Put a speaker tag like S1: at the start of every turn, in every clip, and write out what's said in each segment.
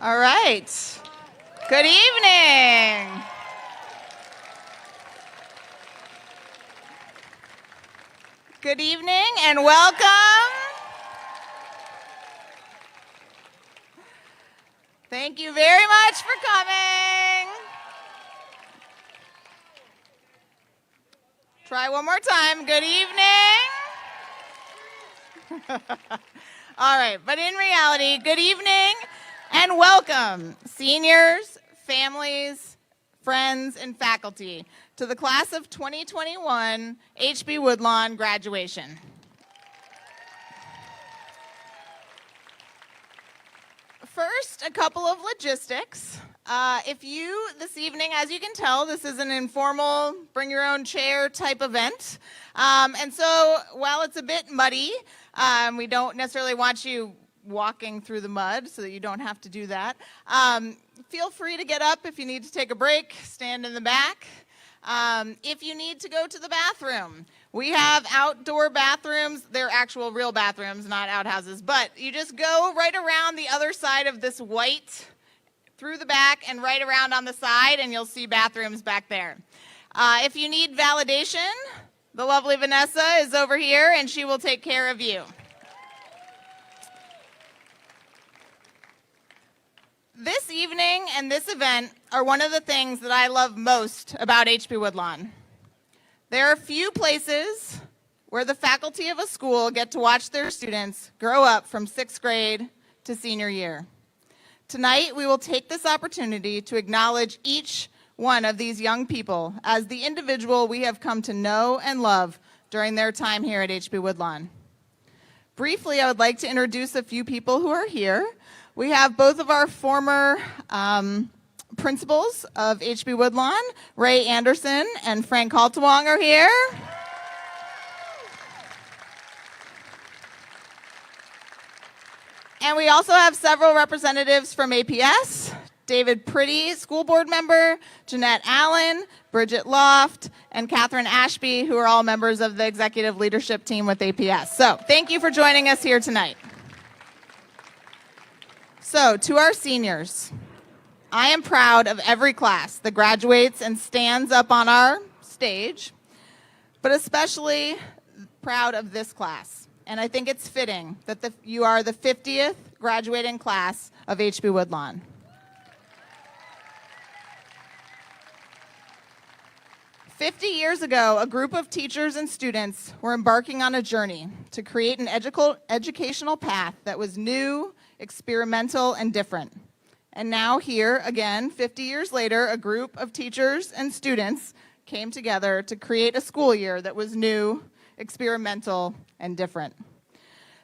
S1: All right. Good evening. Good evening and welcome. Thank you very much for coming. Try one more time. Good evening. All right, but in reality, good evening and welcome, seniors, families, friends, and faculty, to the class of 2021 HB Woodlawn graduation. First, a couple of logistics. This evening, as you can tell, this is an informal, bring your own chair type event. And so while it's a bit muddy, we don't necessarily want you walking through the mud so that you don't have to do that. Feel free to get up if you need to take a break, stand in the back. If you need to go to the bathroom, we have outdoor bathrooms. They're actual real bathrooms, not outhouses, but you just go right around the other side of this white, through the back and right around on the side, and you'll see bathrooms back there. If you need validation, the lovely Vanessa is over here, and she will take care of you. This evening and this event are one of the things that I love most about HB Woodlawn. There are few places where the faculty of a school get to watch their students grow up from 6th grade to senior year. Tonight, we will take this opportunity to acknowledge each one of these young people as the individual we have come to know and love during their time here at HB Woodlawn. Briefly, I would like to introduce a few people who are here. We have both of our former principals of HB Woodlawn, Ray Anderson and Frank Haltewong, are here. And we also have several representatives from APS, David Pretty, school board member, Jeanette Allen, Bridget Loft, and Catherine Ashby, who are all members of the executive leadership team with APS. So thank you for joining us here tonight. So to our seniors, I am proud of every class that graduates and stands up on our stage, but especially proud of this class. And I think it's fitting that you are the 50th graduating class of HB Woodlawn. "50 years ago, a group of teachers and students were embarking on a journey to create an educational path that was new, experimental, and different. And now here, again, 50 years later, a group of teachers and students came together to create a school year that was new, experimental, and different.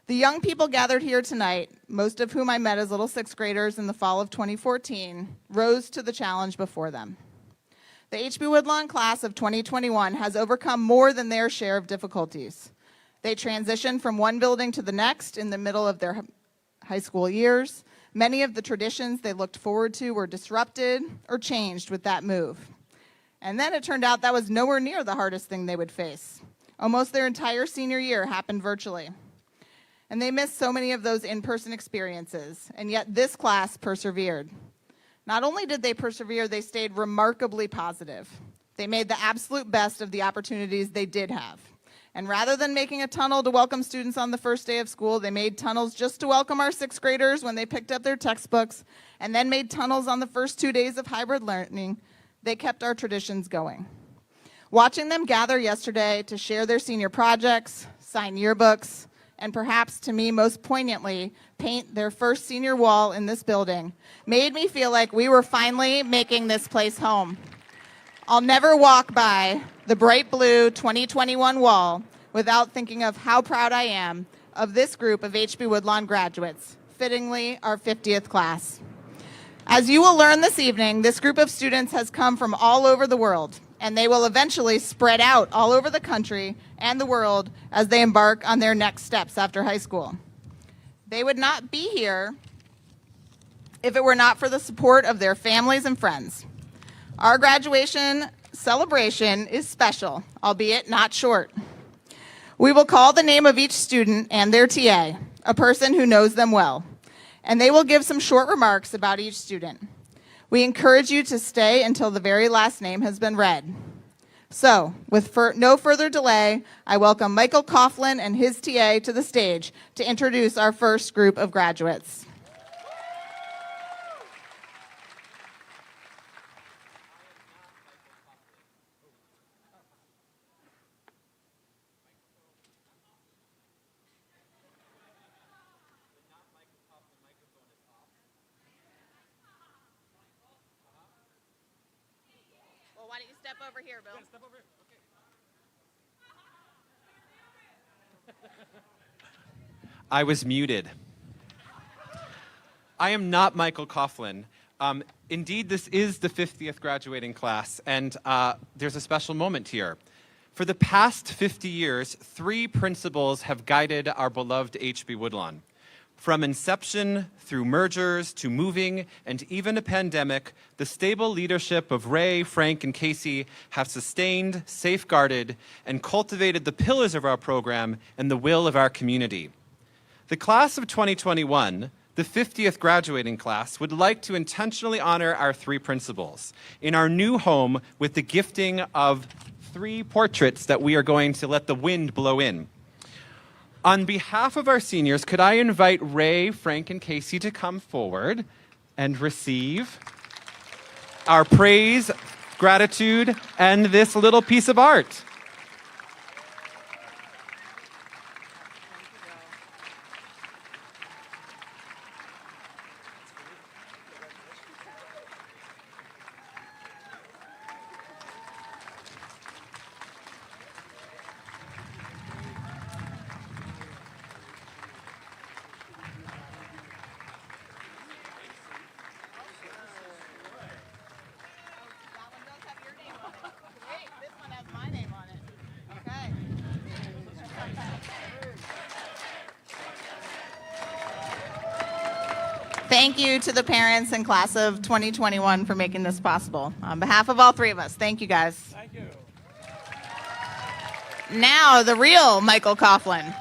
S1: The young people gathered here tonight, most of whom I met as little 6th graders in the fall of 2014, rose to the challenge before them. The HB Woodlawn class of 2021 has overcome more than their share of difficulties. They transitioned from one building to the next in the middle of their high school years. Many of the traditions they looked forward to were disrupted or changed with that move. And then it turned out that was nowhere near the hardest thing they would face. Almost their entire senior year happened virtually. And they missed so many of those in-person experiences, and yet this class persevered. Not only did they persevere, they stayed remarkably positive. They made the absolute best of the opportunities they did have. And rather than making a tunnel to welcome students on the first day of school, they made tunnels just to welcome our 6th graders when they picked up their textbooks, and then made tunnels on the first 2 days of hybrid learning. They kept our traditions going. Watching them gather yesterday to share their senior projects, sign yearbooks, and perhaps to me most poignantly, paint their first senior wall in this building, made me feel like we were finally making this place home. I'll never walk by the bright blue 2021 wall without thinking of how proud I am of this group of HB Woodlawn graduates, fittingly our 50th class. As you will learn this evening, this group of students has come from all over the world, and they will eventually spread out all over the country and the world as they embark on their next steps after high school. They would not be here if it were not for the support of their families and friends. Our graduation celebration is special, albeit not short. We will call the name of each student and their TA, a person who knows them well. and they will give some short remarks about each student. We encourage you to stay until the very last name has been read. So, with no further delay, I welcome Michael Coughlin and his TA to the stage to introduce our first group of graduates. Why don't you step over here, Bill? Yeah, step over here.
S2: Okay. I was muted. I am not Michael Coughlin. Indeed, this is the 50th graduating class, and there's a special moment here. For the past 50 years, 3 principals have guided our beloved HB Woodlawn. From inception, through mergers, to moving, and even a pandemic, the stable leadership of Ray, Frank, and Casey have sustained, safeguarded, and cultivated the pillars of our program and the will of our community. The class of 2021, the 50th graduating class, would like to intentionally honor our 3 principals in our new home with the gifting of 3 portraits that we are going to let the wind blow in. On behalf of our seniors, could I invite Ray, Frank, and Casey to come forward and receive our praise, gratitude, and this little piece of art.
S1: Thank you to the parents and class of 2021 for making this possible. On behalf of all 3 of us, thank you guys.
S3: Thank you.
S1: Now, the real Michael Coughlin.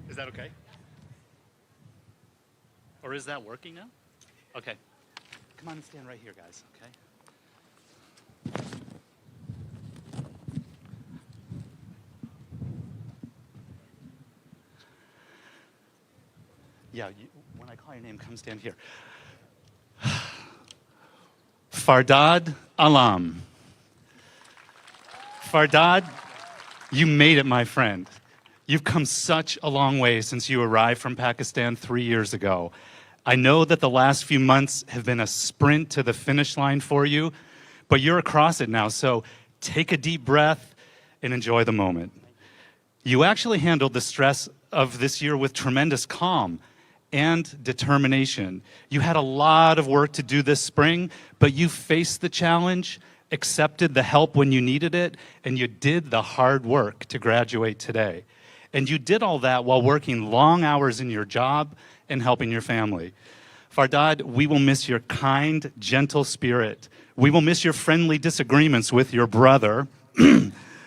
S3: Is that okay? Or is that working now? Okay. Come on and stand right here, guys, okay? Yeah, when I call your name, come stand here. Fardad Alam. Fardad, you made it, my friend. You've come such a long way since you arrived from Pakistan 3 years ago. I know that the last few months have been a sprint to the finish line for you, but you're across it now, so take a deep breath and enjoy the moment. You actually handled the stress of this year with tremendous calm and determination. You had a lot of work to do this spring, but you faced the challenge, accepted the help when you needed it, and you did the hard work to graduate today. And you did all that while working long hours in your job and helping your family. Fardad, we will miss your kind, gentle spirit. We will miss your friendly disagreements with your brother,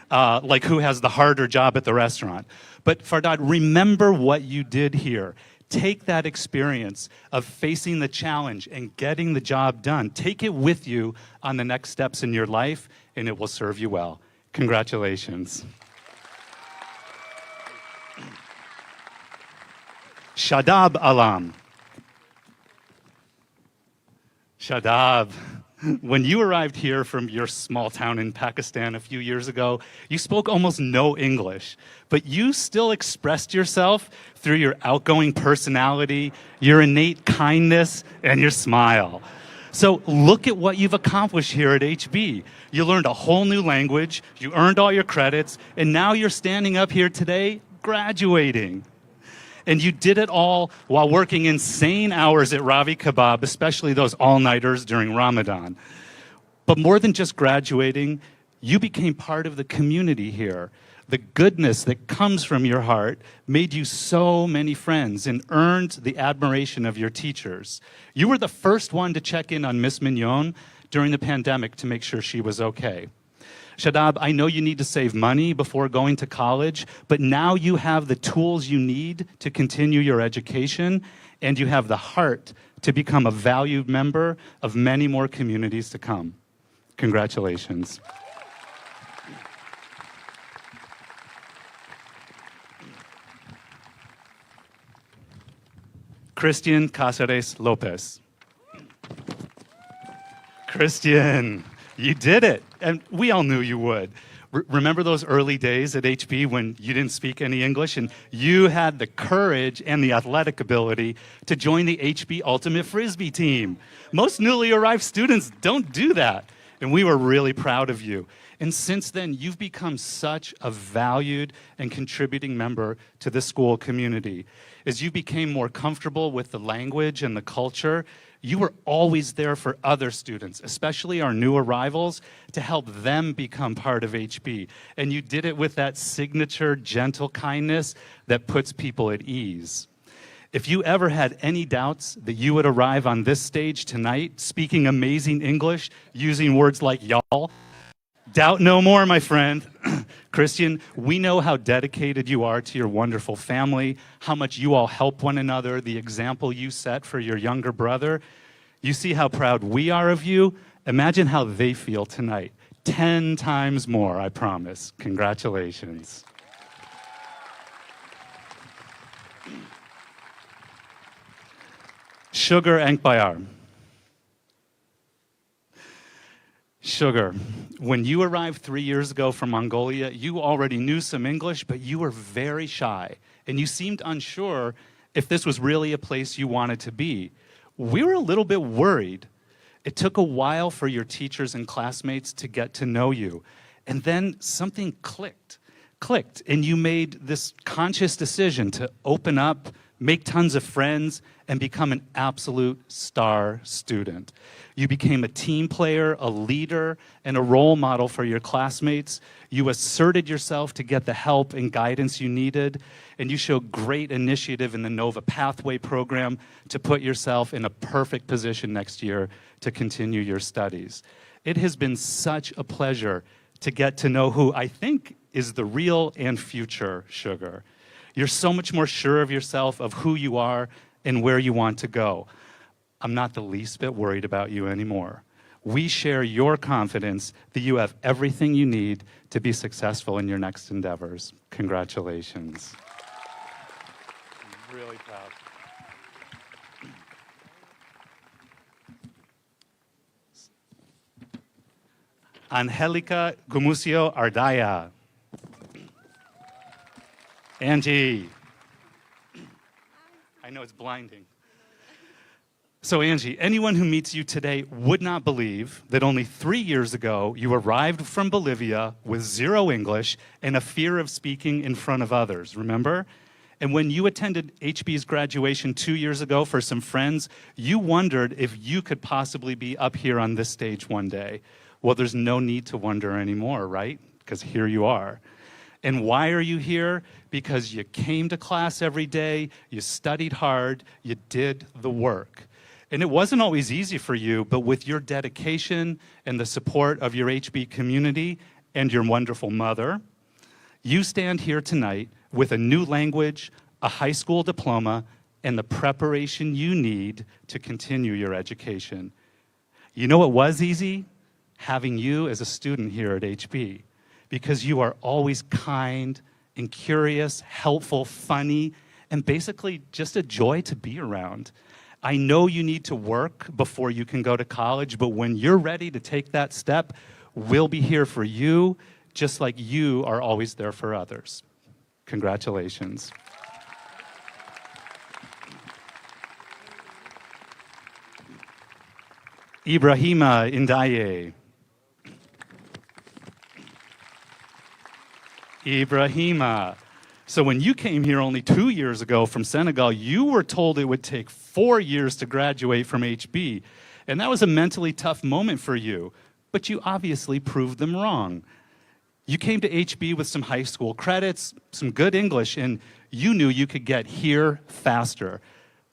S3: like who has the harder job at the restaurant. But Fardad, remember what you did here. Take that experience of facing the challenge and getting the job done. Take it with you on the next steps in your life, and it will serve you well. Congratulations. Shadab Alam. Shadab. When you arrived here from your small town in Pakistan a few years ago, you spoke almost no English, but you still expressed yourself through your outgoing personality, your innate kindness, and your smile. So look at what you've accomplished here at HB. You learned a whole new language, you earned all your credits, and now you're standing up here today graduating. And you did it all while working insane hours at Ravi Kebab, especially those all-nighters during Ramadan. But more than just graduating, you became part of the community here. The goodness that comes from your heart made you so many friends and earned the admiration of your teachers. You were the first one to check in on Miss Mignon during the pandemic to make sure she was okay. Shadab, I know you need to save money before going to college, but now you have the tools you need to continue your education, and you have the heart to become a valued member of many more communities to come. Congratulations. Christian Cáceres Lopez. Christian, you did it, and we all knew you would. Remember those early days at HB when you didn't speak any English and you had the courage and the athletic ability to join the HB Ultimate Frisbee team? Most newly arrived students don't do that, and we were really proud of you. And since then, you've become such a valued and contributing member to the school community. As you became more comfortable with the language and the culture, you were always there for other students, especially our new arrivals, to help them become part of HB. And you did it with that signature gentle kindness that puts people at ease. If you ever had any doubts that you would arrive on this stage tonight speaking amazing English, using words like y'all, doubt no more, my friend. Christian, we know how dedicated you are to your wonderful family, how much you all help one another, the example you set for your younger brother. You see how proud we are of you? Imagine how they feel tonight. 10 times more, I promise. Congratulations. Sugar Enkbayar. Sugar, when you arrived 3 years ago from Mongolia, you already knew some English, but you were very shy, and you seemed unsure if this was really a place you wanted to be. We were a little bit worried. It took a while for your teachers and classmates to get to know you, and then something clicked, and you made this conscious decision to open up, make tons of friends, and become an absolute star student. You became a team player, a leader, and a role model for your classmates. You asserted yourself to get the help and guidance you needed, and you showed great initiative in the NOVA Pathway program to put yourself in a perfect position next year to continue your studies. It has been such a pleasure to get to know who I think is the real and future Sugar. You're so much more sure of yourself, of who you are, and where you want to go. I'm not the least bit worried about you anymore. We share your confidence that you have everything you need to be successful in your next endeavors. Congratulations. I'm really proud. Angelica Gumucio Ardaya. Angie. I know it's blinding. So Angie, anyone who meets you today would not believe that only 3 years ago you arrived from Bolivia with zero English and a fear of speaking in front of others, remember? And when you attended HB's graduation 2 years ago for some friends, you wondered if you could possibly be up here on this stage one day. Well, there's no need to wonder anymore, right? Because here you are. And why are you here? Because you came to class every day, you studied hard, you did the work. And it wasn't always easy for you, but with your dedication and the support of your HB community and your wonderful mother, you stand here tonight with a new language, a high school diploma, and the preparation you need to continue your education. You know what was easy? Having you as a student here at HB, because you are always kind and curious, helpful, funny, and basically just a joy to be around. I know you need to work before you can go to college, but when you're ready to take that step, we'll be here for you, just like you are always there for others. Congratulations. Ibrahima Indaye. Ibrahima. So when you came here only 2 years ago from Senegal, you were told it would take 4 years to graduate from HB. And that was a mentally tough moment for you, but you obviously proved them wrong. You came to HB with some high school credits, some good English, and you knew you could get here faster.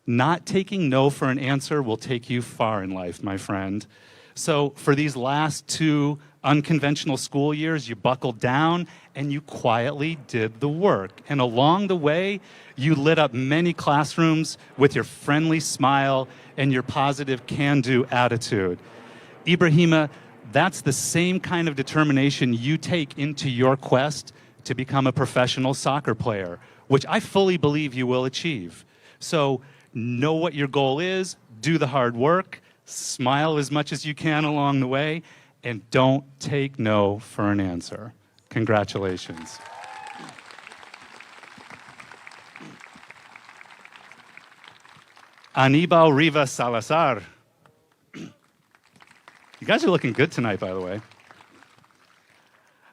S3: Not taking no for an answer will take you far in life, my friend. So for these last 2 unconventional school years, you buckled down and you quietly did the work. And along the way, you lit up many classrooms with your friendly smile and your positive can-do attitude. Ibrahima, that's the same kind of determination you take into your quest to become a professional soccer player, which I fully believe you will achieve. So know what your goal is, do the hard work, smile as much as you can along the way, and don't take no for an answer. Congratulations. Anibal Rivas Salazar. You guys are looking good tonight, by the way.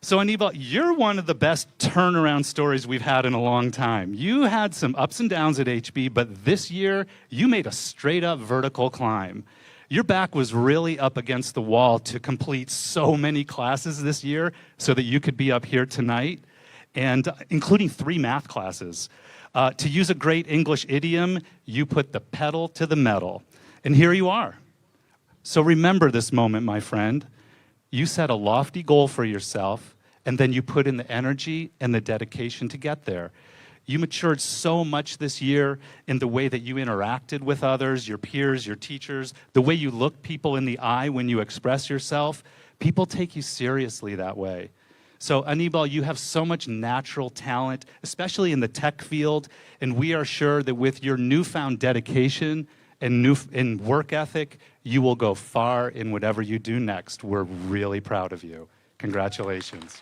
S3: So Anibal, you're one of the best turnaround stories we've had in a long time. You had some ups and downs at HB, but this year, you made a straight-up vertical climb. Your back was really up against the wall to complete so many classes this year so that you could be up here tonight, and including 3 math classes. To use a great English idiom, you put the pedal to the metal. And here you are. So remember this moment, my friend. You set a lofty goal for yourself, and then you put in the energy and the dedication to get there. You matured so much this year in the way that you interacted with others, your peers, your teachers, the way you look people in the eye when you express yourself. People take you seriously that way. So Anibal, you have so much natural talent, especially in the tech field, and we are sure that with your newfound dedication and work ethic, you will go far in whatever you do next. We're really proud of you. Congratulations.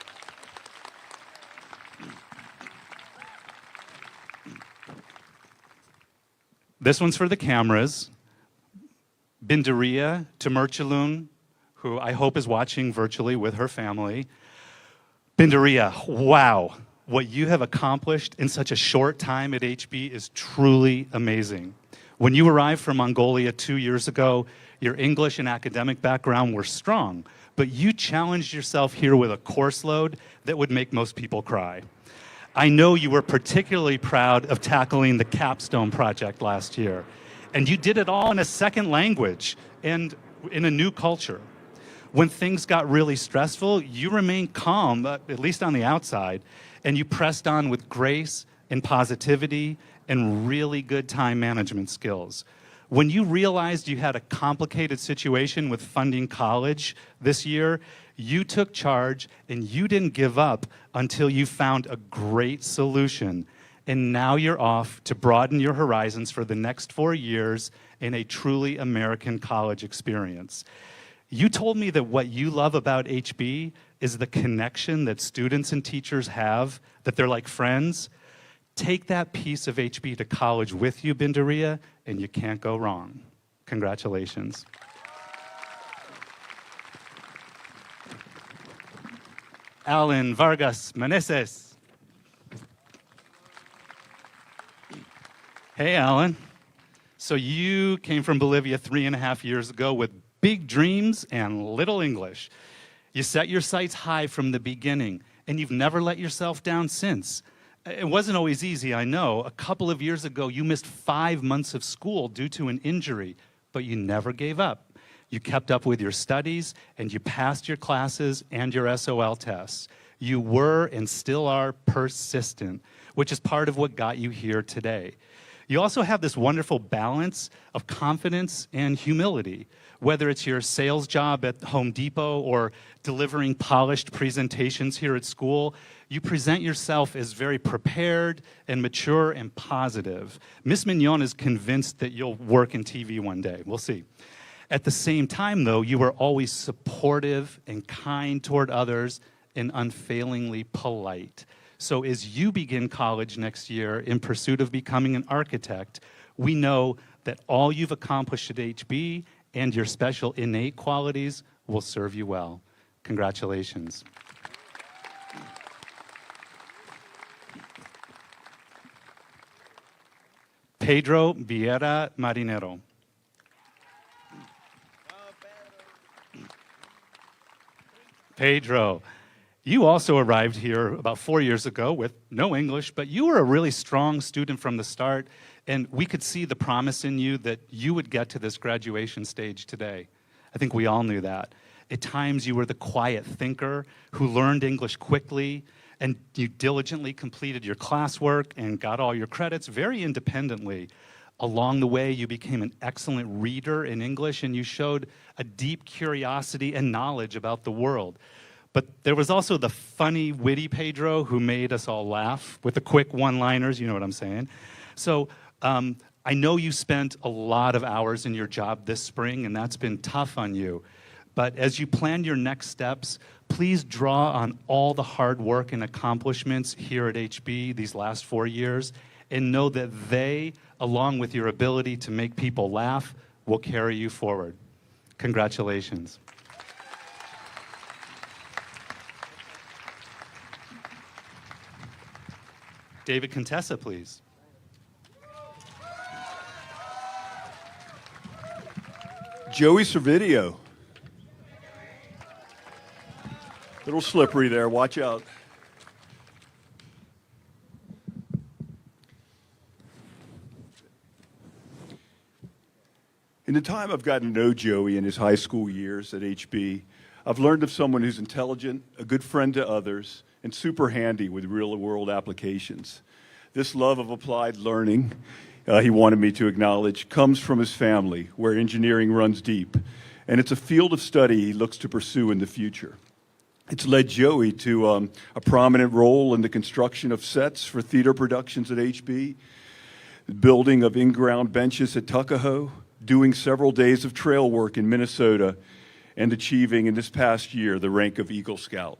S3: This one's for the cameras. Bindaria Temerchalun, who I hope is watching virtually with her family. Bindaria, wow, what you have accomplished in such a short time at HB is truly amazing. When you arrived from Mongolia 2 years ago, your English and academic background were strong, but you challenged yourself here with a course load that would make most people cry. I know you were particularly proud of tackling the capstone project last year, and you did it all in a second language and in a new culture. When things got really stressful, you remained calm, at least on the outside, and you pressed on with grace and positivity and really good time management skills. When you realized you had a complicated situation with funding college this year, you took charge and you didn't give up until you found a great solution. And now you're off to broaden your horizons for the next 4 years in a truly American college experience. You told me that what you love about HB is the connection that students and teachers have, that they're like friends. Take that piece of HB to college with you, Bindaria, and you can't go wrong. Congratulations. Alan Vargas Meneses. Hey, Alan. So you came from Bolivia 3.5 years ago with big dreams and little English. You set your sights high from the beginning, and you've never let yourself down since. It wasn't always easy, I know. A couple of years ago, you missed 5 months of school due to an injury, but you never gave up. You kept up with your studies, and you passed your classes and your SOL tests. You were and still are persistent, which is part of what got you here today. You also have this wonderful balance of confidence and humility, whether it's your sales job at Home Depot or delivering polished presentations here at school. You present yourself as very prepared and mature and positive. Miss Mignon is convinced that you'll work in TV one day. We'll see. At the same time, though, you are always supportive and kind toward others and unfailingly polite. So as you begin college next year in pursuit of becoming an architect, we know that all you've accomplished at HB and your special innate qualities will serve you well. Congratulations. Pedro Vieira Marinero. Pedro, you also arrived here about 4 years ago with no English, but you were a really strong student from the start, and we could see the promise in you that you would get to this graduation stage today. I think we all knew that. At times, you were the quiet thinker who learned English quickly, and you diligently completed your classwork and got all your credits very independently. Along the way, you became an excellent reader in English, and you showed a deep curiosity and knowledge about the world. But there was also the funny, witty Pedro who made us all laugh with the quick one-liners, you know what I'm saying. So I know you spent a lot of hours in your job this spring, and that's been tough on you. But as you plan your next steps, please draw on all the hard work and accomplishments here at HB these last 4 years, and know that they, along with your ability to make people laugh, will carry you forward. Congratulations. David Contessa, please.
S4: Joey Servideo. Little slippery there, watch out. In the time I've gotten to know Joey in his high school years at HB, I've learned of someone who's intelligent, a good friend to others, and super handy with real-world applications. This love of applied learning, he wanted me to acknowledge, comes from his family, where engineering runs deep, and it's a field of study he looks to pursue in the future. It's led Joey to a prominent role in the construction of sets for theater productions at HB, the building of in-ground benches at Tuckahoe, doing several days of trail work in Minnesota, and achieving in this past year the rank of Eagle Scout.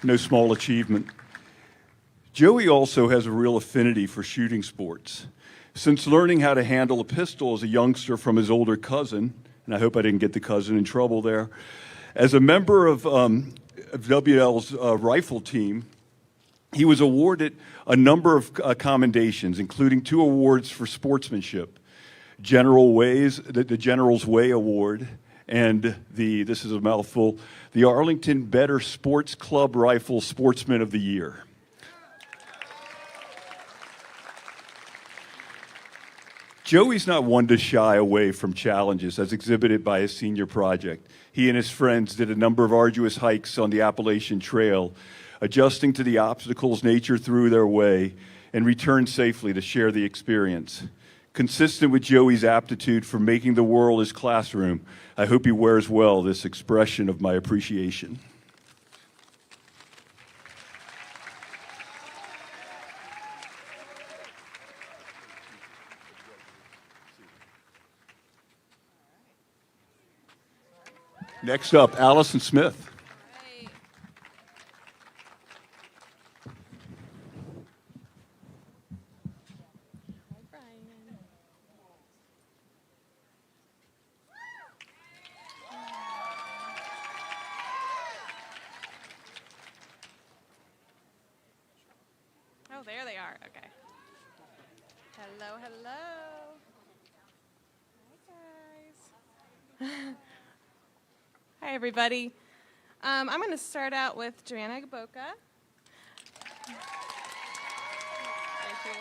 S4: No small achievement. Joey also has a real affinity for shooting sports. Since learning how to handle a pistol as a youngster from his older cousin, and I hope I didn't get the cousin in trouble there, as a member of WL's rifle team, he was awarded a number of commendations, including 2 awards for sportsmanship, the General's Way Award, and this is a mouthful, the Arlington Better Sports Club Rifle Sportsman of the Year. Joey's not one to shy away from challenges as exhibited by his senior project. He and his friends did a number of arduous hikes on the Appalachian Trail, adjusting to the obstacles nature threw their way, and returned safely to share the experience. Consistent with Joey's aptitude for making the world his classroom, I hope he wears well this expression of my appreciation. Next up, Allison Smith.
S5: Oh, there they are. Okay. Hello, hello. Hi, guys. Hi, everybody. I'm going to start out with Joanna Gaboka. Thank you.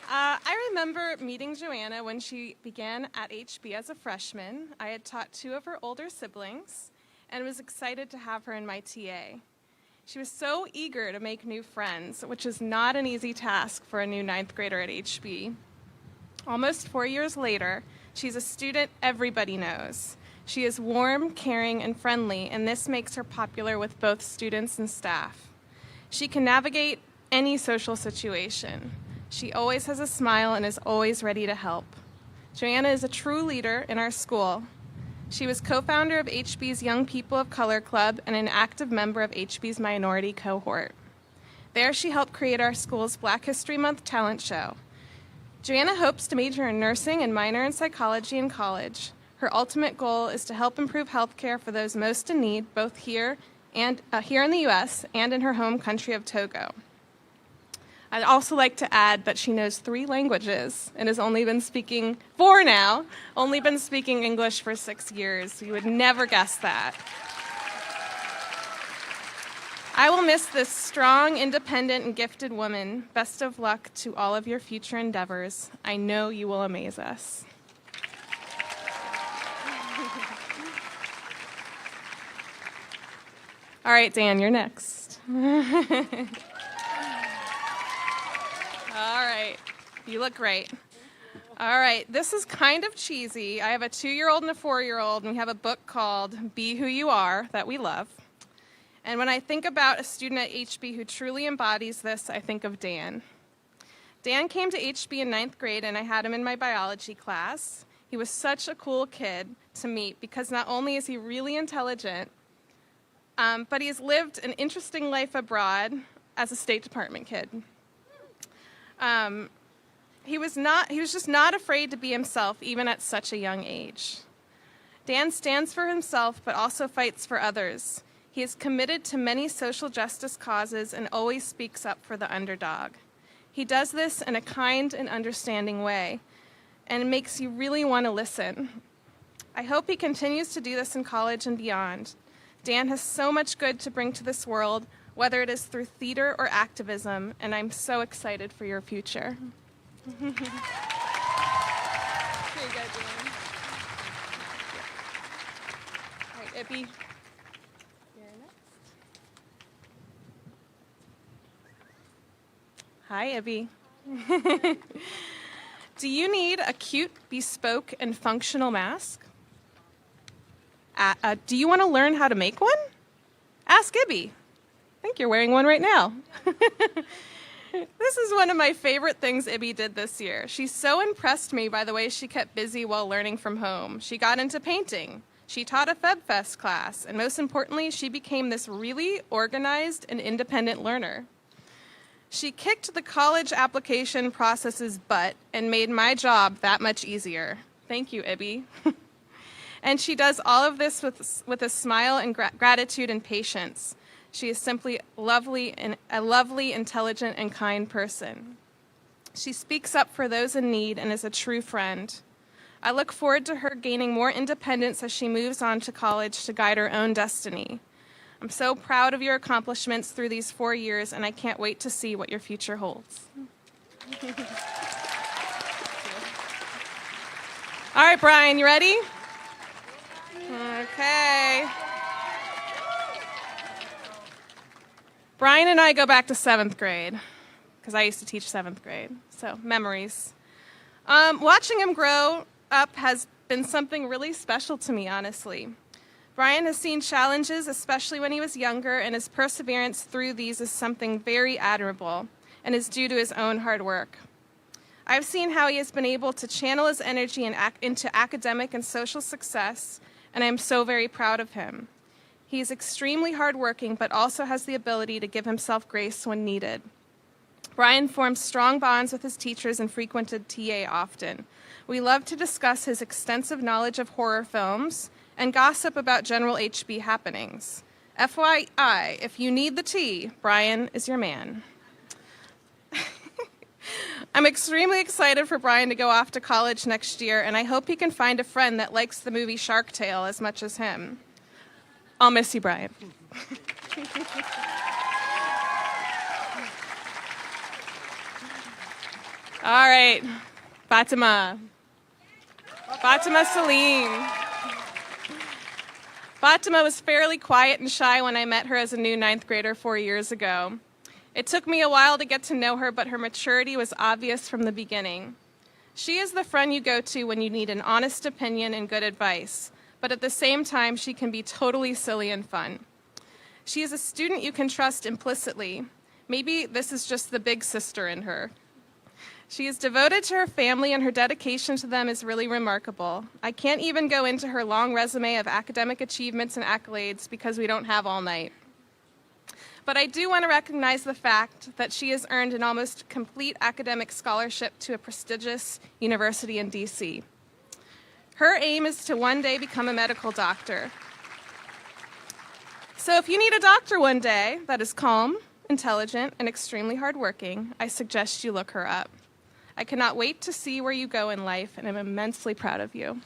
S5: I remember meeting Joanna when she began at HB as a freshman. I had taught 2 of her older siblings and was excited to have her in my TA. She was so eager to make new friends, which is not an easy task for a new 9th grader at HB. Almost 4 years later, she's a student everybody knows. She is warm, caring, and friendly, and this makes her popular with both students and staff. She can navigate any social situation. She always has a smile and is always ready to help. Joanna is a true leader in our school. She was co-founder of HB's Young People of Color Club and an active member of HB's minority cohort. There, she helped create our school's Black History Month talent show. Joanna hopes to major in nursing and minor in psychology in college. Her ultimate goal is to help improve healthcare for those most in need, both here in the U.S. and in her home country of Togo. I'd also like to add that she knows 3 languages and has only been speaking 4 now, only been speaking English for 6 years. You would never guess that. I will miss this strong, independent, and gifted woman. Best of luck to all of your future endeavors. I know you will amaze us. All right, Dan, you're next. All right. You look great. All right. This is kind of cheesy. I have a 2-year-old and a 4-year-old, and we have a book called Be Who You Are that we love. And when I think about a student at HB who truly embodies this, I think of Dan. Dan came to HB in 9th grade, and I had him in my biology class. He was such a cool kid to meet because not only is he really intelligent, but he has lived an interesting life abroad as a State Department kid. He was just not afraid to be himself, even at such a young age. Dan stands for himself, but also fights for others. He is committed to many social justice causes and always speaks up for the underdog. He does this in a kind and understanding way, and it makes you really want to listen. I hope he continues to do this in college and beyond. Dan has so much good to bring to this world, whether it is through theater or activism, and I'm so excited for your future. Here you go, Dan. All right, Ibby. You're next. Hi, Ibby. Do you need a cute, bespoke, and functional mask? Do you want to learn how to make one? Ask Ibby. I think you're wearing one right now. This is one of my favorite things Ibby did this year. She so impressed me by the way she kept busy while learning from home. She got into painting. She taught a FebFest class. And most importantly, she became this really organized and independent learner. She kicked the college application process's butt and made my job that much easier. Thank you, Ibby. And she does all of this with a smile and gratitude and patience. She is simply lovely and a lovely, intelligent, and kind person. She speaks up for those in need and is a true friend. I look forward to her gaining more independence as she moves on to college to guide her own destiny. I'm so proud of your accomplishments through these 4 years, and I can't wait to see what your future holds. All right, Brian, you ready? Okay. Brian and I go back to 7th grade, because I used to teach 7th grade, so memories. Watching him grow up has been something really special to me, honestly. Brian has seen challenges, especially when he was younger, and his perseverance through these is something very admirable and is due to his own hard work. I've seen how he has been able to channel his energy into academic and social success, and I'm so very proud of him. He is extremely hardworking, but also has the ability to give himself grace when needed. Brian forms strong bonds with his teachers and frequented TA often. We love to discuss his extensive knowledge of horror films and gossip about general HB happenings. FYI, if you need the tea, Brian is your man. I'm extremely excited for Brian to go off to college next year, and I hope he can find a friend that likes the movie Shark Tale as much as him. I'll miss you, Brian. All right, Fatima. Fatima Salim. Fatima was fairly quiet and shy when I met her as a new 9th grader 4 years ago. It took me a while to get to know her, but her maturity was obvious from the beginning. She is the friend you go to when you need an honest opinion and good advice, but at the same time, she can be totally silly and fun. She is a student you can trust implicitly. Maybe this is just the big sister in her. She is devoted to her family, and her dedication to them is really remarkable. I can't even go into her long resume of academic achievements and accolades because we don't have all night. But I do want to recognize the fact that she has earned an almost complete academic scholarship to a prestigious university in DC. Her aim is to one day become a medical doctor. So if you need a doctor one day that is calm, intelligent, and extremely hardworking, I suggest you look her up. I cannot wait to see where you go in life, and I'm immensely proud of you.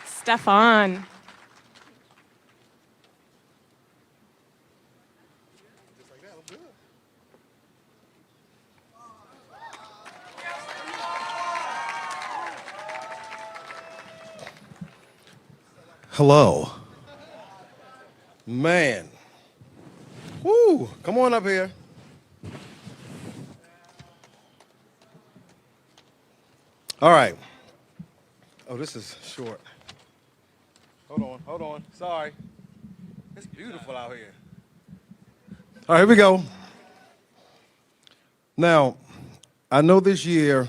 S5: Stefan.
S6: Hello. Man. Woo, come on up here. All right. Oh, this is short. Hold on. Sorry. It's beautiful out here. All right, here we go. Now, I know this year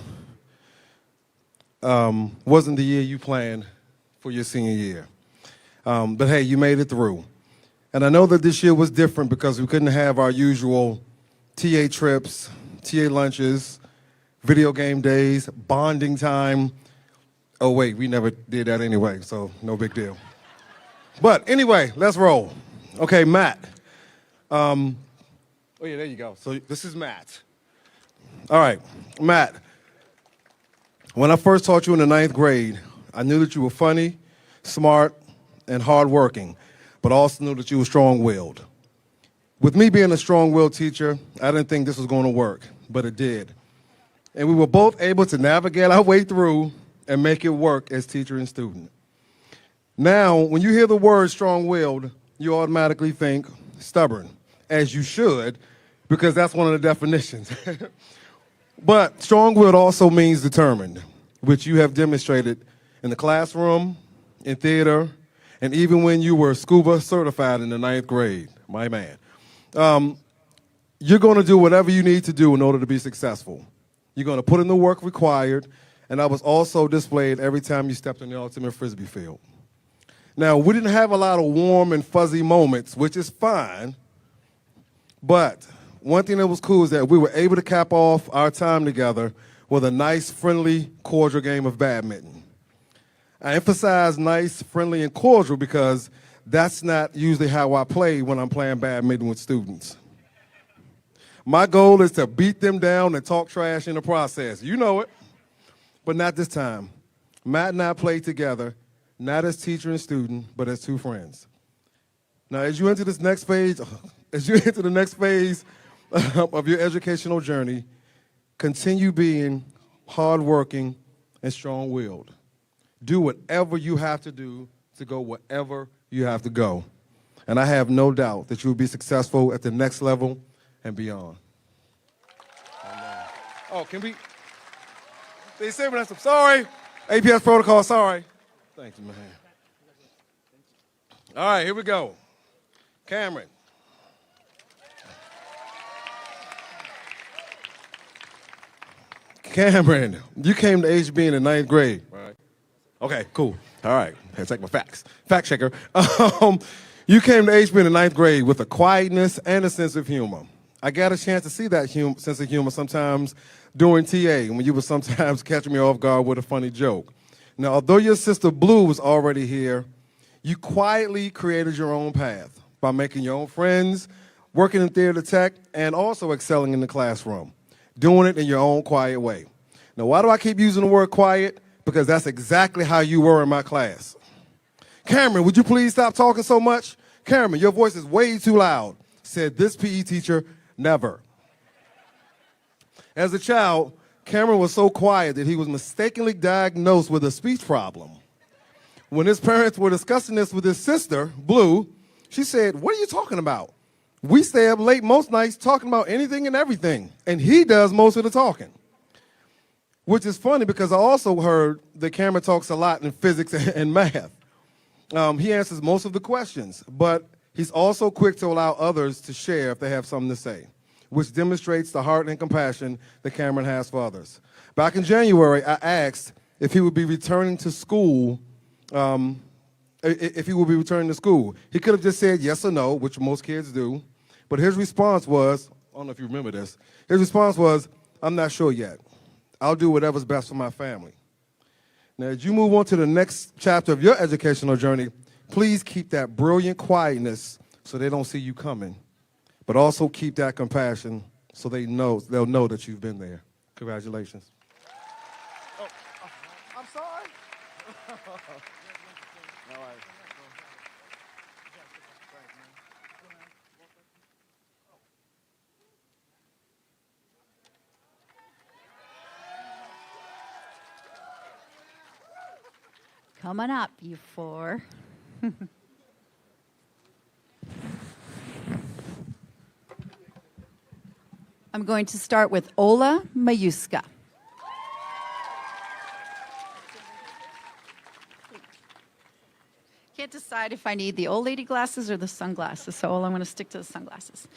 S6: wasn't the year you planned for your senior year. But hey, you made it through. And I know that this year was different because we couldn't have our usual TA trips, TA lunches, video game days, bonding time. Oh, wait, we never did that anyway, so no big deal. But anyway, let's roll. Okay, Matt. Oh, yeah, there you go. So this is Matt. All right, Matt. When I first taught you in the 9th grade, I knew that you were funny, smart, and hardworking, but also knew that you were strong-willed. With me being a strong-willed teacher, I didn't think this was going to work, but it did. And we were both able to navigate our way through and make it work as teacher and student. Now, when you hear the word strong-willed, you automatically think stubborn, as you should, because that's one of the definitions. But strong-willed also means determined, which you have demonstrated in the classroom, in theater, and even when you were scuba certified in the 9th grade, my man. You're going to do whatever you need to do in order to be successful. You're going to put in the work required, and that was also displayed every time you stepped in the ultimate Frisbee field. Now, we didn't have a lot of warm and fuzzy moments, which is fine, but one thing that was cool is that we were able to cap off our time together with a nice, friendly, cordial game of badminton. I emphasize nice, friendly, and cordial because that's not usually how I play when I'm playing badminton with students. My goal is to beat them down and talk trash in the process. You know it, but not this time. Matt and I played together, not as teacher and student, but as two friends. Now, as you enter the next phase of your educational journey, continue being hardworking and strong-willed. Do whatever you have to do to go wherever you have to go. And I have no doubt that you will be successful at the next level and beyond. Oh, can we? They said I'm sorry. APS protocol, sorry. Thank you, man. All right, here we go. Cameron. Cameron, you came to HB in the 9th grade, right? Okay, cool. All right, let's take my facts. Fact checker. You came to HB in the 9th grade with a quietness and a sense of humor. I got a chance to see that sense of humor sometimes during TA, when you would sometimes catch me off guard with a funny joke. Now, although your sister Blue was already here, you quietly created your own path by making your own friends, working in theater tech, and also excelling in the classroom, doing it in your own quiet way. Now, why do I keep using the word quiet? Because that's exactly how you were in my class. Cameron, would you please stop talking so much? Cameron, your voice is way too loud, said this PE teacher never. As a child, Cameron was so quiet that he was mistakenly diagnosed with a speech problem. When his parents were discussing this with his sister, Blue, she said, "What are you talking about? We stay up late most nights talking about anything and everything, and he does most of the talking." Which is funny because I also heard that Cameron talks a lot in physics and math. He answers most of the questions, but he's also quick to allow others to share if they have something to say, which demonstrates the heart and compassion that Cameron has for others. Back in January, I asked if he would be returning to school, if he would be returning to school. He could have just said yes or no, which most kids do, but his response was, I don't know if you remember this, his response was, "I'm not sure yet. I'll do whatever's best for my family." Now, as you move on to the next chapter of your educational journey, please keep that brilliant quietness so they don't see you coming, but also keep that compassion so they'll know that you've been there. Congratulations. Oh, I'm sorry. All right.
S7: Come on up, you four. I'm going to start with Ola Mayuska. Can't decide if I need the old lady glasses or the sunglasses, so I'm going to stick to the sunglasses.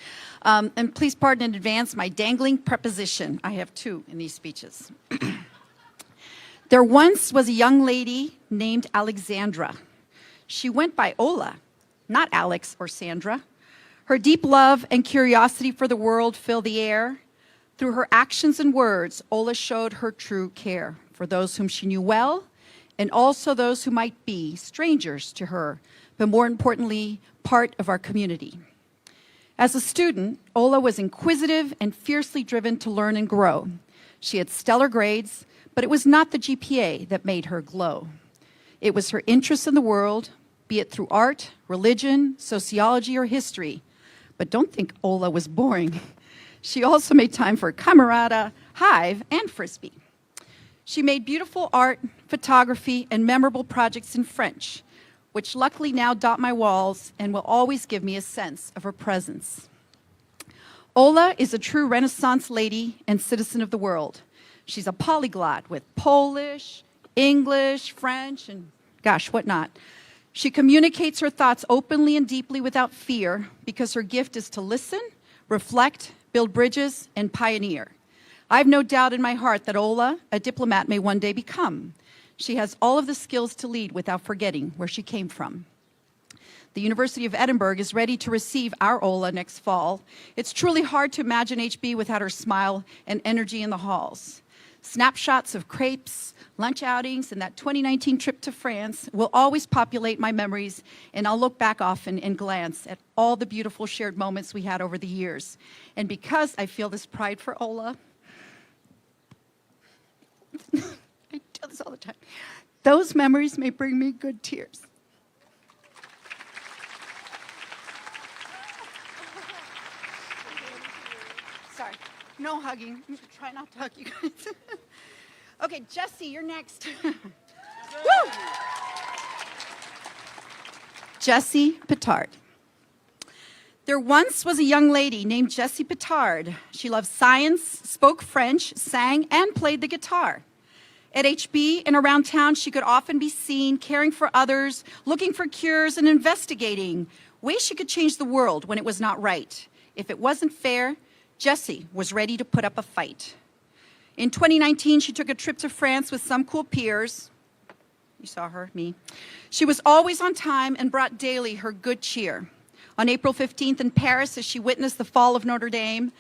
S7: And please pardon in advance my dangling preposition. I have two in these speeches. There once was a young lady named Alexandra. She went by Ola, not Alex or Sandra. Her deep love and curiosity for the world filled the air. Through her actions and words, Ola showed her true care for those whom she knew well, and also those who might be strangers to her, but more importantly, part of our community. As a student, Ola was inquisitive and fiercely driven to learn and grow. She had stellar grades, but it was not the GPA that made her glow. It was her interest in the world, be it through art, religion, sociology, or history. But don't think Ola was boring. She also made time for camerata, hive, and frisbee. She made beautiful art, photography, and memorable projects in French, which luckily now dot my walls and will always give me a sense of her presence. Ola is a true Renaissance lady and citizen of the world. She's a polyglot with Polish, English, French, and gosh, what not. She communicates her thoughts openly and deeply without fear because her gift is to listen, reflect, build bridges, and pioneer. I have no doubt in my heart that Ola, a diplomat, may one day become. She has all of the skills to lead without forgetting where she came from. The University of Edinburgh is ready to receive our Ola next fall. It's truly hard to imagine HB without her smile and energy in the halls. Snapshots of crepes, lunch outings, and that 2019 trip to France will always populate my memories, and I'll look back often and glance at all the beautiful shared moments we had over the years. And because I feel this pride for Ola, I do this all the time, those memories may bring me good tears. Sorry, no hugging. Try not to hug you guys. Okay, Jesse, you're next. Woo! Jessie Petard. There once was a young lady named Jessie Petard. She loved science, spoke French, sang, and played the guitar. At HB and around town, she could often be seen caring for others, looking for cures, and investigating ways she could change the world when it was not right. If it wasn't fair, Jessie was ready to put up a fight. In 2019, she took a trip to France with some cool peers. You saw her, me. She was always on time and brought daily her good cheer. On April 15th in Paris, as she witnessed the fall of Notre Dame,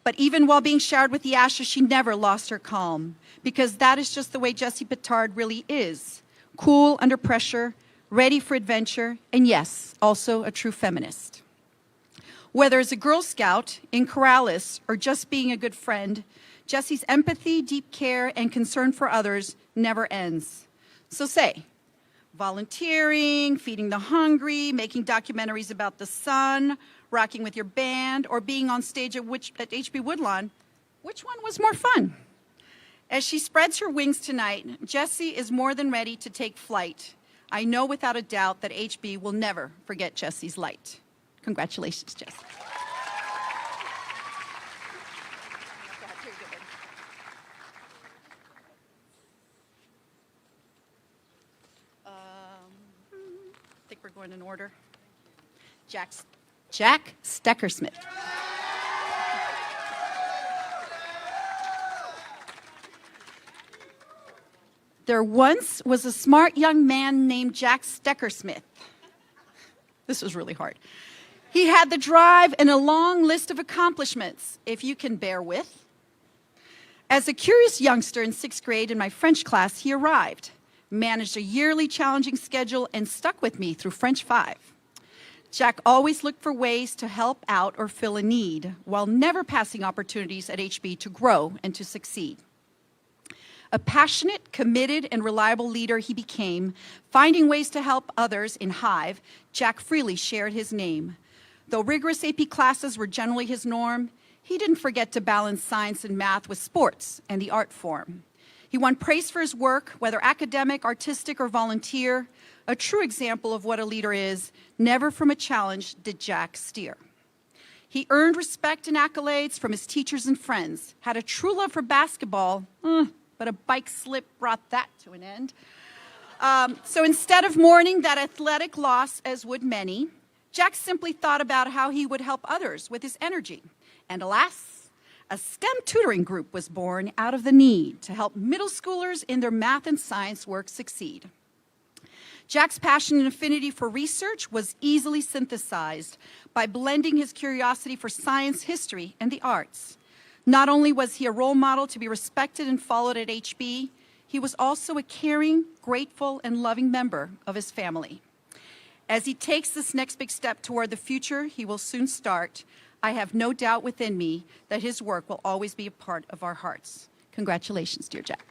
S7: but even while being showered with the ashes, she never lost her calm, because that is just the way Jessie Petard really is. Cool under pressure, ready for adventure, and yes, also a true feminist. Whether as a Girl Scout, in Corrales, or just being a good friend, Jessie's empathy, deep care, and concern for others never ends. So say, volunteering, feeding the hungry, making documentaries about the sun, rocking with your band, or being on stage at HB Woodlawn, which one was more fun? As she spreads her wings tonight, Jessie is more than ready to take flight. I know without a doubt that HB will never forget Jessie's light. Congratulations, Jessie. I think we're going in order. Jack Steckersmith. There once was a smart young man named Jack Steckersmith. This was really hard. He had the drive and a long list of accomplishments, if you can bear with. As a curious youngster in 6th grade in my French class, he arrived, managed a yearly challenging schedule, and stuck with me through French 5. Jack always looked for ways to help out or fill a need, while never passing opportunities at HB to grow and to succeed. A passionate, committed, and reliable leader he became, finding ways to help others in Hive, Jack freely shared his name. Though rigorous AP classes were generally his norm, he didn't forget to balance science and math with sports and the art form. He won praise for his work, whether academic, artistic, or volunteer. A true example of what a leader is. Never from a challenge did Jack steer. He earned respect and accolades from his teachers and friends, had a true love for basketball, but a bike slip brought that to an end. So instead of mourning that athletic loss, as would many, Jack simply thought about how he would help others with his energy. And alas, a STEM tutoring group was born out of the need to help middle schoolers in their math and science work succeed. Jack's passion and affinity for research was easily synthesized by blending his curiosity for science, history, and the arts. Not only was he a role model to be respected and followed at HB, he was also a caring, grateful, and loving member of his family. As he takes this next big step toward the future he will soon start, I have no doubt within me that his work will always be a part of our hearts. Congratulations, dear Jack.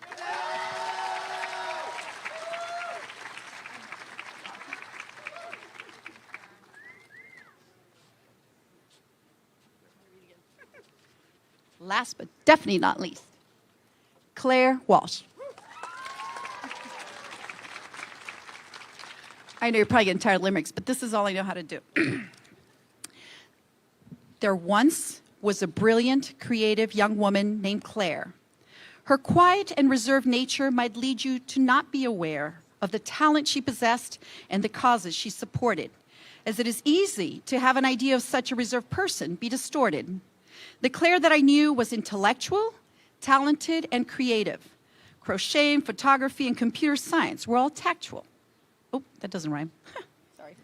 S7: Last but definitely not least, Claire Walsh. I know you're probably getting tired of limericks, but this is all I know how to do. There once was a brilliant, creative young woman named Claire. Her quiet and reserved nature might lead you to not be aware of the talent she possessed and the causes she supported, as it is easy to have an idea of such a reserved person be distorted. The Claire that I knew was intellectual, talented, and creative. Crocheting, photography, and computer science were all tactual. Oh, that doesn't rhyme. Sorry.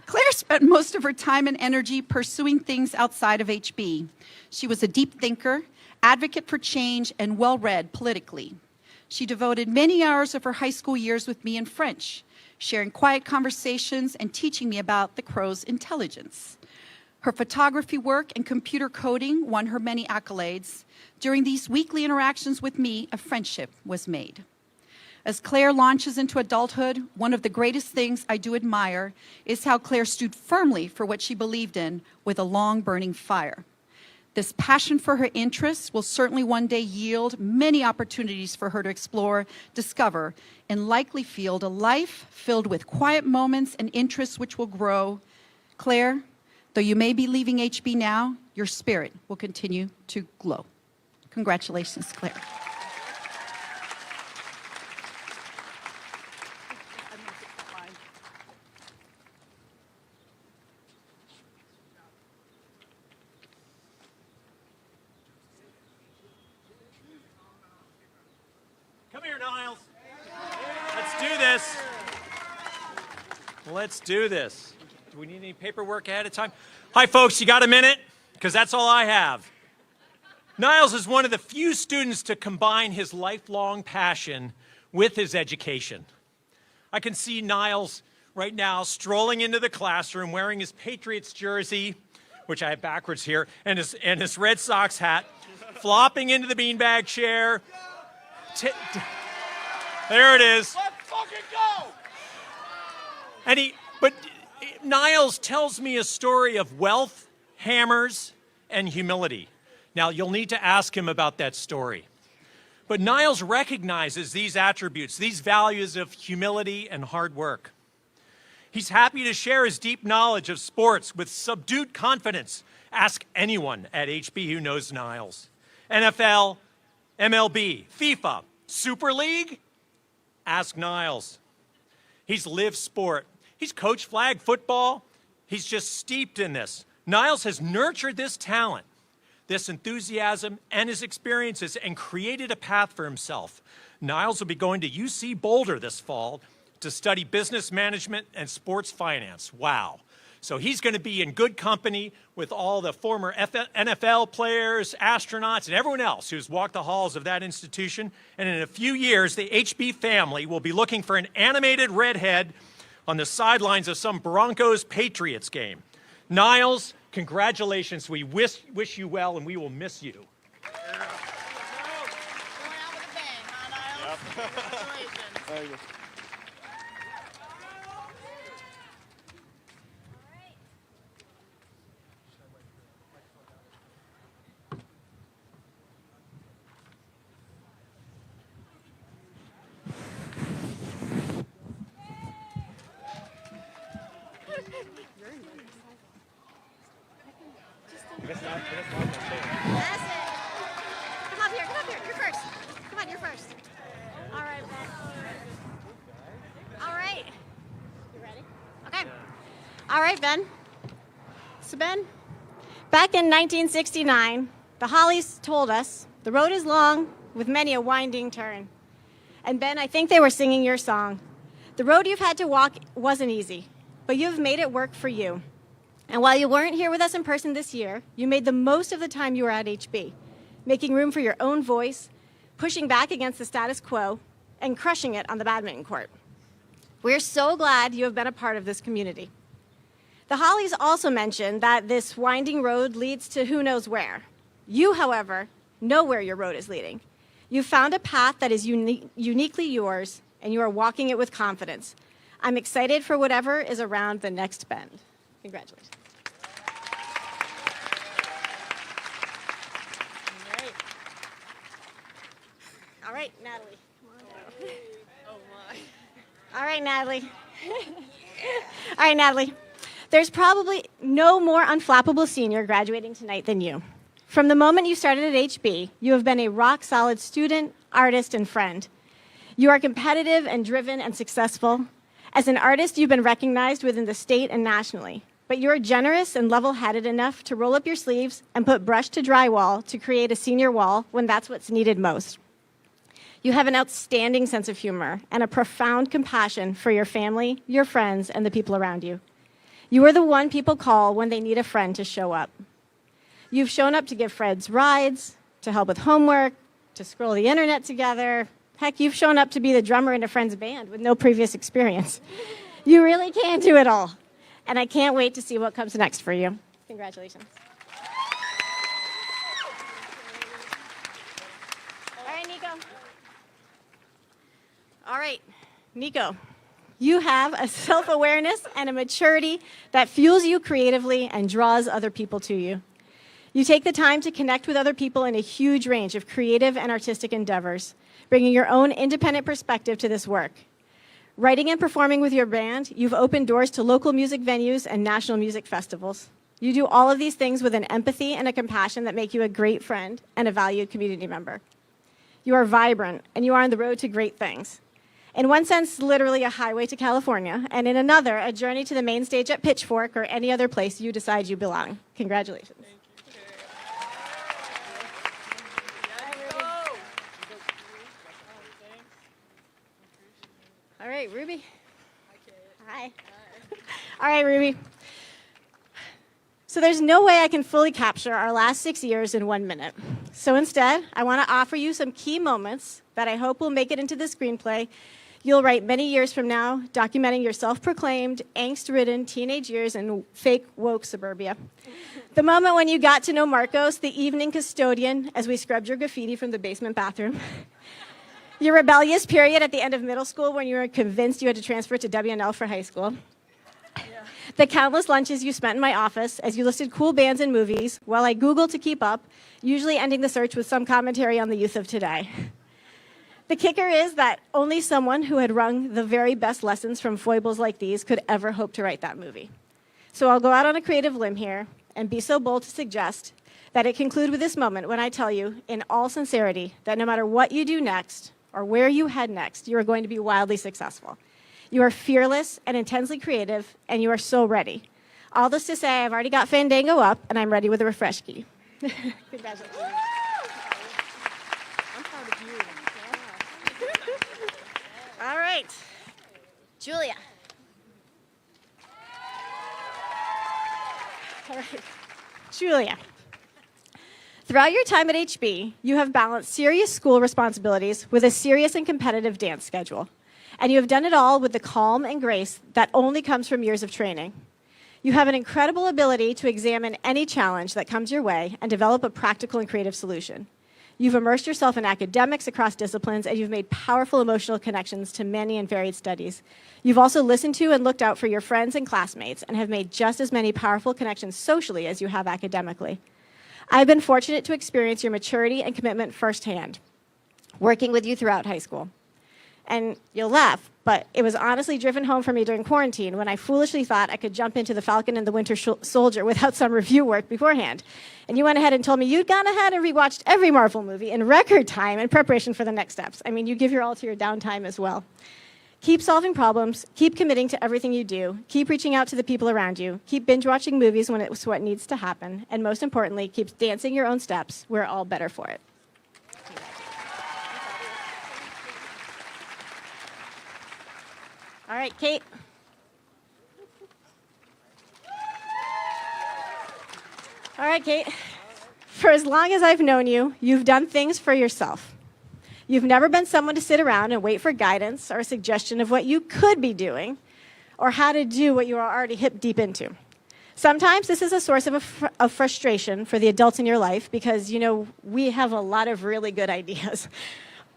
S7: Claire spent most of her time and energy pursuing things outside of HB. She was a deep thinker, advocate for change, and well-read politically. She devoted many hours of her high school years with me in French, sharing quiet conversations and teaching me about the crow's intelligence. Her photography work and computer coding won her many accolades. During these weekly interactions with me, a friendship was made. As Claire launches into adulthood, one of the greatest things I do admire is how Claire stood firmly for what she believed in with a long burning fire. This passion for her interests will certainly one day yield many opportunities for her to explore, discover, and likely field a life filled with quiet moments and interests which will grow. Claire, though you may be leaving HB now, your spirit will continue to glow. Congratulations, Claire.
S8: Come here, Niles. Let's do this. Let's do this. Do we need any paperwork ahead of time? Hi, folks. You got a minute? Because that's all I have. Niles is one of the few students to combine his lifelong passion with his education. I can see Niles right now strolling into the classroom wearing his Patriots jersey, which I have backwards here, and his Red Sox hat, flopping into the beanbag chair. There it is.
S9: Let's fucking go!
S8: But Niles tells me a story of wealth, hammers, and humility. Now, you'll need to ask him about that story. But Niles recognizes these attributes, these values of humility and hard work. He's happy to share his deep knowledge of sports with subdued confidence. Ask anyone at HB who knows Niles. NFL, MLB, FIFA, Super League? Ask Niles. He's lived sport. He's coached flag football. He's just steeped in this. Niles has nurtured this talent, this enthusiasm, and his experiences, and created a path for himself. Niles will be going to UC Boulder this fall to study business management and sports finance. Wow. So he's going to be in good company with all the former NFL players, astronauts, and everyone else who's walked the halls of that institution. And in a few years, the HB family will be looking for an animated redhead on the sidelines of some Broncos-Patriots game. Niles, congratulations. We wish you well, and we will miss you.
S1: Going out with a bang, huh, Niles? Congratulations.
S4: Thank you.
S9: That's it. Come up here, you're first. Come on, you're first. All right, Ben. All right. You ready? Okay. All right, Ben. So, Ben, back in 1969, the Hollies told us, the road is long with many a winding turn. And Ben, I think they were singing your song. The road you've had to walk wasn't easy, but you've made it work for you. And while you weren't here with us in person this year, you made the most of the time you were at HB, making room for your own voice, pushing back against the status quo, and crushing it on the badminton court. We're so glad you have been a part of this community. The Hollies also mentioned that this winding road leads to who knows where. You, however, know where your road is leading. You've found a path that is uniquely yours, and you are walking it with confidence. I'm excited for whatever is around the next bend. Congratulations. All right, Natalie. Come on down. Oh, my. All right, Natalie. All right, Natalie. There's probably no more unflappable senior graduating tonight than you. From the moment you started at HB, you have been a rock-solid student, artist, and friend. You are competitive and driven and successful. As an artist, you've been recognized within the state and nationally. But you are generous and level-headed enough to roll up your sleeves and put brush to drywall to create a senior wall when that's what's needed most. You have an outstanding sense of humor and a profound compassion for your family, your friends, and the people around you. You are the one people call when they need a friend to show up. You've shown up to give friends rides, to help with homework, to scroll the internet together. Heck, you've shown up to be the drummer in a friend's band with no previous experience. You really can do it all. And I can't wait to see what comes next for you. Congratulations. All right, Nico. All right, Nico. You have a self-awareness and a maturity that fuels you creatively and draws other people to you. You take the time to connect with other people in a huge range of creative and artistic endeavors, bringing your own independent perspective to this work. Writing and performing with your band, you've opened doors to local music venues and national music festivals. You do all of these things with an empathy and a compassion that make you a great friend and a valued community member. You are vibrant, and you are on the road to great things. In one sense, literally a highway to California, and in another, a journey to the main stage at Pitchfork or any other place you decide you belong. Congratulations. All right, Ruby. Hi. All right, Ruby. So there's no way I can fully capture our last 6 years in 1 minute. So instead, I want to offer you some key moments that I hope will make it into the screenplay you'll write many years from now, documenting your self-proclaimed, angst-ridden teenage years in fake woke suburbia. The moment when you got to know Marcos, the evening custodian, as we scrubbed your graffiti from the basement bathroom. Your rebellious period at the end of middle school when you were convinced you had to transfer to WNL for high school. The countless lunches you spent in my office as you listed cool bands and movies while I Googled to keep up, usually ending the search with some commentary on the youth of today. The kicker is that only someone who had wrung the very best lessons from foibles like these could ever hope to write that movie. So I'll go out on a creative limb here and be so bold to suggest that it conclude with this moment when I tell you, in all sincerity, that no matter what you do next or where you head next, you are going to be wildly successful. You are fearless and intensely creative, and you are so ready. All this to say, I've already got Fandango up, and I'm ready with a refresh key. Congratulations. I'm proud of you. All right, Julia. All right, Julia. Throughout your time at HB, you have balanced serious school responsibilities with a serious and competitive dance schedule. And you have done it all with the calm and grace that only comes from years of training. You have an incredible ability to examine any challenge that comes your way and develop a practical and creative solution. You've immersed yourself in academics across disciplines, and you've made powerful emotional connections to many and varied studies. You've also listened to and looked out for your friends and classmates and have made just as many powerful connections socially as you have academically. I've been fortunate to experience your maturity and commitment firsthand, working with you throughout high school. And you'll laugh, but it was honestly driven home for me during quarantine when I foolishly thought I could jump into The Falcon and the Winter Soldier without some review work beforehand. And you went ahead and told me you'd gone ahead and rewatched every Marvel movie in record time in preparation for the next steps. I mean, you give your all to your downtime as well. Keep solving problems, keep committing to everything you do, keep reaching out to the people around you, keep binge watching movies when it's what needs to happen, and most importantly, keep dancing your own steps. We're all better for it. All right, Kate. All right, Kate. For as long as I've known you, you've done things for yourself. You've never been someone to sit around and wait for guidance or a suggestion of what you could be doing or how to do what you are already hip deep into. Sometimes this is a source of frustration for the adults in your life because, you know, we have a lot of really good ideas.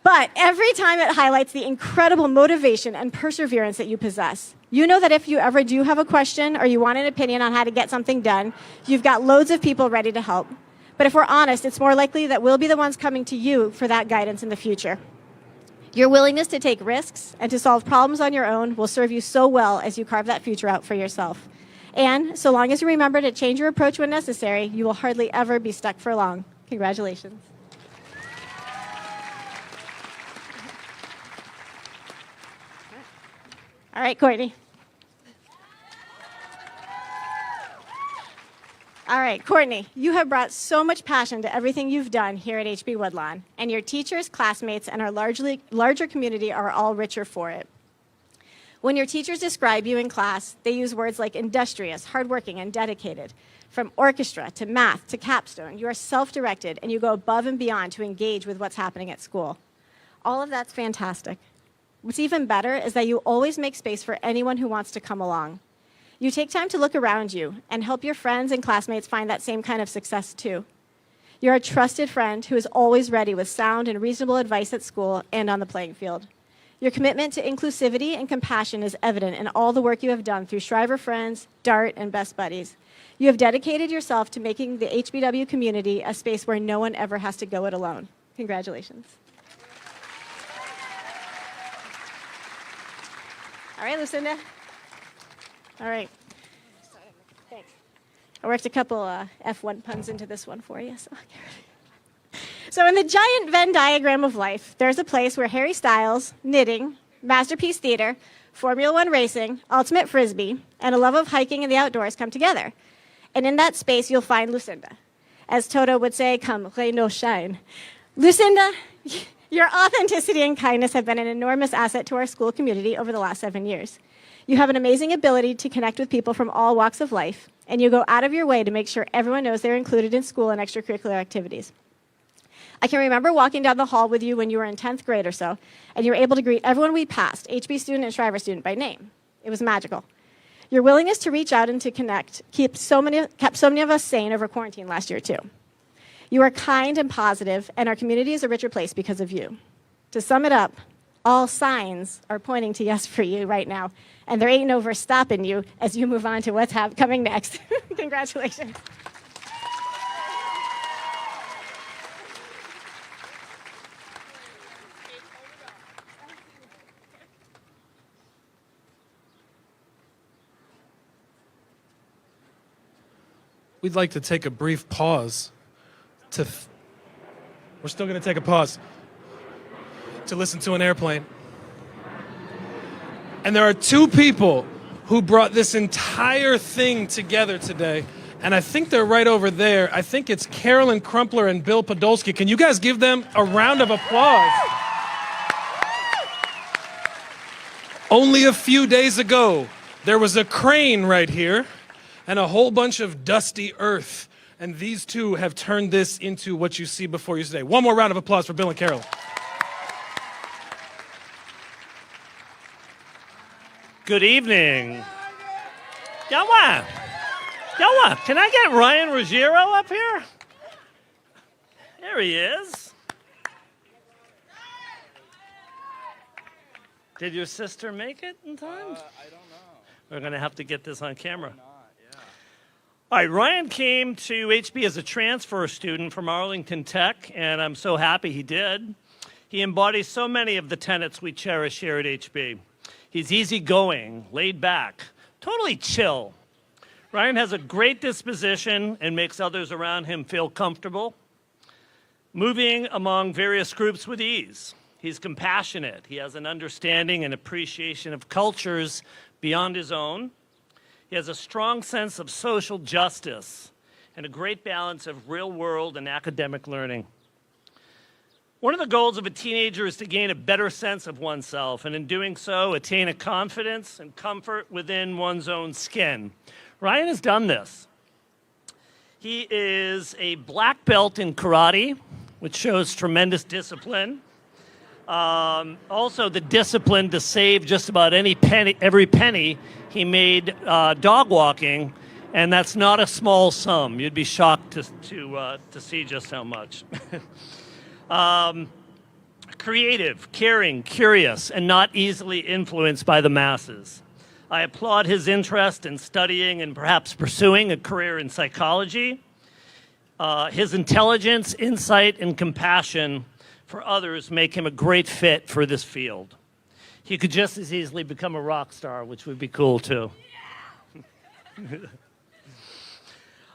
S9: But every time it highlights the incredible motivation and perseverance that you possess. You know that if you ever do have a question or you want an opinion on how to get something done, you've got loads of people ready to help. But if we're honest, it's more likely that we'll be the ones coming to you for that guidance in the future. Your willingness to take risks and to solve problems on your own will serve you so well as you carve that future out for yourself. And so long as you remember to change your approach when necessary, you will hardly ever be stuck for long. Congratulations. All right, Courtney. All right, Courtney, you have brought so much passion to everything you've done here at HB Woodlawn, and your teachers, classmates, and our larger community are all richer for it. When your teachers describe you in class, they use words like industrious, hardworking, and dedicated. From orchestra to math to capstone, you are self-directed and you go above and beyond to engage with what's happening at school. All of that's fantastic. What's even better is that you always make space for anyone who wants to come along. You take time to look around you and help your friends and classmates find that same kind of success too. You're a trusted friend who is always ready with sound and reasonable advice at school and on the playing field. Your commitment to inclusivity and compassion is evident in all the work you have done through Shriver Friends, DART, and Best Buddies. You have dedicated yourself to making the HBW community a space where no one ever has to go it alone. Congratulations. All right, Lucinda. All right. Thanks. I worked a couple F1 puns into this one for you. So in the giant Venn diagram of life, there's a place where Harry Styles, knitting, Masterpiece Theater, Formula One racing, ultimate Frisbee, and a love of hiking and the outdoors come together. And in that space, you'll find Lucinda. As Toto would say, come rain or shine. Lucinda, your authenticity and kindness have been an enormous asset to our school community over the last 7 years. You have an amazing ability to connect with people from all walks of life, and you go out of your way to make sure everyone knows they're included in school and extracurricular activities. I can remember walking down the hall with you when you were in 10th grade or so, and you were able to greet everyone we passed, HB student and Shriver student, by name. It was magical. Your willingness to reach out and to connect kept so many of us sane over quarantine last year, too. You are kind and positive, and our community is a richer place because of you. To sum it up, all signs are pointing to yes for you right now, and there ain't no verse stopping you as you move on to what's coming next. Congratulations.
S10: We'd like to take a brief pause we're still going to take a pause to listen to an airplane. And there are two people who brought this entire thing together today, and I think they're right over there. I think it's Carolyn Crumpler and Bill Podolsky. Can you guys give them a round of applause? Only a few days ago, there was a crane right here and a whole bunch of dusty earth. And these two have turned this into what you see before you today. One more round of applause for Bill and Carol.
S11: Good evening. Yawa. Can I get Ryan Ruggiero up here? There he is. Did your sister make it in time? I don't know. We're going to have to get this on camera. All right, Ryan came to HB as a transfer student from Arlington Tech, and I'm so happy he did. He embodies so many of the tenets we cherish here at HB. He's easygoing, laid back, totally chill. Ryan has a great disposition and makes others around him feel comfortable, moving among various groups with ease. He's compassionate. He has an understanding and appreciation of cultures beyond his own. He has a strong sense of social justice and a great balance of real world and academic learning. One of the goals of a teenager is to gain a better sense of oneself, and in doing so, attain a confidence and comfort within one's own skin. Ryan has done this. He is a black belt in karate, which shows tremendous discipline. Also, the discipline to save just about every penny he made dog walking, and that's not a small sum. You'd be shocked to see just how much. Creative, caring, curious, and not easily influenced by the masses. I applaud his interest in studying and perhaps pursuing a career in psychology. His intelligence, insight, and compassion for others make him a great fit for this field. He could just as easily become a rock star, which would be cool too.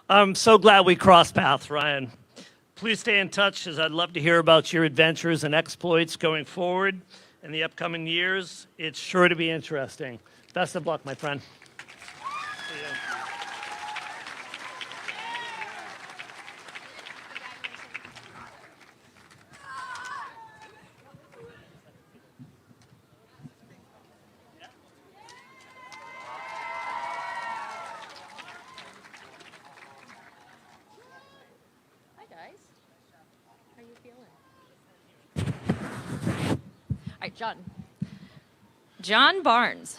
S11: I'm so glad we crossed paths, Ryan. Please stay in touch, as I'd love to hear about your adventures and exploits going forward in the upcoming years. It's sure to be interesting. Best of luck, my friend. See ya.
S12: Hi, guys. How you feeling? All right, John. John Barnes.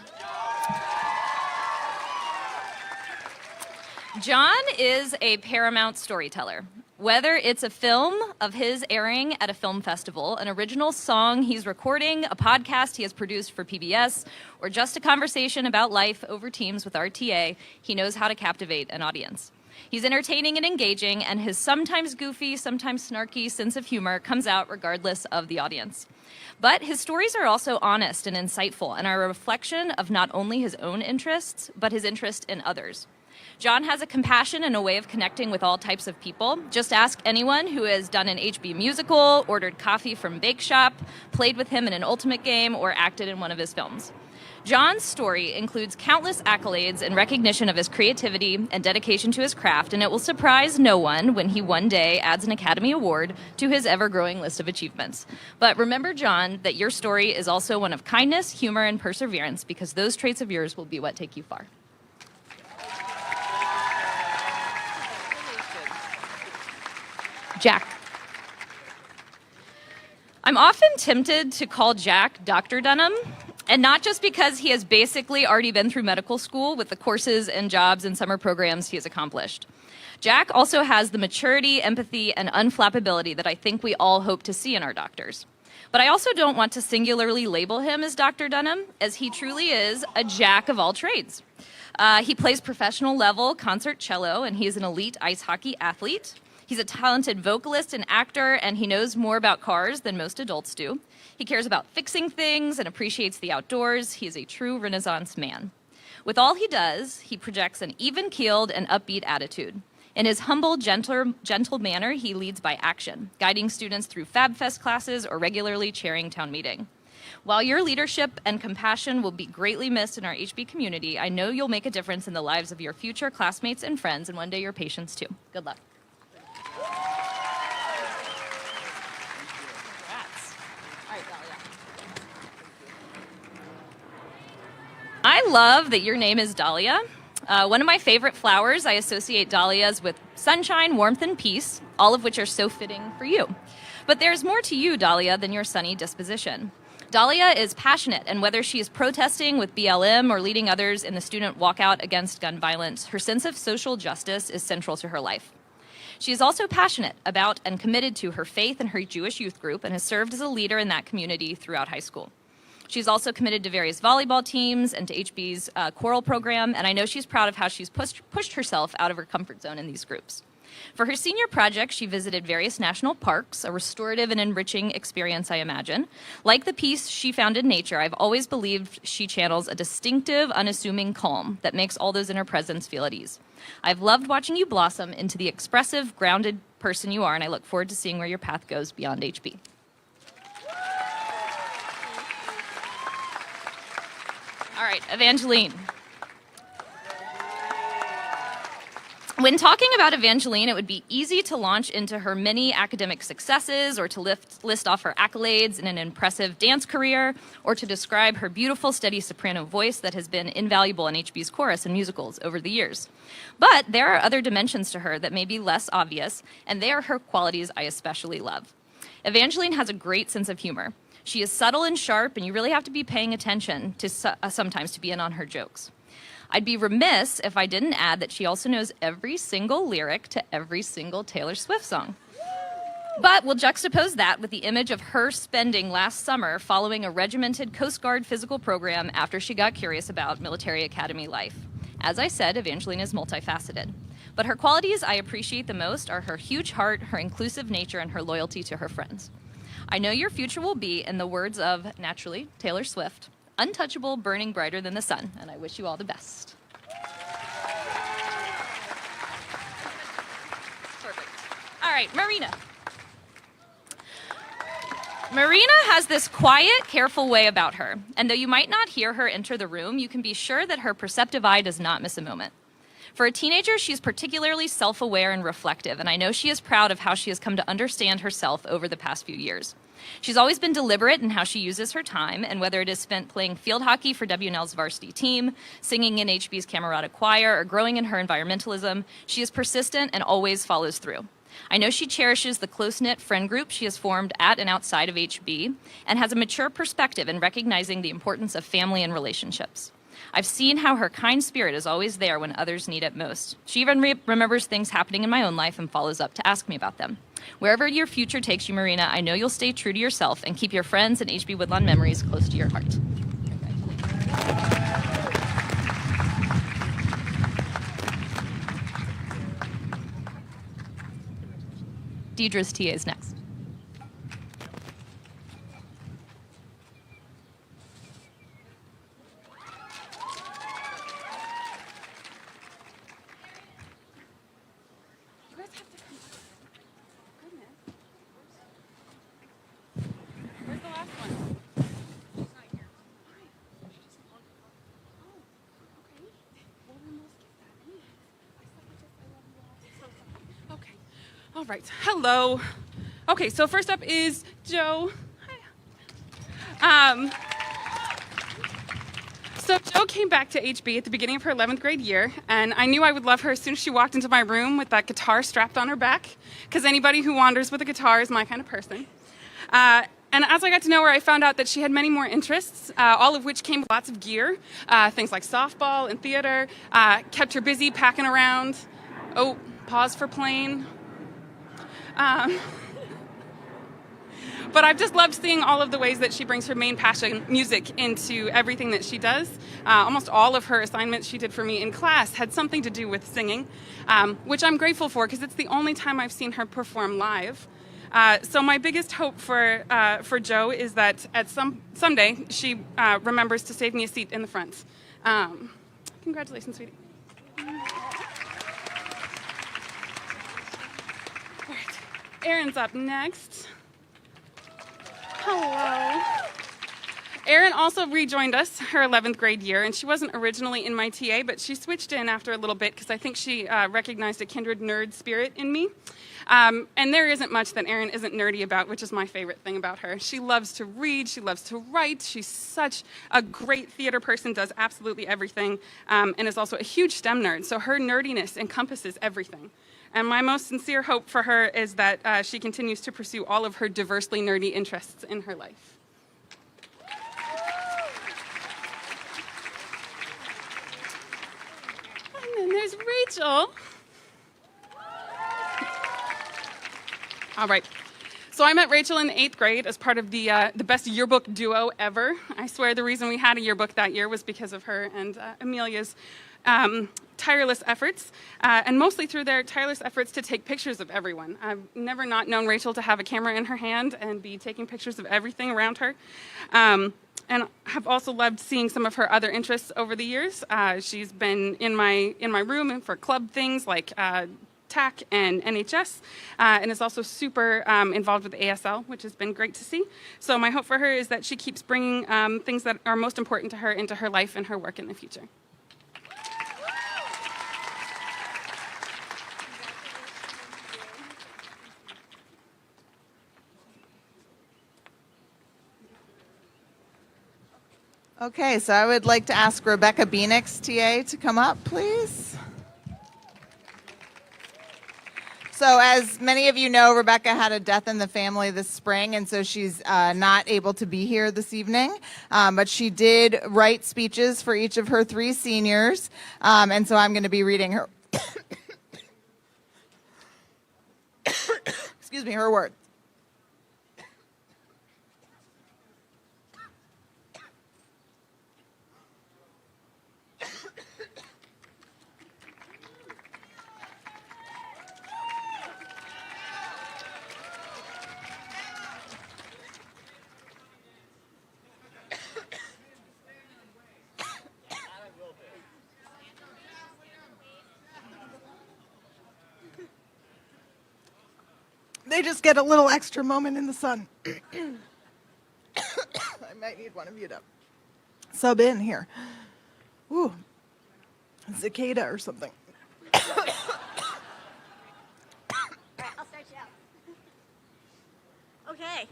S12: John is a Paramount storyteller. Whether it's a film of his airing at a film festival, an original song he's recording, a podcast he has produced for PBS, or just a conversation about life over Teams with RTA, he knows how to captivate an audience. He's entertaining and engaging, and his sometimes goofy, sometimes snarky sense of humor comes out regardless of the audience. But his stories are also honest and insightful and are a reflection of not only his own interests, but his interest in others. John has a compassion and a way of connecting with all types of people. Just ask anyone who has done an HB musical, ordered coffee from Bake Shop, played with him in an Ultimate game, or acted in one of his films. John's story includes countless accolades and recognition of his creativity and dedication to his craft, and it will surprise no one when he one day adds an Academy Award to his ever-growing list of achievements. But remember, John, that your story is also one of kindness, humor, and perseverance, because those traits of yours will be what take you far. Jack. I'm often tempted to call Jack Dr. Dunham, and not just because he has basically already been through medical school with the courses and jobs and summer programs he has accomplished. Jack also has the maturity, empathy, and unflappability that I think we all hope to see in our doctors. But I also don't want to singularly label him as Dr. Dunham, as he truly is a jack of all trades. He plays professional level concert cello, and he is an elite ice hockey athlete. He's a talented vocalist and actor, and he knows more about cars than most adults do. He cares about fixing things and appreciates the outdoors. He is a true Renaissance man. With all he does, he projects an even-keeled and upbeat attitude. In his humble, gentle manner, he leads by action, guiding students through FabFest classes or regularly chairing town meeting. While your leadership and compassion will be greatly missed in our HB community, I know you'll make a difference in the lives of your future classmates and friends, and one day your patients too. Good luck. I love that your name is Dahlia. One of my favorite flowers, I associate dahlias with sunshine, warmth, and peace, all of which are so fitting for you. But there's more to you, Dahlia, than your sunny disposition. Dahlia is passionate, and whether she is protesting with BLM or leading others in the student walkout against gun violence, her sense of social justice is central to her life. She is also passionate about and committed to her faith and her Jewish youth group, and has served as a leader in that community throughout high school. She's also committed to various volleyball teams and to HB's choral program, and I know she's proud of how she's pushed herself out of her comfort zone in these groups. For her senior project, she visited various national parks, a restorative and enriching experience, I imagine. Like the peace she found in nature, I've always believed she channels a distinctive, unassuming calm that makes all those in her presence feel at ease. I've loved watching you blossom into the expressive, grounded person you are, and I look forward to seeing where your path goes beyond HB. All right, Evangeline. When talking about Evangeline, it would be easy to launch into her many academic successes or to list off her accolades in an impressive dance career or to describe her beautiful, steady soprano voice that has been invaluable in HB's chorus and musicals over the years. But there are other dimensions to her that may be less obvious, and they are her qualities I especially love. Evangeline has a great sense of humor. She is subtle and sharp, and you really have to be paying attention to sometimes to be in on her jokes. I'd be remiss if I didn't add that she also knows every single lyric to every single Taylor Swift song. But we'll juxtapose that with the image of her spending last summer following a regimented Coast Guard physical program after she got curious about military academy life. As I said, Evangeline is multifaceted. But her qualities I appreciate the most are her huge heart, her inclusive nature, and her loyalty to her friends. I know your future will be, in the words of, naturally, Taylor Swift, untouchable, burning brighter than the sun, and I wish you all the best. Perfect. All right, Marina. Marina has this quiet, careful way about her, and though you might not hear her enter the room, you can be sure that her perceptive eye does not miss a moment. For a teenager, she's particularly self-aware and reflective, and I know she is proud of how she has come to understand herself over the past few years. She's always been deliberate in how she uses her time, and whether it is spent playing field hockey for WNL's varsity team, singing in HB's Camerata Choir, or growing in her environmentalism, she is persistent and always follows through. I know she cherishes the close-knit friend group she has formed at and outside of HB, and has a mature perspective in recognizing the importance of family and relationships. I've seen how her kind spirit is always there when others need it most. She even remembers things happening in my own life and follows up to ask me about them. Wherever your future takes you, Marina, I know you'll stay true to yourself and keep your friends and HB Woodlawn memories close to your heart. Deidre's TA is next.
S13: All right, hello. Okay, so first up is Joe. Hi. So Joe came back to HB at the beginning of her 11th grade year, and I knew I would love her as soon as she walked into my room with that guitar strapped on her back, because anybody who wanders with a guitar is my kind of person. And as I got to know her, I found out that she had many more interests, all of which came with lots of gear, things like softball and theater, kept her busy packing around. Oh, pause for plane. But I've just loved seeing all of the ways that she brings her main passion, music, into everything that she does. Almost all of her assignments she did for me in class had something to do with singing, which I'm grateful for because it's the only time I've seen her perform live. So my biggest hope for Joe is that at someday she remembers to save me a seat in the front. Congratulations, sweetie. All right, Erin's up next. Hello. Erin also rejoined us her 11th grade year, and she wasn't originally in my TA, but she switched in after a little bit because I think she recognized a kindred nerd spirit in me. And there isn't much that Erin isn't nerdy about, which is my favorite thing about her. She loves to read, she loves to write, she's such a great theater person, does absolutely everything, and is also a huge STEM nerd, so her nerdiness encompasses everything. And my most sincere hope for her is that she continues to pursue all of her diversely nerdy interests in her life. And then there's Rachel. All right. So I met Rachel in the 8th grade as part of the best yearbook duo ever. I swear the reason we had a yearbook that year was because of her and Amelia's tireless efforts, and mostly through their tireless efforts to take pictures of everyone. I've never not known Rachel to have a camera in her hand and be taking pictures of everything around her. And have also loved seeing some of her other interests over the years. She's been in my room for club things like TAC and NHS, and is also super involved with ASL, which has been great to see. So my hope for her is that she keeps bringing things that are most important to her into her life and her work in the future.
S1: Okay, so I would like to ask Rebecca Beenick's TA to come up, please. So as many of you know, Rebecca had a death in the family this spring, and so she's not able to be here this evening. But she did write speeches for each of her 3 seniors, and so I'm going to be reading her, excuse me, her words. They just get a little extra moment in the sun. I might need one of you to sub in here. Ooh, cicada or something.
S9: All right, I'll start you out. Okay.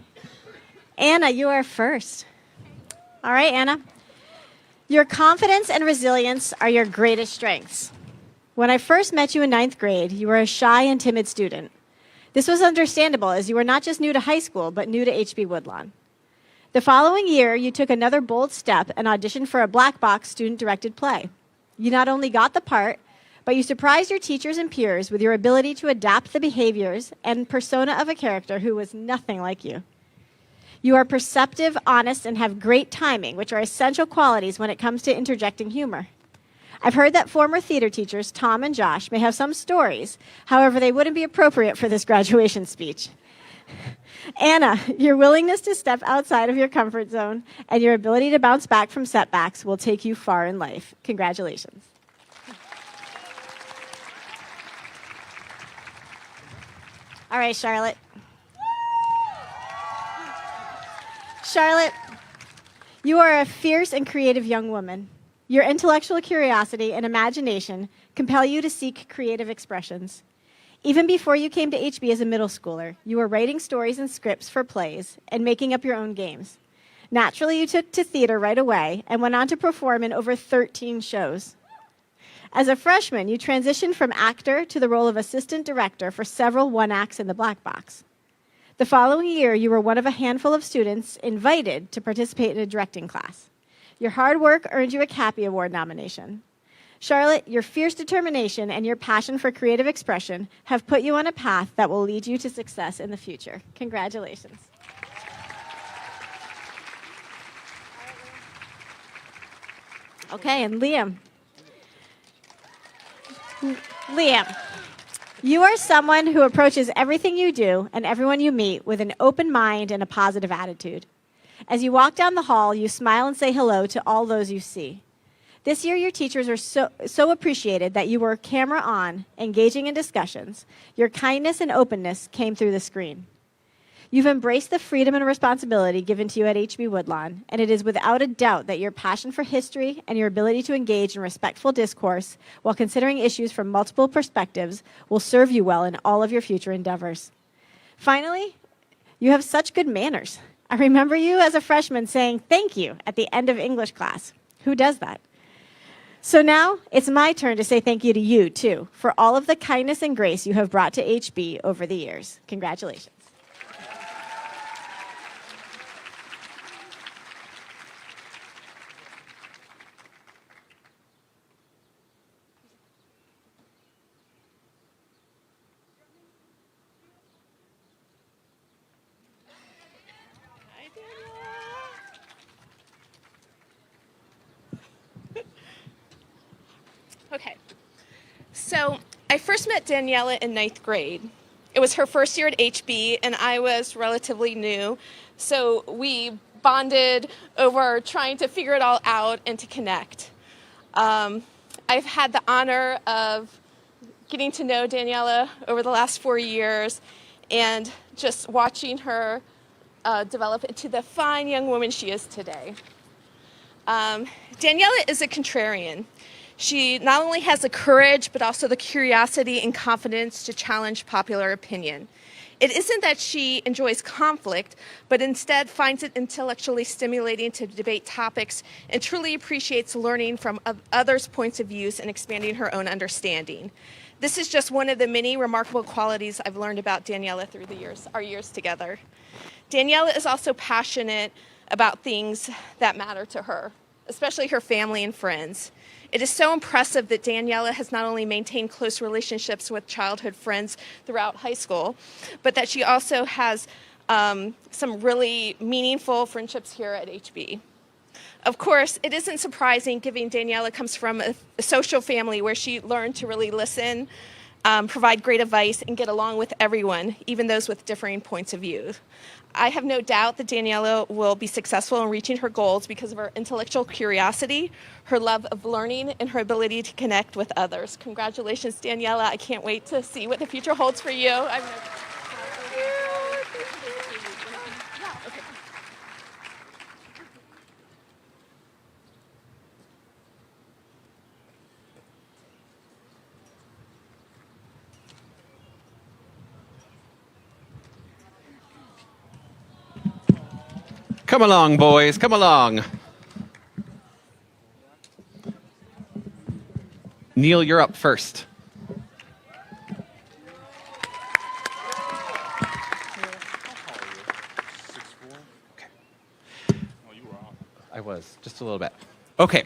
S9: Anna, you are first. All right, Anna. Your confidence and resilience are your greatest strengths. When I first met you in 9th grade, you were a shy and timid student. This was understandable as you were not just new to high school, but new to HB Woodlawn. The following year, you took another bold step and auditioned for a black box student-directed play. You not only got the part, but you surprised your teachers and peers with your ability to adapt the behaviors and persona of a character who was nothing like you. You are perceptive, honest, and have great timing, which are essential qualities when it comes to interjecting humor. I've heard that former theater teachers, Tom and Josh, may have some stories. However, they wouldn't be appropriate for this graduation speech. Anna, your willingness to step outside of your comfort zone and your ability to bounce back from setbacks will take you far in life. Congratulations. All right, Charlotte. Charlotte, you are a fierce and creative young woman. Your intellectual curiosity and imagination compel you to seek creative expressions. Even before you came to HB as a middle schooler, you were writing stories and scripts for plays and making up your own games. Naturally, you took to theater right away and went on to perform in over 13 shows. As a freshman, you transitioned from actor to the role of assistant director for several one-acts in the Black Box. The following year, you were one of a handful of students invited to participate in a directing class. Your hard work earned you a Cappy Award nomination. Charlotte, your fierce determination and your passion for creative expression have put you on a path that will lead you to success in the future. Congratulations. Okay, and Liam. Liam, you are someone who approaches everything you do and everyone you meet with an open mind and a positive attitude. As you walk down the hall, you smile and say hello to all those you see. This year, your teachers are so appreciated that you were camera on, engaging in discussions. Your kindness and openness came through the screen. You've embraced the freedom and responsibility given to you at HB Woodlawn, and it is without a doubt that your passion for history and your ability to engage in respectful discourse while considering issues from multiple perspectives will serve you well in all of your future endeavors. Finally, you have such good manners. I remember you as a freshman saying thank you at the end of English class. Who does that? So now it's my turn to say thank you to you, too, for all of the kindness and grace you have brought to HB over the years. Congratulations.
S5: So I first met Daniela in 9th grade. It was her first year at HB, and I was relatively new. So we bonded over trying to figure it all out and to connect. I've had the honor of getting to know Daniela over the last 4 years and just watching her develop into the fine young woman she is today. Daniela is a contrarian. She not only has the courage, but also the curiosity and confidence to challenge popular opinion. It isn't that she enjoys conflict, but instead finds it intellectually stimulating to debate topics and truly appreciates learning from others' points of views and expanding her own understanding. This is just one of the many remarkable qualities I've learned about Daniela through our years together. Daniela is also passionate about things that matter to her, especially her family and friends. It is so impressive that Daniela has not only maintained close relationships with childhood friends throughout high school, but that she also has some really meaningful friendships here at HB. Of course, it isn't surprising given Daniela comes from a social family where she learned to really listen, provide great advice, and get along with everyone, even those with differing points of view. I have no doubt that Daniela will be successful in reaching her goals because of her intellectual curiosity, her love of learning, and her ability to connect with others. Congratulations, Daniela. I can't wait to see what the future holds for you.
S2: Come along, boys, come along. Neil, you're up first. I was, just a little bit. Okay.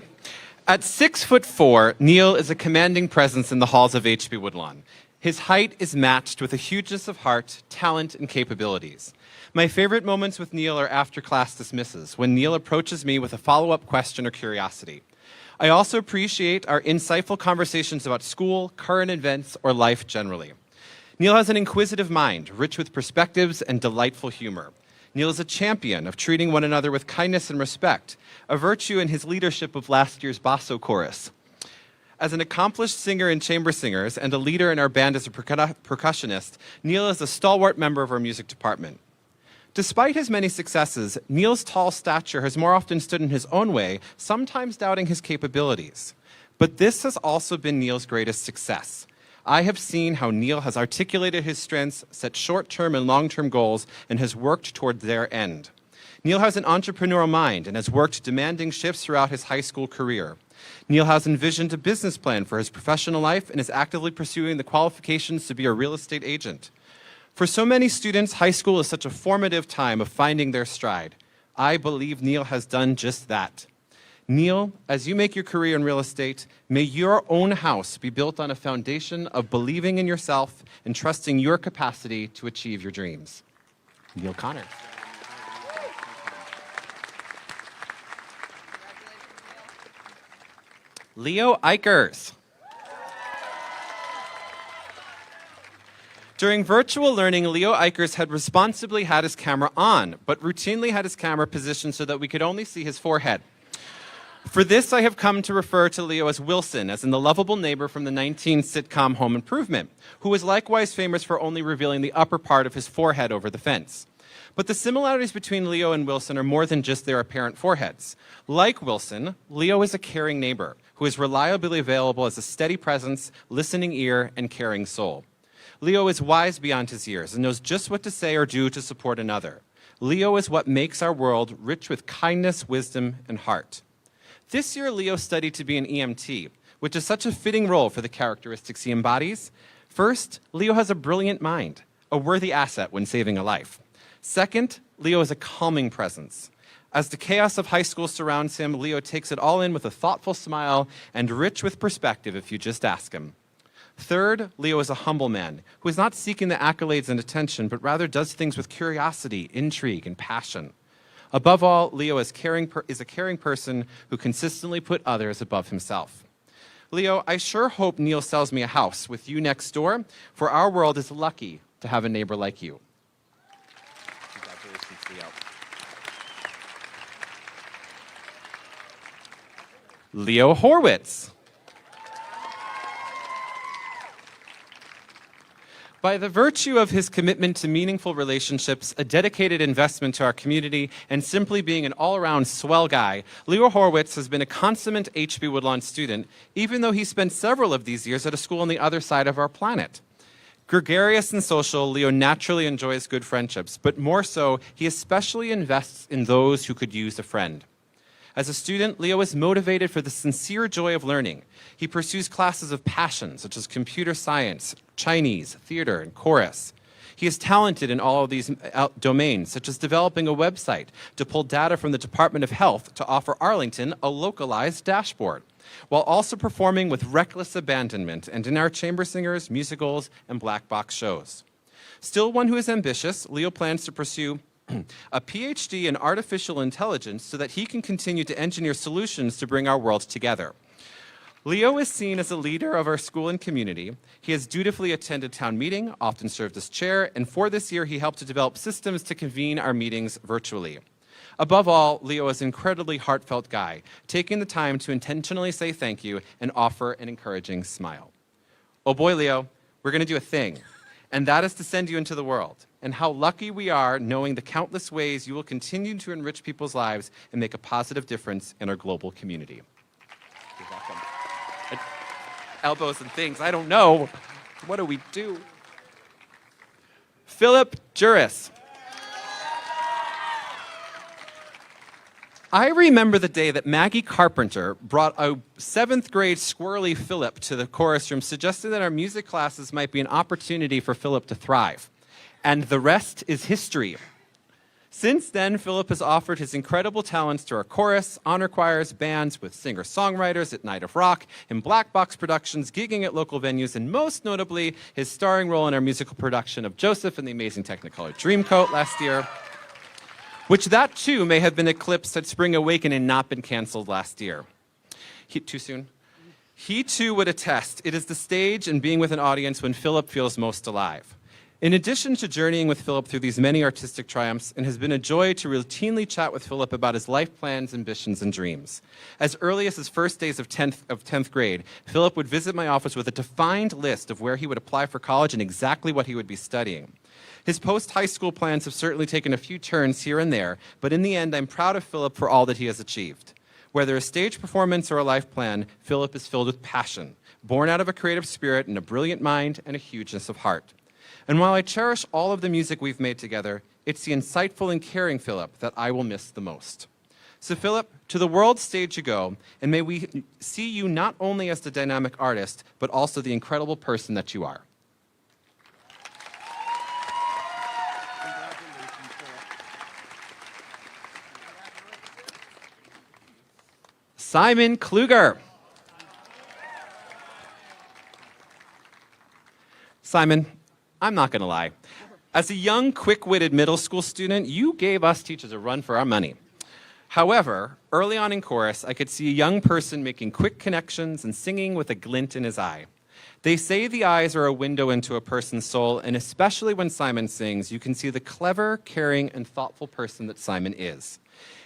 S2: At 6'4", Neil is a commanding presence in the halls of HB Woodlawn. His height is matched with a hugeness of heart, talent, and capabilities. My favorite moments with Neil are after class dismisses, when Neil approaches me with a follow-up question or curiosity. I also appreciate our insightful conversations about school, current events, or life generally. Neil has an inquisitive mind, rich with perspectives and delightful humor. Neil is a champion of treating one another with kindness and respect, a virtue in his leadership of last year's basso chorus. As an accomplished singer in chamber singers and a leader in our band as a percussionist, Neil is a stalwart member of our music department. Despite his many successes, Neil's tall stature has more often stood in his own way, sometimes doubting his capabilities. But this has also been Neil's greatest success. I have seen how Neil has articulated his strengths, set short-term and long-term goals, and has worked toward their end. Neil has an entrepreneurial mind and has worked demanding shifts throughout his high school career. Neil has envisioned a business plan for his professional life and is actively pursuing the qualifications to be a real estate agent. For so many students, high school is such a formative time of finding their stride. I believe Neil has done just that. Neil, as you make your career in real estate, may your own house be built on a foundation of believing in yourself and trusting your capacity to achieve your dreams. Neil Connor. Leo Eichers. During virtual learning, Leo Eichers had responsibly had his camera on, but routinely had his camera positioned so that we could only see his forehead. For this, I have come to refer to Leo as Wilson, as in the lovable neighbor from the 19 sitcom Home Improvement, who was likewise famous for only revealing the upper part of his forehead over the fence. But the similarities between Leo and Wilson are more than just their apparent foreheads. Like Wilson, Leo is a caring neighbor who is reliably available as a steady presence, listening ear, and caring soul. Leo is wise beyond his years and knows just what to say or do to support another. Leo is what makes our world rich with kindness, wisdom, and heart. This year, Leo studied to be an EMT, which is such a fitting role for the characteristics he embodies. First, Leo has a brilliant mind, a worthy asset when saving a life. Second, Leo is a calming presence. As the chaos of high school surrounds him, Leo takes it all in with a thoughtful smile and rich with perspective if you just ask him. Third, Leo is a humble man who is not seeking the accolades and attention, but rather does things with curiosity, intrigue, and passion. Above all, Leo is a caring person who consistently put others above himself. Leo, I sure hope Neil sells me a house with you next door, for our world is lucky to have a neighbor like you. Congratulations, Leo. Leo Horwitz. By the virtue of his commitment to meaningful relationships, a dedicated investment to our community, and simply being an all-around swell guy, Leo Horwitz has been a consummate HB Woodlawn student, even though he spent several of these years at a school on the other side of our planet. Gregarious and social, Leo naturally enjoys good friendships, but more so, he especially invests in those who could use a friend. As a student, Leo is motivated for the sincere joy of learning. He pursues classes of passion, such as computer science, Chinese, theater, and chorus. He is talented in all of these domains, such as developing a website to pull data from the Department of Health to offer Arlington a localized dashboard, while also performing with reckless abandonment and in our chamber singers, musicals, and black box shows. Still one who is ambitious, Leo plans to pursue a PhD in artificial intelligence so that he can continue to engineer solutions to bring our world together. Leo is seen as a leader of our school and community. He has dutifully attended town meeting, often served as chair, and for this year he helped to develop systems to convene our meetings virtually. Above all, Leo is an incredibly heartfelt guy, taking the time to intentionally say thank you and offer an encouraging smile. Oh boy, Leo, we're going to do a thing, and that is to send you into the world. And how lucky we are knowing the countless ways you will continue to enrich people's lives and make a positive difference in our global community. You're welcome. Elbows and things, I don't know. What do we do? Philip Juris. I remember the day that Maggie Carpenter brought a 7th grade squirrely Philip to the chorus room, suggesting that our music classes might be an opportunity for Philip to thrive. And the rest is history. Since then, Philip has offered his incredible talents to our chorus, honor choirs, bands with singer-songwriters at Night of Rock, and black box productions, gigging at local venues, and most notably, his starring role in our musical production of Joseph and the Amazing Technicolor Dreamcoat last year, which that too may have been eclipsed at Spring Awaken and not been canceled last year. Too soon? He too would attest, it is the stage and being with an audience when Philip feels most alive. In addition to journeying with Philip through these many artistic triumphs, it has been a joy to routinely chat with Philip about his life plans, ambitions, and dreams. As early as his first days of 10th grade, Philip would visit my office with a defined list of where he would apply for college and exactly what he would be studying. His post-high school plans have certainly taken a few turns here and there, but in the end, I'm proud of Philip for all that he has achieved. Whether a stage performance or a life plan, Philip is filled with passion, born out of a creative spirit and a brilliant mind and a hugeness of heart. And while I cherish all of the music we've made together, it's the insightful and caring Philip that I will miss the most. So Philip, to the world stage you go, and may we see you not only as the dynamic artist, but also the incredible person that you are. Simon Kluger. Simon, I'm not going to lie. As a young, quick-witted middle school student, you gave us teachers a run for our money. However, early on in chorus, I could see a young person making quick connections and singing with a glint in his eye. They say the eyes are a window into a person's soul, and especially when Simon sings, you can see the clever, caring, and thoughtful person that Simon is.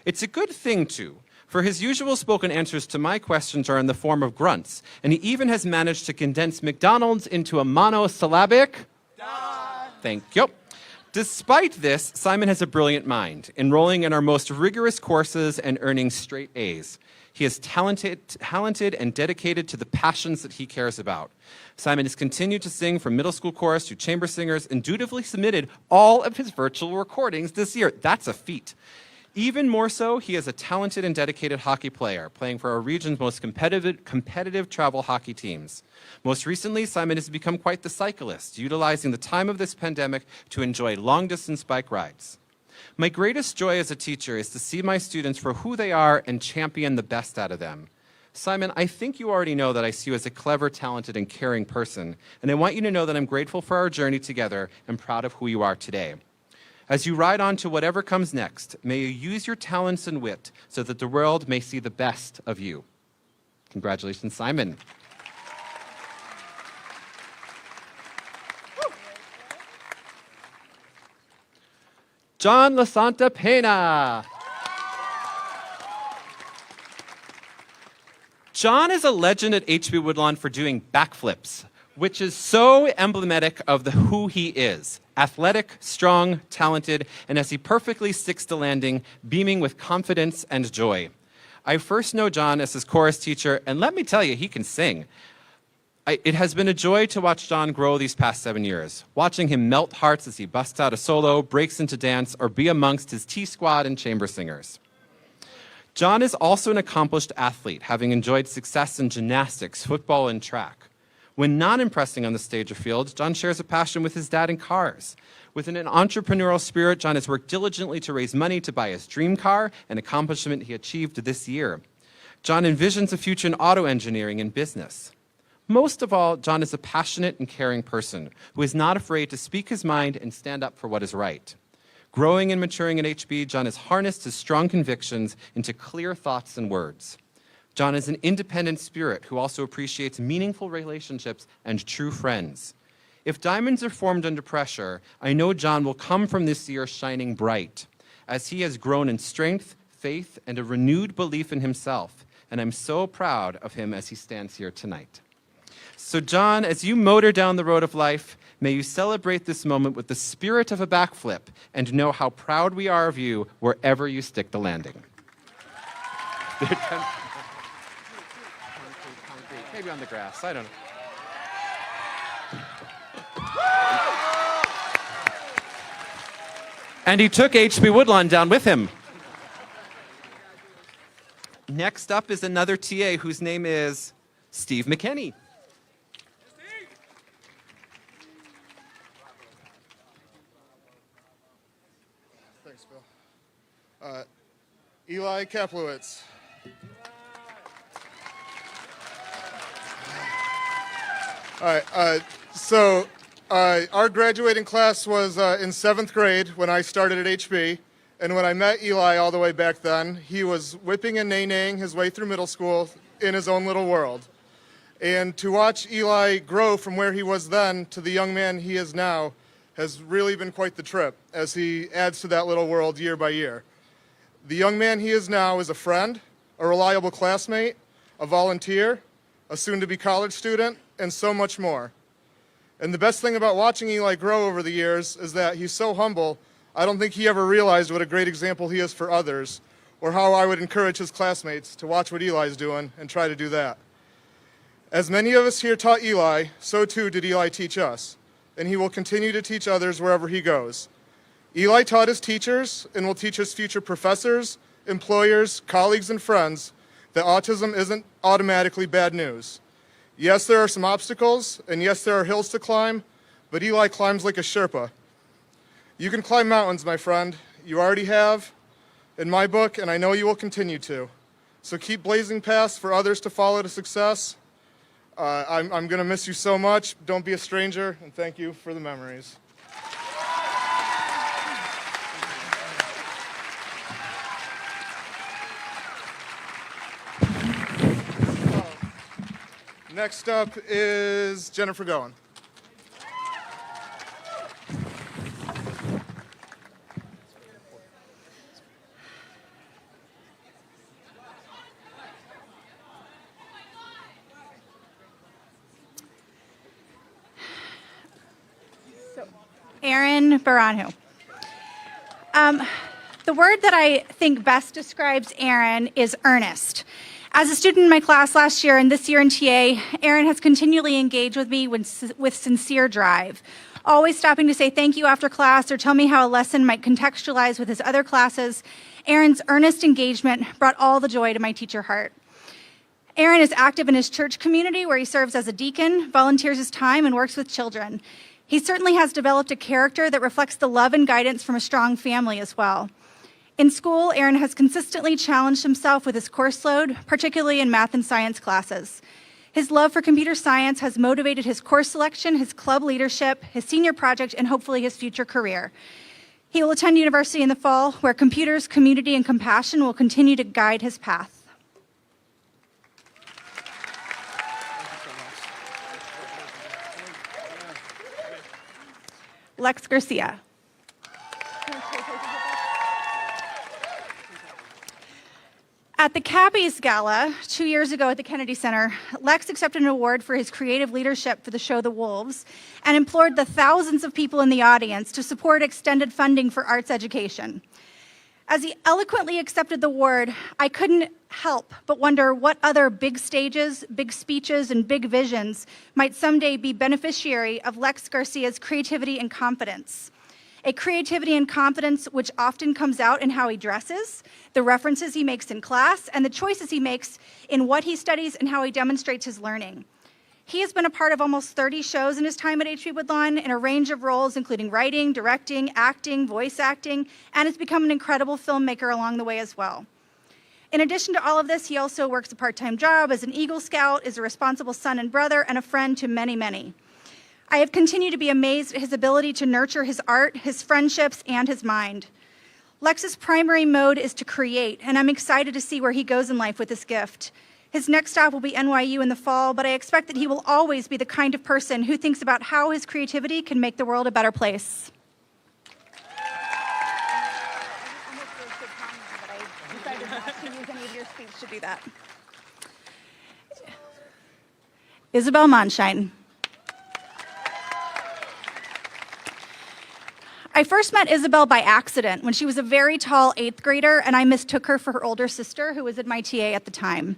S2: It's a good thing, too, for his usual spoken answers to my questions are in the form of grunts, and he even has managed to condense McDonald's into a monosyllabic thank you. Despite this, Simon has a brilliant mind, enrolling in our most rigorous courses and earning straight A's. He is talented and dedicated to the passions that he cares about. Simon has continued to sing from middle school chorus to chamber singers and dutifully submitted all of his virtual recordings this year. That's a feat. Even more so, he is a talented and dedicated hockey player, playing for our region's most competitive travel hockey teams. Most recently, Simon has become quite the cyclist, utilizing the time of this pandemic to enjoy long-distance bike rides. My greatest joy as a teacher is to see my students for who they are and champion the best out of them. Simon, I think you already know that I see you as a clever, talented, and caring person, and I want you to know that I'm grateful for our journey together and proud of who you are today. As you ride on to whatever comes next, may you use your talents and wit so that the world may see the best of you. Congratulations, Simon. John Lasanta Pena. John is a legend at HB Woodlawn for doing backflips, which is so emblematic of who he is. Athletic, strong, talented, and as he perfectly sticks to landing, beaming with confidence and joy. I first know John as his chorus teacher, and let me tell you, he can sing. It has been a joy to watch John grow these past 7 years, watching him melt hearts as he busts out a solo, breaks into dance, or be amongst his T-Squad and chamber singers. John is also an accomplished athlete, having enjoyed success in gymnastics, football, and track. When not impressing on the stage or field, John shares a passion with his dad in cars. With an entrepreneurial spirit, John has worked diligently to raise money to buy his dream car, an accomplishment he achieved this year. John envisions a future in auto engineering and business. Most of all, John is a passionate and caring person who is not afraid to speak his mind and stand up for what is right. Growing and maturing at HB, John has harnessed his strong convictions into clear thoughts and words. John is an independent spirit who also appreciates meaningful relationships and true friends. If diamonds are formed under pressure, I know John will come from this year shining bright, as he has grown in strength, faith, and a renewed belief in himself, and I'm so proud of him as he stands here tonight. So John, as you motor down the road of life, may you celebrate this moment with the spirit of a backflip and know how proud we are of you wherever you stick the landing. Maybe on the grass, I don't know. And he took HB Woodlawn down with him. Next up is another TA whose name is Steve McKinney.
S14: Thanks, Bill. Eli Kaplowitz. All right, our graduating class was in 7th grade when I started at HB, and when I met Eli all the way back then, he was whipping and nay-naying his way through middle school in his own little world. And to watch Eli grow from where he was then to the young man he is now has really been quite the trip as he adds to that little world year by year. The young man he is now is a friend, a reliable classmate, a volunteer, a soon-to-be college student, and so much more. And the best thing about watching Eli grow over the years is that he's so humble, I don't think he ever realized what a great example he is for others, or how I would encourage his classmates to watch what Eli's doing and try to do that. As many of us here taught Eli, so too did Eli teach us, and he will continue to teach others wherever he goes. Eli taught his teachers and will teach his future professors, employers, colleagues, and friends that autism isn't automatically bad news. Yes, there are some obstacles, and yes, there are hills to climb, but Eli climbs like a Sherpa. You can climb mountains, my friend. You already have, in my book, and I know you will continue to. So keep blazing paths for others to follow to success. I'm going to miss you so much. Don't be a stranger, and thank you for the memories. Next up is Jennifer Goen.
S15: Erin Baranhu. The word that I think best describes Erin is earnest. As a student in my class last year and this year in TA, Erin has continually engaged with me with sincere drive, always stopping to say thank you after class or tell me how a lesson might contextualize with his other classes. Erin's earnest engagement brought all the joy to my teacher heart. Erin is active in his church community where he serves as a deacon, volunteers his time, and works with children. He certainly has developed a character that reflects the love and guidance from a strong family as well. In school, Erin has consistently challenged himself with his course load, particularly in math and science classes. His love for computer science has motivated his course selection, his club leadership, his senior project, and hopefully his future career. He will attend university in the fall, where computers, community, and compassion will continue to guide his path. Lex Garcia. At the Cabbies Gala 2 years ago at the Kennedy Center, Lex accepted an award for his creative leadership for the show The Wolves and implored the thousands of people in the audience to support extended funding for arts education. As he eloquently accepted the award, I couldn't help but wonder what other big stages, big speeches, and big visions might someday be beneficiary of Lex Garcia's creativity and confidence. A creativity and confidence which often comes out in how he dresses, the references he makes in class, and the choices he makes in what he studies and how he demonstrates his learning. He has been a part of almost 30 shows in his time at HB Woodlawn in a range of roles, including writing, directing, acting, voice acting, and has become an incredible filmmaker along the way as well. In addition to all of this, he also works a part-time job as an Eagle Scout, is a responsible son and brother, and a friend to many, many. I have continued to be amazed at his ability to nurture his art, his friendships, and his mind. Lex's primary mode is to create, and I'm excited to see where he goes in life with this gift. His next stop will be NYU in the fall, but I expect that he will always be the kind of person who thinks about how his creativity can make the world a better place. I decided not to use any of your speech to do that. Isabel Monshine. I first met Isabel by accident when she was a very tall 8th grader, and I mistook her for her older sister, who was at my TA at the time.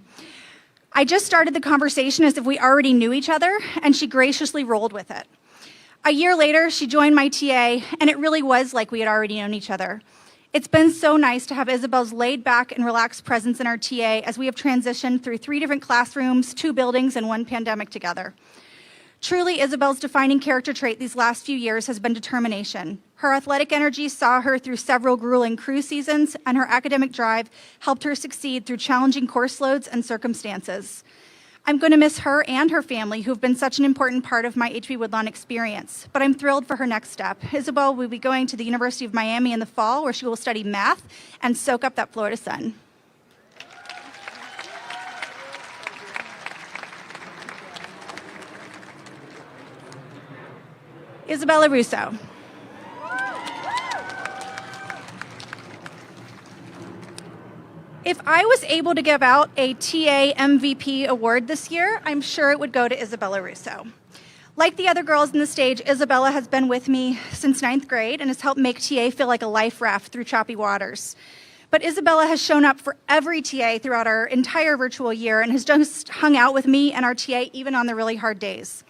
S15: I just started the conversation as if we already knew each other, and she graciously rolled with it. A year later, she joined my TA, and it really was like we had already known each other. It's been so nice to have Isabel's laid-back and relaxed presence in our TA as we have transitioned through 3 different classrooms, 2 buildings, and 1 pandemic together. Truly, Isabel's defining character trait these last few years has been determination. Her athletic energy saw her through several grueling crew seasons, and her academic drive helped her succeed through challenging course loads and circumstances. I'm going to miss her and her family, who have been such an important part of my HB Woodlawn experience, but I'm thrilled for her next step. Isabel will be going to the University of Miami in the fall, where she will study math and soak up that Florida sun. Isabella Russo. If I was able to give out a TA MVP award this year, I'm sure it would go to Isabella Russo. Like the other girls on the stage, Isabella has been with me since 9th grade and has helped make TA feel like a life raft through choppy waters. But Isabella has shown up for every TA throughout our entire virtual year and has just hung out with me and our TA even on the really hard days.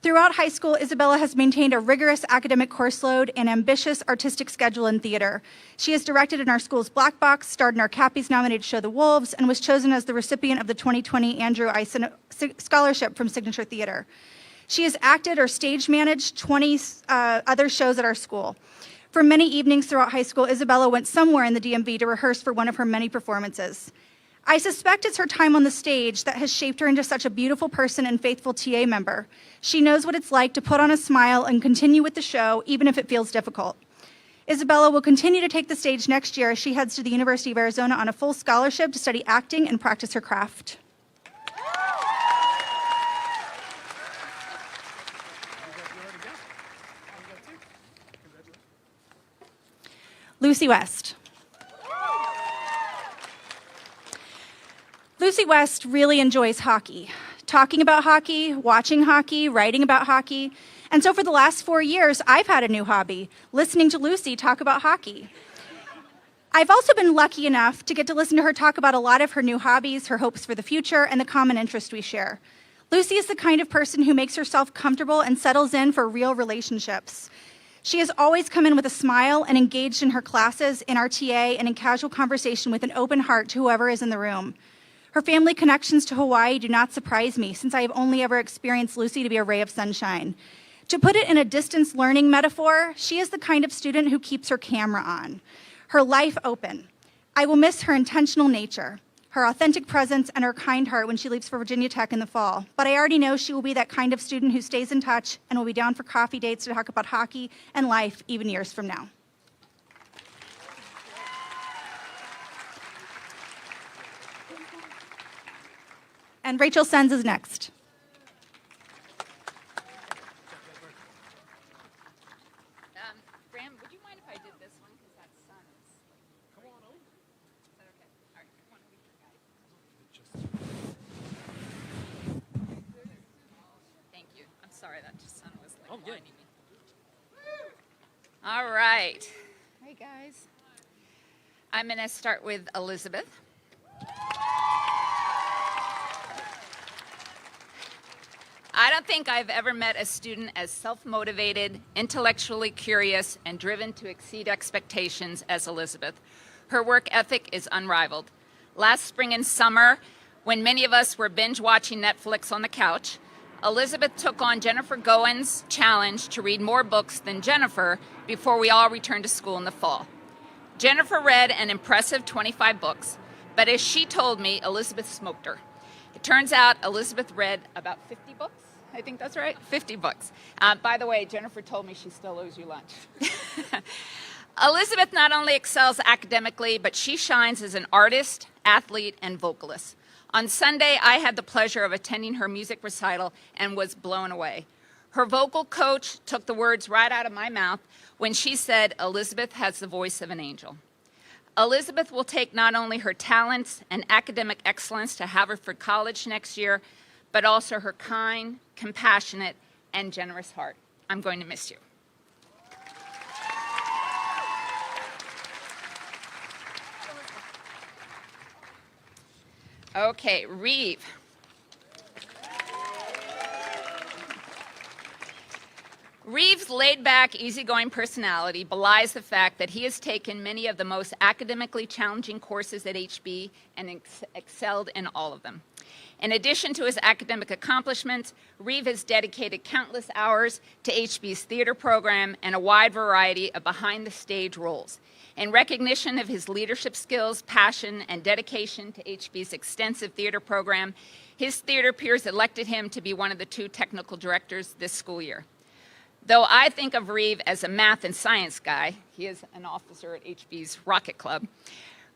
S15: Throughout high school, Isabella has maintained a rigorous academic course load and ambitious artistic schedule in theater. She has directed in our school's Black Box, starred in our Cappies-nominated show The Wolves, and was chosen as the recipient of the 2020 Andrew Eisen Scholarship from Signature Theater. She has acted or stage managed 20 other shows at our school. For many evenings throughout high school, Isabella went somewhere in the DMV to rehearse for one of her many performances. I suspect it's her time on the stage that has shaped her into such a beautiful person and faithful TA member. She knows what it's like to put on a smile and continue with the show, even if it feels difficult. Isabella will continue to take the stage next year as she heads to the University of Arizona on a full scholarship to study acting and practice her craft. Lucy West. Lucy West really enjoys hockey, talking about hockey, watching hockey, writing about hockey. And so for the last 4 years, I've had a new hobby, listening to Lucy talk about hockey. I've also been lucky enough to get to listen to her talk about a lot of her new hobbies, her hopes for the future, and the common interest we share. Lucy is the kind of person who makes herself comfortable and settles in for real relationships. She has always come in with a smile and engaged in her classes, in our TA, and in casual conversation with an open heart to whoever is in the room. Her family connections to Hawaii do not surprise me, since I have only ever experienced Lucy to be a ray of sunshine. To put it in a distance learning metaphor, she is the kind of student who keeps her camera on, her life open. I will miss her intentional nature, her authentic presence, and her kind heart when she leaves for Virginia Tech in the fall. But I already know she will be that kind of student who stays in touch and will be down for coffee dates to talk about hockey and life even years from now. And Rachel Sens is next.
S16: Graham, would you mind if I did this one? Because that sun is... Come on over. Is that okay? All right, come on over here, guys. good. All right. Hey, guys. I'm going to start with Elizabeth. I don't think I've ever met a student as self-motivated, intellectually curious, and driven to exceed expectations as Elizabeth. Her work ethic is unrivaled. Last spring and summer, when many of us were binge-watching Netflix on the couch, Elizabeth took on Jennifer Gowen's challenge to read more books than Jennifer before we all returned to school in the fall. Jennifer read an impressive 25 books, but as she told me, Elizabeth smoked her. It turns out Elizabeth read about 50 books. I think that's right, 50 books. By the way, Jennifer told me she still owes you lunch. Elizabeth not only excels academically, but she shines as an artist, athlete, and vocalist. On Sunday, I had the pleasure of attending her music recital and was blown away. Her vocal coach took the words right out of my mouth when she said, "Elizabeth has the voice of an angel." Elizabeth will take not only her talents and academic excellence to Haverford College next year, but also her kind, compassionate, and generous heart. I'm going to miss you. Okay, Reeve. Reeve's laid-back, easygoing personality belies the fact that he has taken many of the most academically challenging courses at HB and excelled in all of them. In addition to his academic accomplishments, Reeve has dedicated countless hours to HB's theater program and a wide variety of behind-the-stage roles. In recognition of his leadership skills, passion, and dedication to HB's extensive theater program, his theater peers elected him to be one of the 2 technical directors this school year. Though I think of Reeve as a math and science guy, he is an officer at HB's Rocket Club,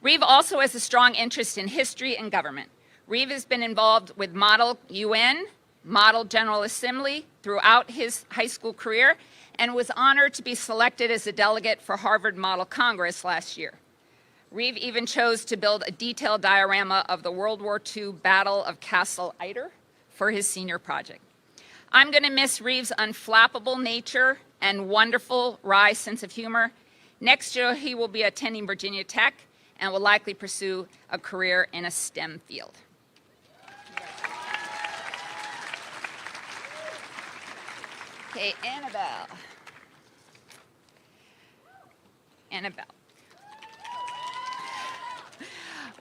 S16: Reeve also has a strong interest in history and government. Reeve has been involved with Model UN, Model General Assembly throughout his high school career, and was honored to be selected as a delegate for Harvard Model Congress last year. Reeve even chose to build a detailed diorama of the World War II Battle of Castle Eider for his senior project. I'm going to miss Reeve's unflappable nature and wonderful, wry sense of humor. Next year, he will be attending Virginia Tech and will likely pursue a career in a STEM field. Okay, Annabelle.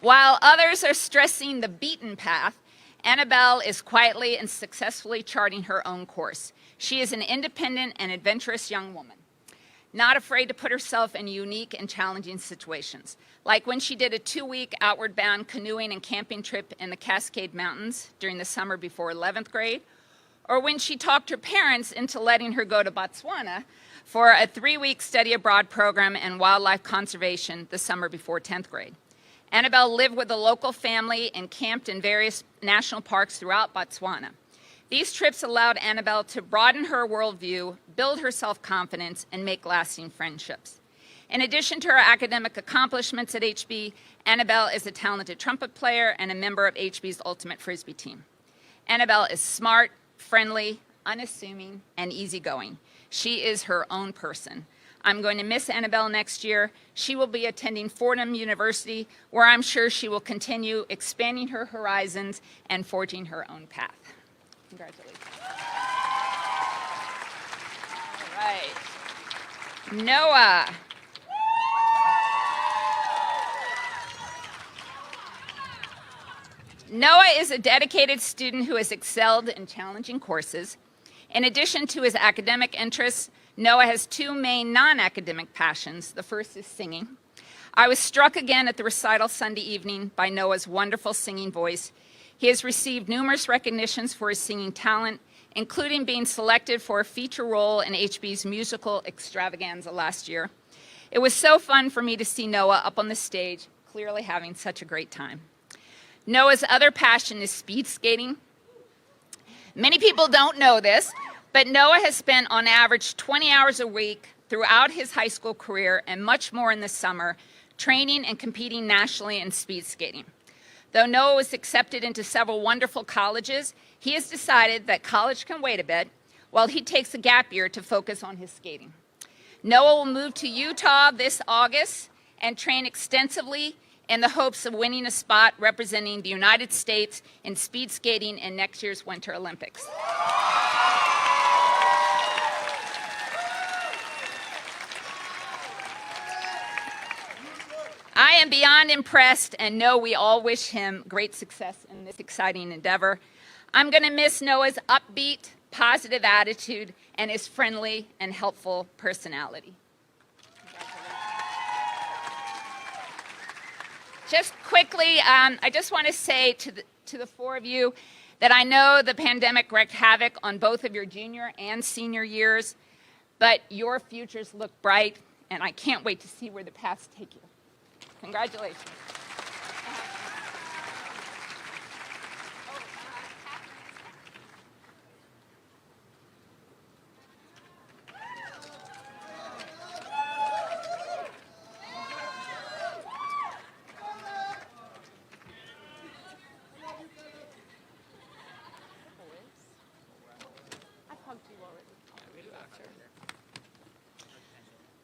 S16: While others are stressing the beaten path, Annabelle is quietly and successfully charting her own course. She is an independent and adventurous young woman, not afraid to put herself in unique and challenging situations, like when she did a 2-week outward bound canoeing and camping trip in the Cascade Mountains during the summer before 11th grade, or when she talked her parents into letting her go to Botswana for a 3-week study abroad program in wildlife conservation the summer before 10th grade. Annabelle lived with a local family and camped in various national parks throughout Botswana. These trips allowed Annabelle to broaden her worldview, build her self-confidence, and make lasting friendships. In addition to her academic accomplishments at HB, Annabelle is a talented trumpet player and a member of HB's Ultimate Frisbee team. Annabelle is smart, friendly, unassuming, and easygoing. She is her own person. I'm going to miss Annabelle next year. She will be attending Fordham University, where I'm sure she will continue expanding her horizons and forging her own path. Congratulations. All right. Noah. Noah is a dedicated student who has excelled in challenging courses. In addition to his academic interests, Noah has 2 main non-academic passions. The first is singing. I was struck again at the recital Sunday evening by Noah's wonderful singing voice. He has received numerous recognitions for his singing talent, including being selected for a feature role in HB's musical extravaganza last year. It was so fun for me to see Noah up on the stage, clearly having such a great time. Noah's other passion is speed skating. Many people don't know this, but Noah has spent on average 20 hours a week throughout his high school career and much more in the summer, training and competing nationally in speed skating. Though Noah was accepted into several wonderful colleges, he has decided that college can wait a bit. while he takes a gap year to focus on his skating. Noah will move to Utah this August and train extensively in the hopes of winning a spot representing the United States in speed skating in next year's Winter Olympics. I am beyond impressed and know we all wish him great success in this exciting endeavor. I'm going to miss Noah's upbeat, positive attitude and his friendly and helpful personality. Just quickly, I just want to say to the four of you that I know the pandemic wreaked havoc on both of your junior and senior years, but your futures look bright, and I can't wait to see where the paths take you. Congratulations.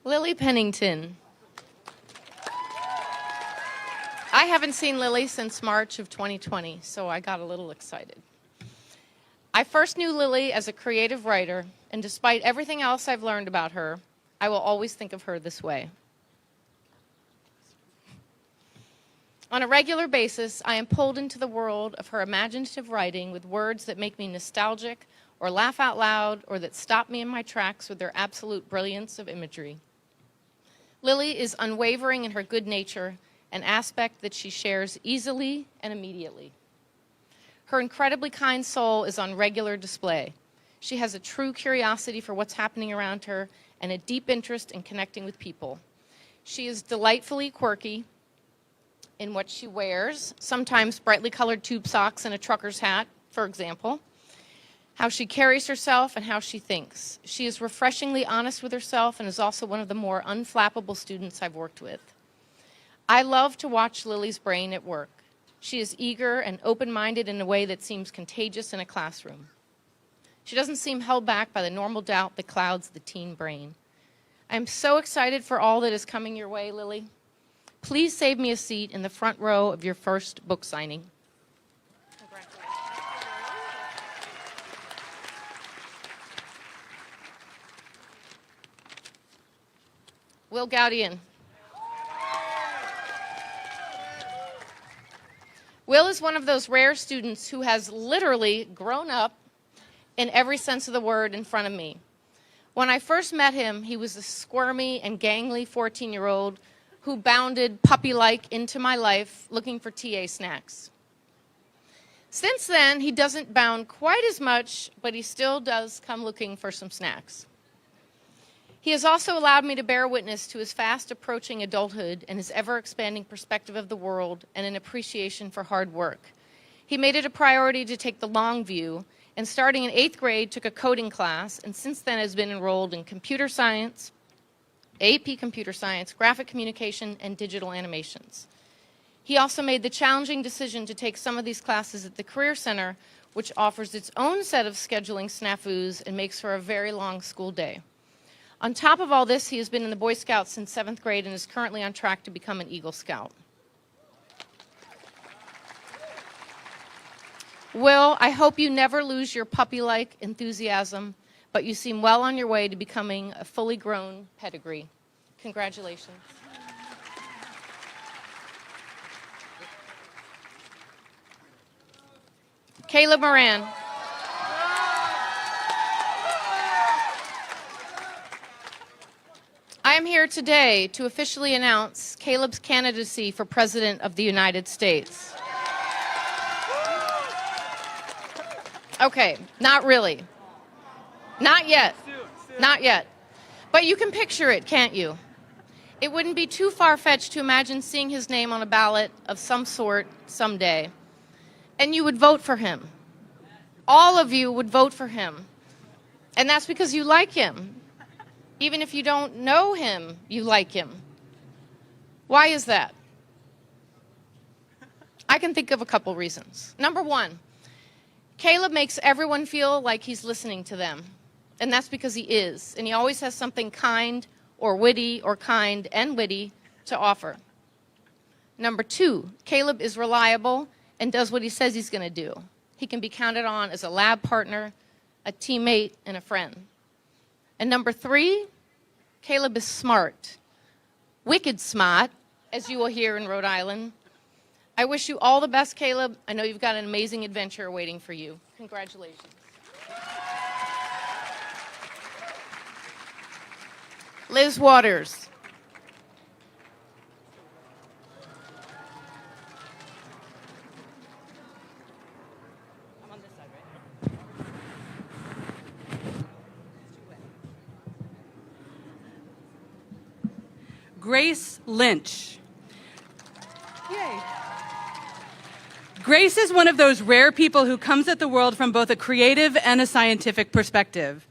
S17: Lily Pennington. I haven't seen Lily since March of 2020, so I got a little excited. I first knew Lily as a creative writer, and despite everything else I've learned about her, I will always think of her this way. On a regular basis, I am pulled into the world of her imaginative writing with words that make me nostalgic or laugh out loud or that stop me in my tracks with their absolute brilliance of imagery. Lily is unwavering in her good nature, an aspect that she shares easily and immediately. Her incredibly kind soul is on regular display. She has a true curiosity for what's happening around her and a deep interest in connecting with people. She is delightfully quirky in what she wears, sometimes brightly colored tube socks and a trucker's hat, for example, how she carries herself and how she thinks. She is refreshingly honest with herself and is also one of the more unflappable students I've worked with. I love to watch Lily's brain at work. She is eager and open-minded in a way that seems contagious in a classroom. She doesn't seem held back by the normal doubt that clouds the teen brain. I'm so excited for all that is coming your way, Lily. Please save me a seat in the front row of your first book signing. Will Gaudian. Will is one of those rare students who has literally grown up in every sense of the word in front of me. When I first met him, he was a squirmy and gangly 14-year-old who bounded puppy-like into my life looking for TA snacks. Since then, he doesn't bound quite as much, but he still does come looking for some snacks. He has also allowed me to bear witness to his fast approaching adulthood and his ever-expanding perspective of the world and an appreciation for hard work. He made it a priority to take the long view, and starting in 8th grade, took a coding class, and since then has been enrolled in computer science, AP Computer Science, graphic communication, and digital animations. He also made the challenging decision to take some of these classes at the Career Center, which offers its own set of scheduling snafus and makes for a very long school day. On top of all this, he has been in the Boy Scouts since 7th grade and is currently on track to become an Eagle Scout. Will, I hope you never lose your puppy-like enthusiasm, but you seem well on your way to becoming a fully grown pedigree. Congratulations. Caleb Moran. I am here today to officially announce Caleb's candidacy for President of the United States. Okay, not really. Not yet. Not yet. But you can picture it, can't you? It wouldn't be too far-fetched to imagine seeing his name on a ballot of some sort someday. And you would vote for him. All of you would vote for him. And that's because you like him. Even if you don't know him, you like him. Why is that? I can think of a couple reasons. Number one, Caleb makes everyone feel like he's listening to them. And that's because he is. And he always has something kind or witty or kind and witty to offer. Number 2, Caleb is reliable and does what he says he's going to do. He can be counted on as a lab partner, a teammate, and a friend. And number 3, Caleb is smart. Wicked smart, as you will hear in Rhode Island. I wish you all the best, Caleb. I know you've got an amazing adventure waiting for you. Congratulations. Liz Waters. I'm on this side, right?
S18: Grace Lynch. Yay. Grace is one of those rare people who comes at the world from both a creative and a scientific perspective.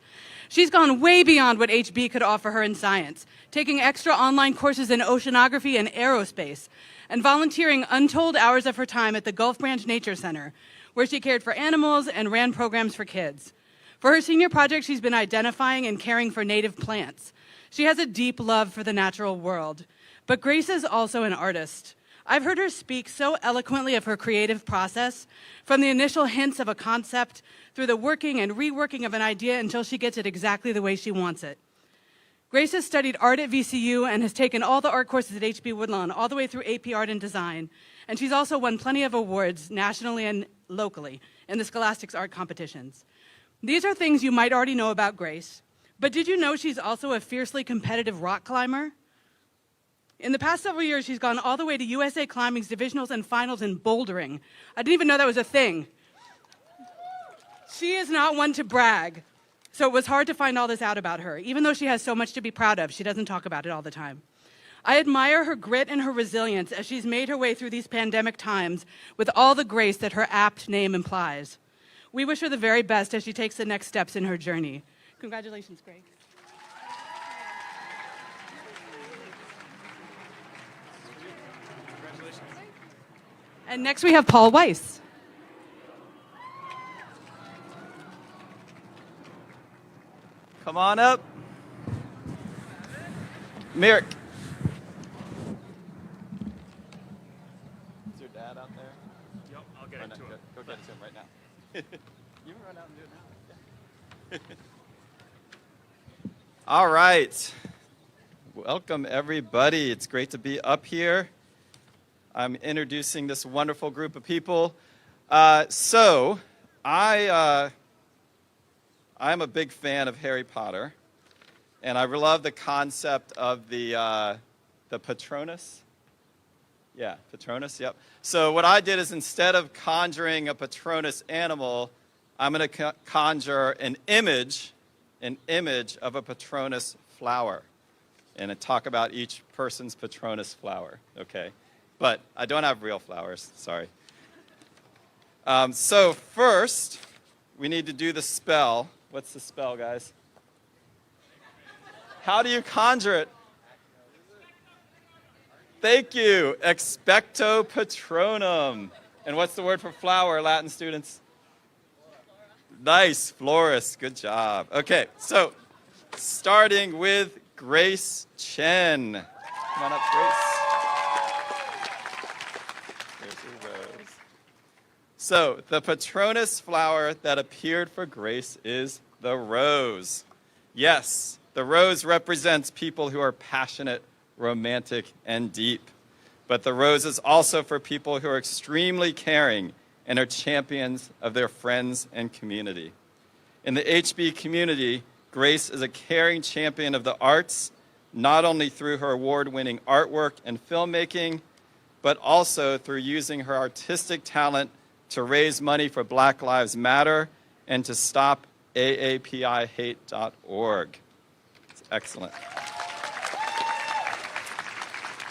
S18: She's gone way beyond what HB could offer her in science, taking extra online courses in oceanography and aerospace, and volunteering untold hours of her time at the Gulf Branch Nature Center, where she cared for animals and ran programs for kids. For her senior project, she's been identifying and caring for native plants. She has a deep love for the natural world. But Grace is also an artist. I've heard her speak so eloquently of her creative process, from the initial hints of a concept, through the working and reworking of an idea until she gets it exactly the way she wants it. Grace has studied art at VCU and has taken all the art courses at HB Woodlawn, all the way through AP Art and Design. And she's also won plenty of awards, nationally and locally, in the Scholastics art competitions. These are things you might already know about Grace, but did you know she's also a fiercely competitive rock climber? In the past several years, she's gone all the way to USA Climbing's divisionals and finals in bouldering. I didn't even know that was a thing. She is not one to brag, so it was hard to find all this out about her. Even though she has so much to be proud of, she doesn't talk about it all the time. I admire her grit and her resilience as she's made her way through these pandemic times with all the grace that her apt name implies. We wish her the very best as she takes the next steps in her journey. Congratulations, Greg. And next we have Paul Weiss.
S19: Come on up. Merrick. Is your dad out there?
S8: Yep, I'll get it to him.
S19: Go get it to him right now. You can run out and do it now. All right. Welcome, everybody. It's great to be up here. I'm introducing this wonderful group of people. I'm a big fan of Harry Potter, and I love the concept of the Patronus. Yeah, Patronus, yep. So what I did is instead of conjuring a Patronus animal, I'm going to conjure an image of a Patronus flower, and talk about each person's Patronus flower, okay? But I don't have real flowers, sorry. So first, we need to do the spell. What's the spell, guys? How do you conjure it? Thank you. Expecto Patronum. And what's the word for flower, Latin students? Nice, florist. Good job. Okay, so starting with Grace Chen. Come on up, Grace. So, the Patronus flower that appeared for Grace is the rose. Yes, the rose represents people who are passionate, romantic, and deep. But the rose is also for people who are extremely caring and are champions of their friends and community. In the HB community, Grace is a caring champion of the arts, not only through her award-winning artwork and filmmaking, but also through using her artistic talent to raise money for Black Lives Matter and to stop AAPIHate.org. It's excellent.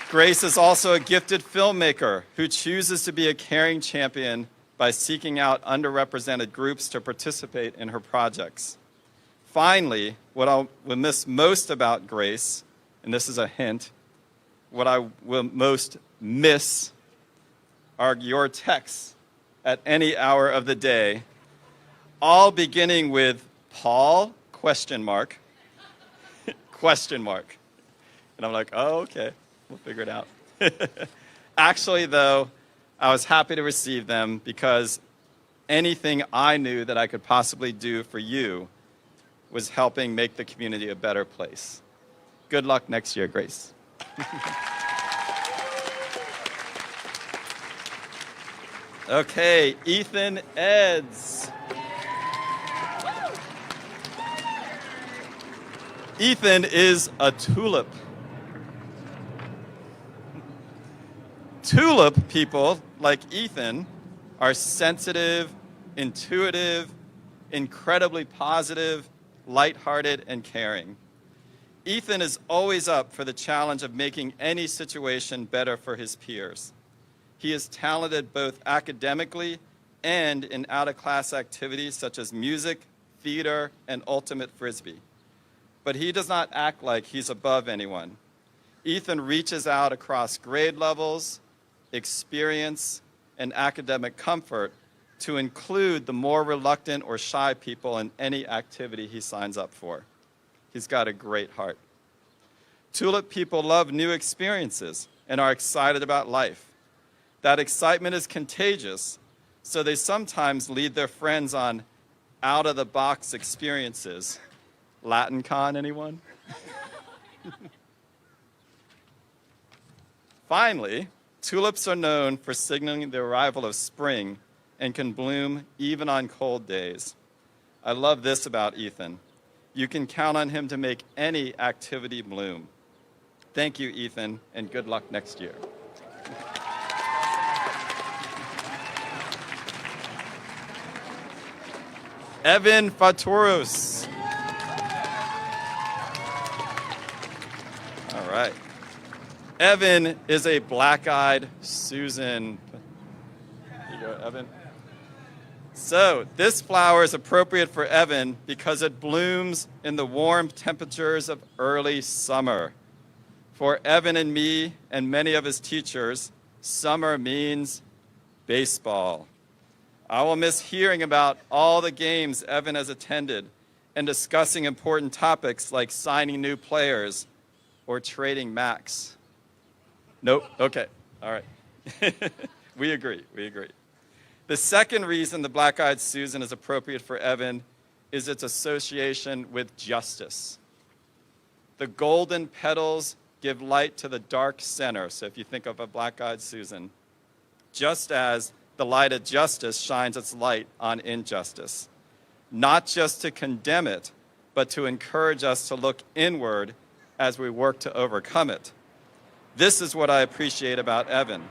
S19: Grace is also a gifted filmmaker who chooses to be a caring champion by seeking out underrepresented groups to participate in her projects. Finally, what I will miss most about Grace, and this is a hint, what I will most miss are your texts at any hour of the day, all beginning with Paul? question mark. Question mark. And I'm like, oh, okay, we'll figure it out. Actually, though, I was happy to receive them because anything I knew that I could possibly do for you was helping make the community a better place. Good luck next year, Grace. Okay, Ethan Eds. Ethan is a tulip. Tulip people, like Ethan, are sensitive, intuitive, incredibly positive, lighthearted, and caring. Ethan is always up for the challenge of making any situation better for his peers. He is talented both academically and in out-of-class activities such as music, theater, and ultimate frisbee. But he does not act like he's above anyone. Ethan reaches out across grade levels, experience, and academic comfort to include the more reluctant or shy people in any activity he signs up for. He's got a great heart. Tulip people love new experiences and are excited about life. That excitement is contagious, so they sometimes lead their friends on out-of-the-box experiences. Latin Con, anyone? Finally, tulips are known for signaling the arrival of spring and can bloom even on cold days. I love this about Ethan. You can count on him to make any activity bloom. Thank you, Ethan, and good luck next year. Evan Faturos. All right. Evan is a black-eyed Susan. Here you go, Evan. So this flower is appropriate for Evan because it blooms in the warm temperatures of early summer. For Evan and me and many of his teachers, summer means baseball. I will miss hearing about all the games Evan has attended and discussing important topics like signing new players or trading Max. Nope, okay, all right. We agree. The second reason the Black-Eyed Susan is appropriate for Evan is its association with justice. The golden petals give light to the dark center, so if you think of a Black-Eyed Susan, just as the light of justice shines its light on injustice, not just to condemn it, but to encourage us to look inward as we work to overcome it. This is what I appreciate about Evan.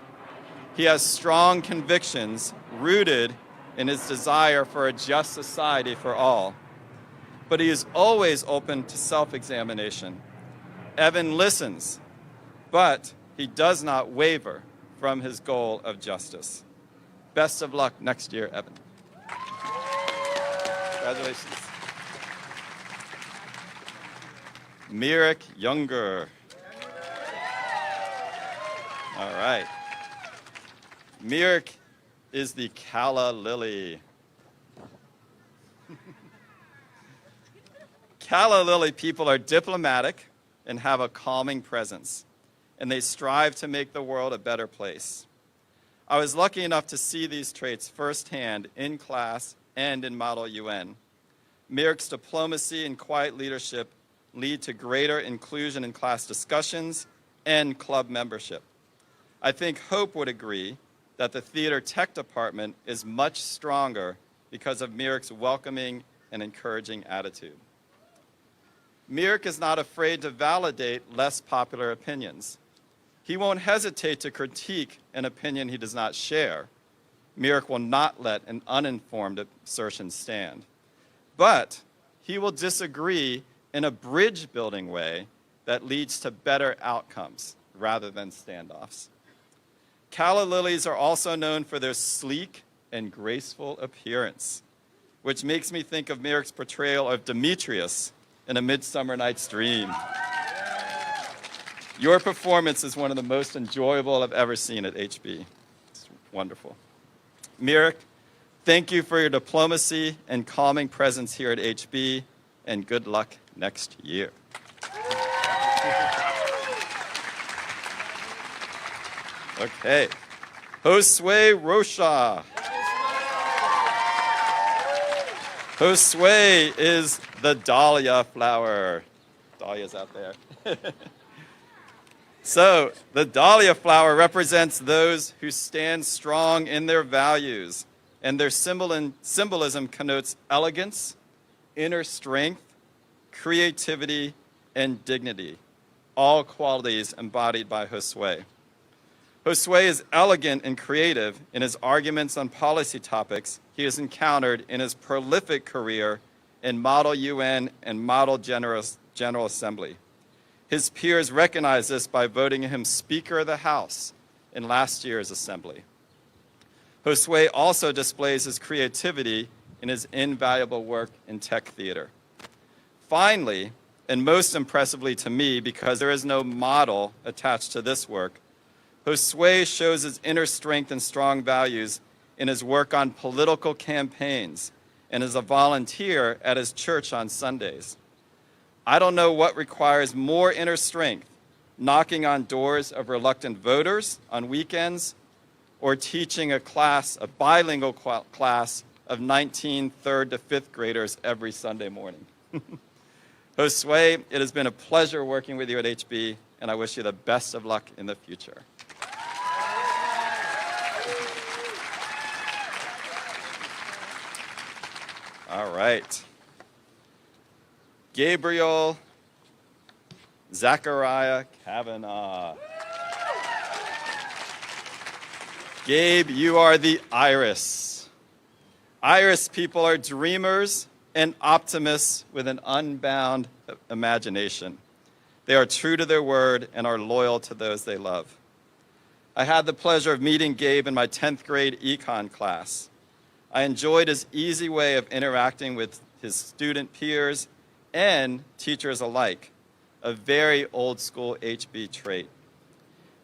S19: He has strong convictions rooted in his desire for a just society for all, but he is always open to self-examination. Evan listens, but he does not waver from his goal of justice. Best of luck next year, Evan. Congratulations. Mirik Younger. All right. Mirik is the calla lily. Calla lily people are diplomatic and have a calming presence, and they strive to make the world a better place. I was lucky enough to see these traits firsthand in class and in Model UN. Mirik's diplomacy and quiet leadership lead to greater inclusion in class discussions and club membership. I think Hope would agree that the theater tech department is much stronger because of Mirik's welcoming and encouraging attitude. Mirik is not afraid to validate less popular opinions. He won't hesitate to critique an opinion he does not share. Mirik will not let an uninformed assertion stand. But he will disagree in a bridge-building way that leads to better outcomes rather than standoffs. Calla lilies are also known for their sleek and graceful appearance, which makes me think of Mirik's portrayal of Demetrius in A Midsummer Night's Dream. Your performance is one of the most enjoyable I've ever seen at HB. It's wonderful. Mirik, thank you for your diplomacy and calming presence here at HB. and good luck next year. Okay. Josue Rocha. Josue is the dahlia flower. Dahlia's out there. So, the dahlia flower represents those who stand strong in their values, and their symbolism connotes elegance, inner strength, creativity, and dignity, all qualities embodied by Josue. Josue is elegant and creative in his arguments on policy topics he has encountered in his prolific career in Model UN and Model General Assembly. His peers recognize this by voting him Speaker of the House in last year's Assembly. Josue also displays his creativity in his invaluable work in tech theater. Finally, and most impressively to me, because there is no model attached to this work, Josue shows his inner strength and strong values in his work on political campaigns and as a volunteer at his church on Sundays. I don't know what requires more inner strength, knocking on doors of reluctant voters on weekends or teaching a bilingual class of 19 third to fifth graders every Sunday morning. Josue, it has been a pleasure working with you at HB, and I wish you the best of luck in the future. All right. Gabriel Zachariah Kavanaugh. Gabe, you are the Iris. Iris people are dreamers and optimists with an unbound imagination. They are true to their word and are loyal to those they love. I had the pleasure of meeting Gabe in my 10th grade econ class. I enjoyed his easy way of interacting with his student peers and teachers alike, a very old school HB trait.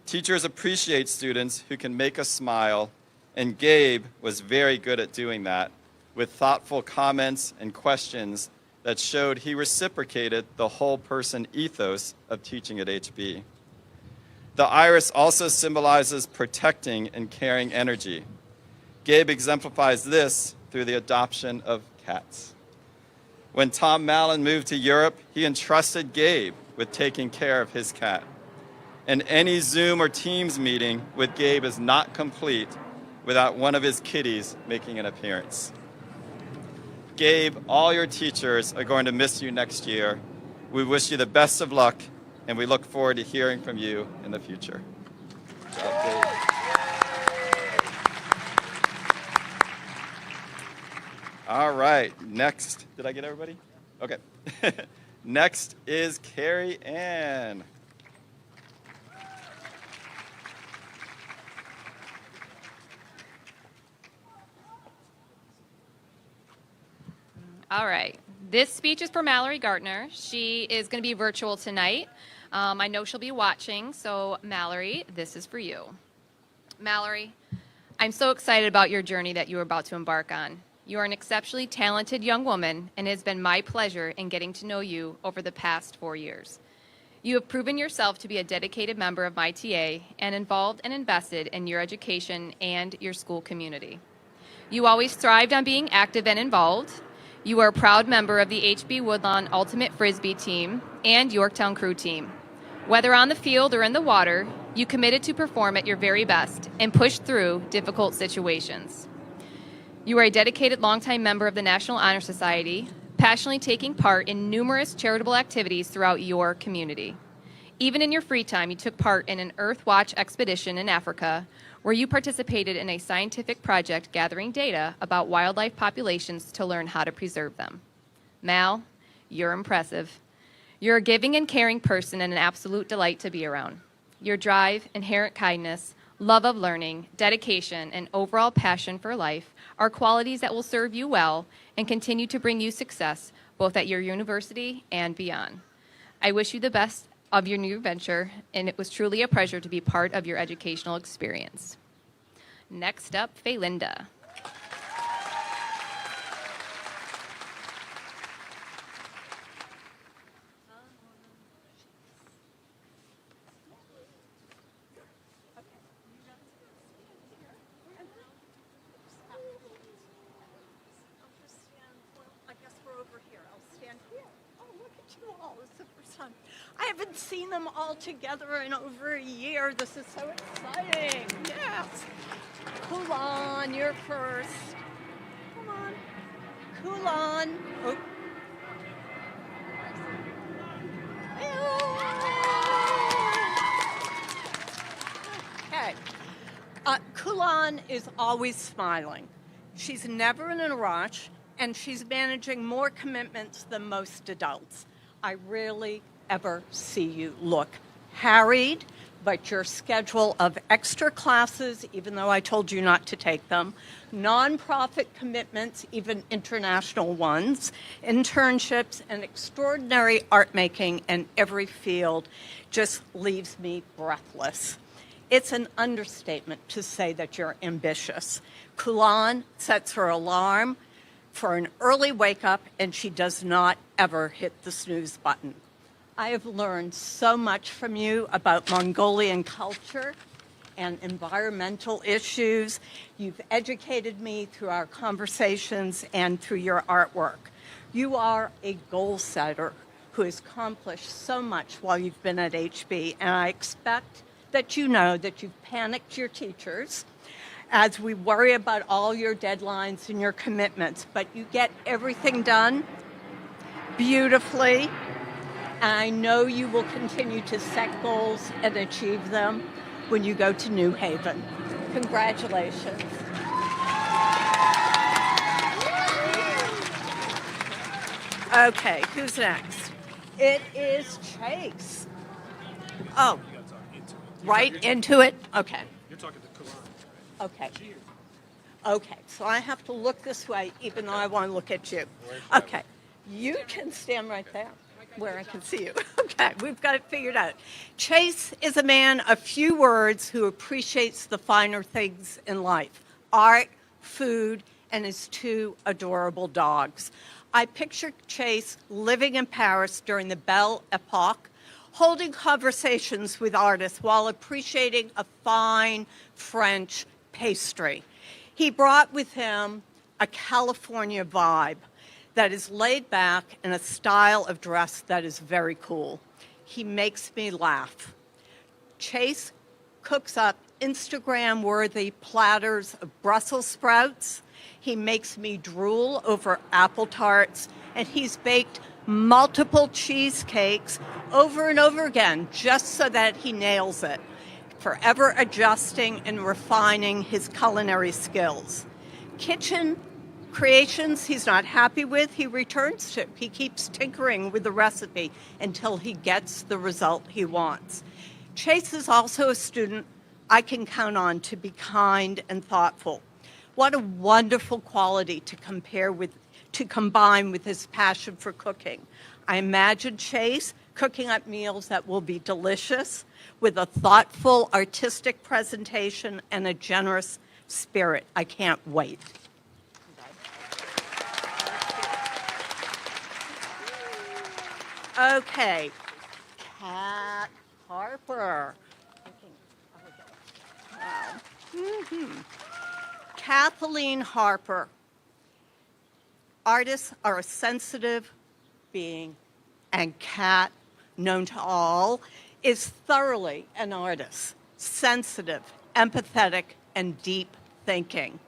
S19: Teachers appreciate students who can make us smile, and Gabe was very good at doing that with thoughtful comments and questions that showed he reciprocated the whole person ethos of teaching at HB. The iris also symbolizes protecting and caring energy. Gabe exemplifies this through the adoption of cats. When Tom Mallon moved to Europe, he entrusted Gabe with taking care of his cat. And any Zoom or Teams meeting with Gabe is not complete without one of his kitties making an appearance. Gabe, all your teachers are going to miss you next year. We wish you the best of luck, and we look forward to hearing from you in the future. Good job, Gabe. All right, next. Did I get everybody? Okay. Next is Carrie Ann.
S12: All right. This speech is for Mallory Gartner. She is going to be virtual tonight. I know she'll be watching, so Mallory, this is for you. Mallory, I'm so excited about your journey that you are about to embark on. You are an exceptionally talented young woman, and it has been my pleasure in getting to know you over the past 4 years. You have proven yourself to be a dedicated member of my TA and involved and invested in your education and your school community. You always thrived on being active and involved. You are a proud member of the HB Woodlawn Ultimate Frisbee team and Yorktown Crew team. Whether on the field or in the water, you committed to perform at your very best and push through difficult situations. You are a dedicated longtime member of the National Honor Society, passionately taking part in numerous charitable activities throughout your community. Even in your free time, you took part in an Earth Watch expedition in Africa, where you participated in a scientific project gathering data about wildlife populations to learn how to preserve them. Mal, you're impressive. You're a giving and caring person and an absolute delight to be around. Your drive, inherent kindness, love of learning, dedication, and overall passion for life are qualities that will serve you well and continue to bring you success both at your university and beyond. I wish you the best of your new venture, and it was truly a pleasure to be part of your educational experience. Next up, Faylinda.
S20: I haven't seen them all together in over a year. This is so exciting. Yes. Cool on, you're first. Come on. Cool on. Oh. Okay. Kulan is always smiling. She's never in a rush, and she's managing more commitments than most adults. I rarely ever see you look harried, but your schedule of extra classes, even though I told you not to take them, nonprofit commitments, even international ones, internships, and extraordinary art making in every field just leaves me breathless. It's an understatement to say that you're ambitious. Kulan sets her alarm for an early wake up, and she does not ever hit the snooze button. I have learned so much from you about Mongolian culture and environmental issues. You've educated me through our conversations and through your artwork. You are a goal setter who has accomplished so much while you've been at HB, and I expect that you know that you've panicked your teachers as we worry about all your deadlines and your commitments, but you get everything done beautifully. And I know you will continue to set goals and achieve them when you go to New Haven. Congratulations. Okay, who's next? It is Chase. Oh, right into it? Okay.
S10: You're talking to Kulan.
S20: Okay. Okay, so I have to look this way even though I want to look at you. Okay, you can stand right there where I can see you. Okay, we've got it figured out. Chase is a man of few words who appreciates the finer things in life: art, food, and his two adorable dogs. I picture Chase living in Paris during the Belle Epoque, holding conversations with artists while appreciating a fine French pastry. He brought with him a California vibe that is laid back in a style of dress that is very cool. He makes me laugh. Chase cooks up Instagram-worthy platters of Brussels sprouts. He makes me drool over apple tarts, and he's baked multiple cheesecakes over and over again just so that he nails it, forever adjusting and refining his culinary skills. Kitchen creations he's not happy with, he returns to. He keeps tinkering with the recipe until he gets the result he wants. Chase is also a student I can count on to be kind and thoughtful. What a wonderful quality to combine with his passion for cooking. I imagine Chase cooking up meals that will be delicious with a thoughtful, artistic presentation and a generous spirit. I can't wait. Okay, Kat Harper. Wow. Kathleen Harper. Artists are a sensitive being, and Kat, known to all, is thoroughly an artist, sensitive, empathetic, and deep thinking.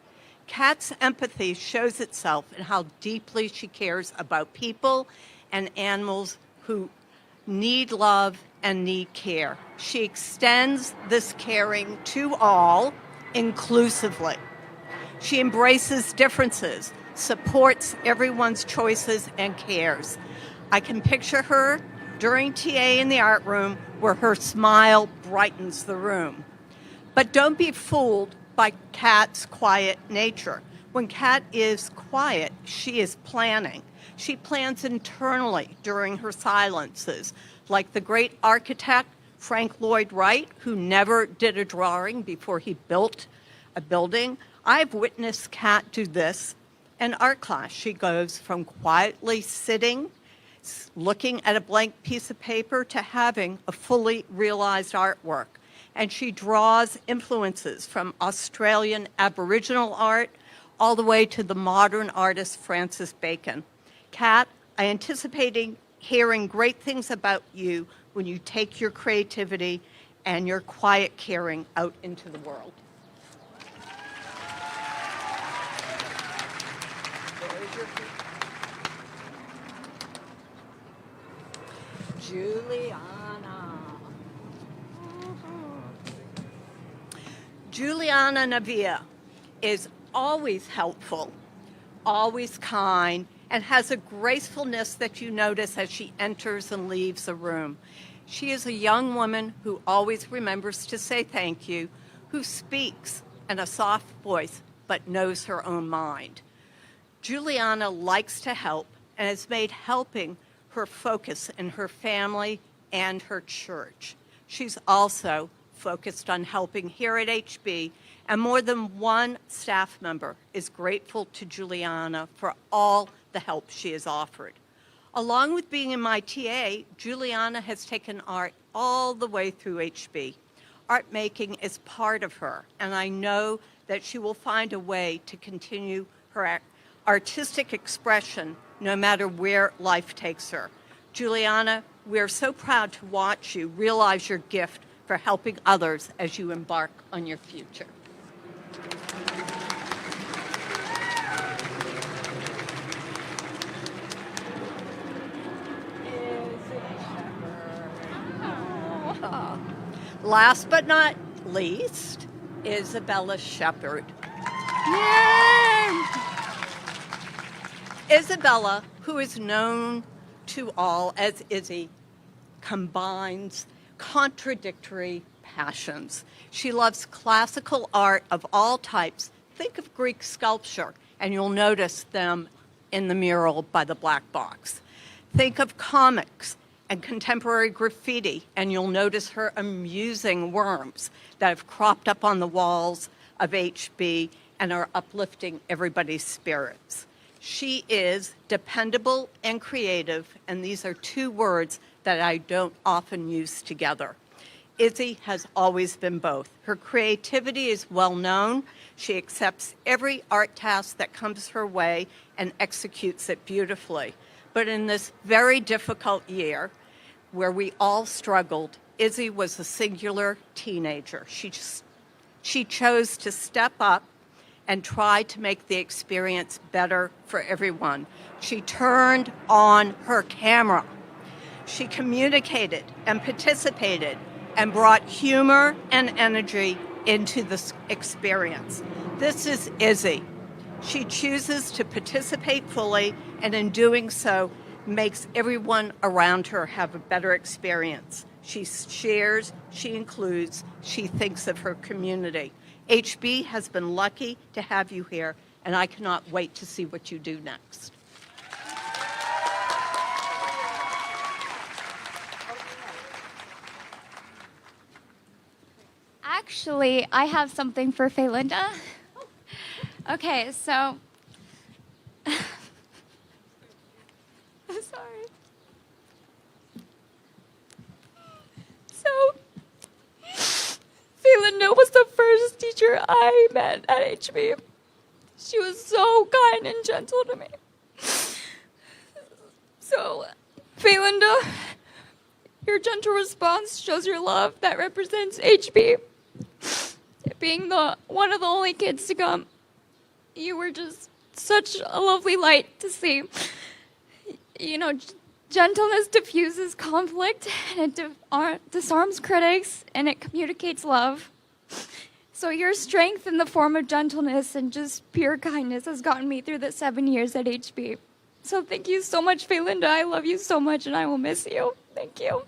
S20: Kat's empathy shows itself in how deeply she cares about people and animals who need love and need care. She extends this caring to all inclusively. She embraces differences, supports everyone's choices, and cares. I can picture her during TA in the art room where her smile brightens the room. But don't be fooled by Kat's quiet nature. When Kat is quiet, she is planning. She plans internally during her silences, like the great architect Frank Lloyd Wright, who never did a drawing before he built a building. I've witnessed Kat do this in art class. She goes from quietly sitting, looking at a blank piece of paper, to having a fully realized artwork. And she draws influences from Australian Aboriginal art all the way to the modern artist Francis Bacon. Kat, I anticipate hearing great things about you when you take your creativity and your quiet caring out into the world. Juliana. Juliana Navia is always helpful, always kind, and has a gracefulness that you notice as she enters and leaves a room. She is a young woman who always remembers to say thank you, who speaks in a soft voice but knows her own mind. Juliana likes to help and has made helping her focus in her family and her church. She's also focused on helping here at HB, and more than one staff member is grateful to Juliana for all the help she has offered. Along with being in my TA, Juliana has taken art all the way through HB. Art making is part of her, and I know that she will find a way to continue her artistic expression no matter where life takes her. Juliana, we're so proud to watch you realize your gift for helping others as you embark on your future. Last but not least, Isabella Shepherd. Yay! Isabella, who is known to all as Izzy, combines contradictory passions. She loves classical art of all types. Think of Greek sculpture, and you'll notice them in the mural by the black box. Think of comics and contemporary graffiti, and you'll notice her amusing worms that have cropped up on the walls of HB and are uplifting everybody's spirits. She is dependable and creative, and these are two words that I don't often use together. Izzy has always been both. Her creativity is well known. She accepts every art task that comes her way and executes it beautifully. But in this very difficult year, where we all struggled, Izzy was a singular teenager. She chose to step up and try to make the experience better for everyone. She turned on her camera. She communicated and participated and brought humor and energy into this experience. This is Izzy. She chooses to participate fully, and in doing so, makes everyone around her have a better experience. She shares, she includes, she thinks of her community. HB has been lucky to have you here, and I cannot wait to see what you do next.
S21: Actually, I have something for Faylinda. Okay, so I'm sorry. So Faylinda was the first teacher I met at HB. She was so kind and gentle to me. So, Faylinda, your gentle response shows your love that represents HB. Being one of the only kids to come, you were just such a lovely light to see. You know, gentleness diffuses conflict, and it disarms critics, and it communicates love. So your strength in the form of gentleness and just pure kindness has gotten me through the 7 years at HB. So thank you so much, Faylinda. I love you so much, and I will miss you. Thank you.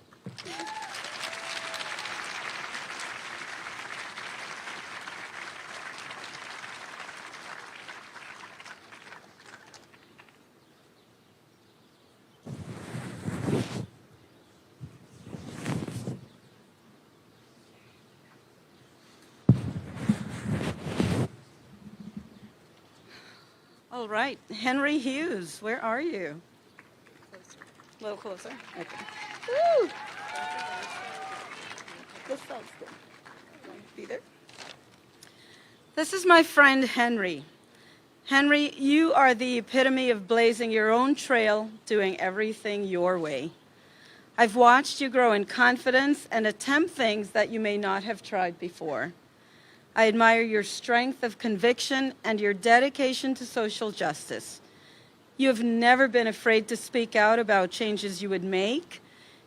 S22: All right, Henry Hughes, where are you? A little closer. Okay. Woo! This side's good. Be there. This is my friend Henry. Henry, you are the epitome of blazing your own trail, doing everything your way. I've watched you grow in confidence and attempt things that you may not have tried before. I admire your strength of conviction and your dedication to social justice. You have never been afraid to speak out about changes you would make,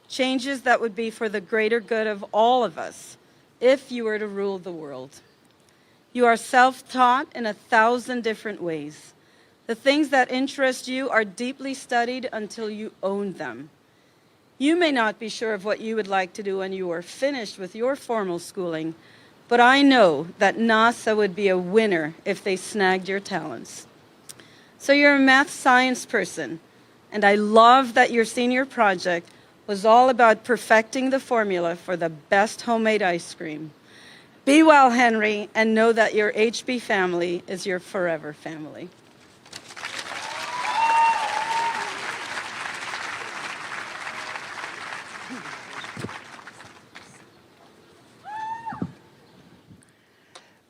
S22: changes that would be for the greater good of all of us if you were to rule the world. You are self-taught in 1,000 different ways. The things that interest you are deeply studied until you own them. You may not be sure of what you would like to do when you are finished with your formal schooling, but I know that NASA would be a winner if they snagged your talents. So you're a math science person, and I love that your senior project was all about perfecting the formula for the best homemade ice cream. Be well, Henry, and know that your HB family is your forever family.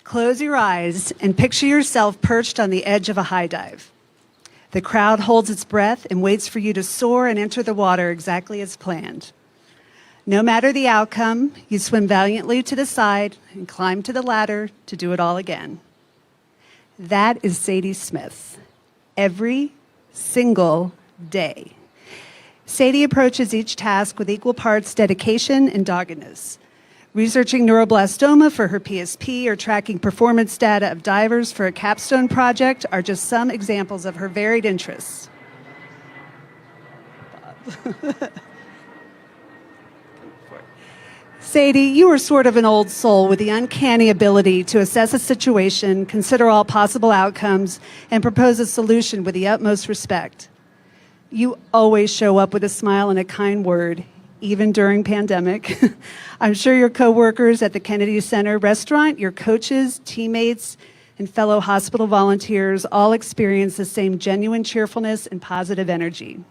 S3: Close your eyes and picture yourself perched on the edge of a high dive. The crowd holds its breath and waits for you to soar and enter the water exactly as planned. No matter the outcome, you swim valiantly to the side and climb to the ladder to do it all again. That is Sadie Smith, every single day. Sadie approaches each task with equal parts dedication and doggedness. Researching neuroblastoma for her PSP or tracking performance data of divers for a capstone project are just some examples of her varied interests. Sadie, you are sort of an old soul with the uncanny ability to assess a situation, consider all possible outcomes, and propose a solution with the utmost respect. You always show up with a smile and a kind word, even during pandemic. I'm sure your coworkers at the Kennedy Center restaurant, your coaches, teammates, and fellow hospital volunteers all experience the same genuine cheerfulness and positive energy.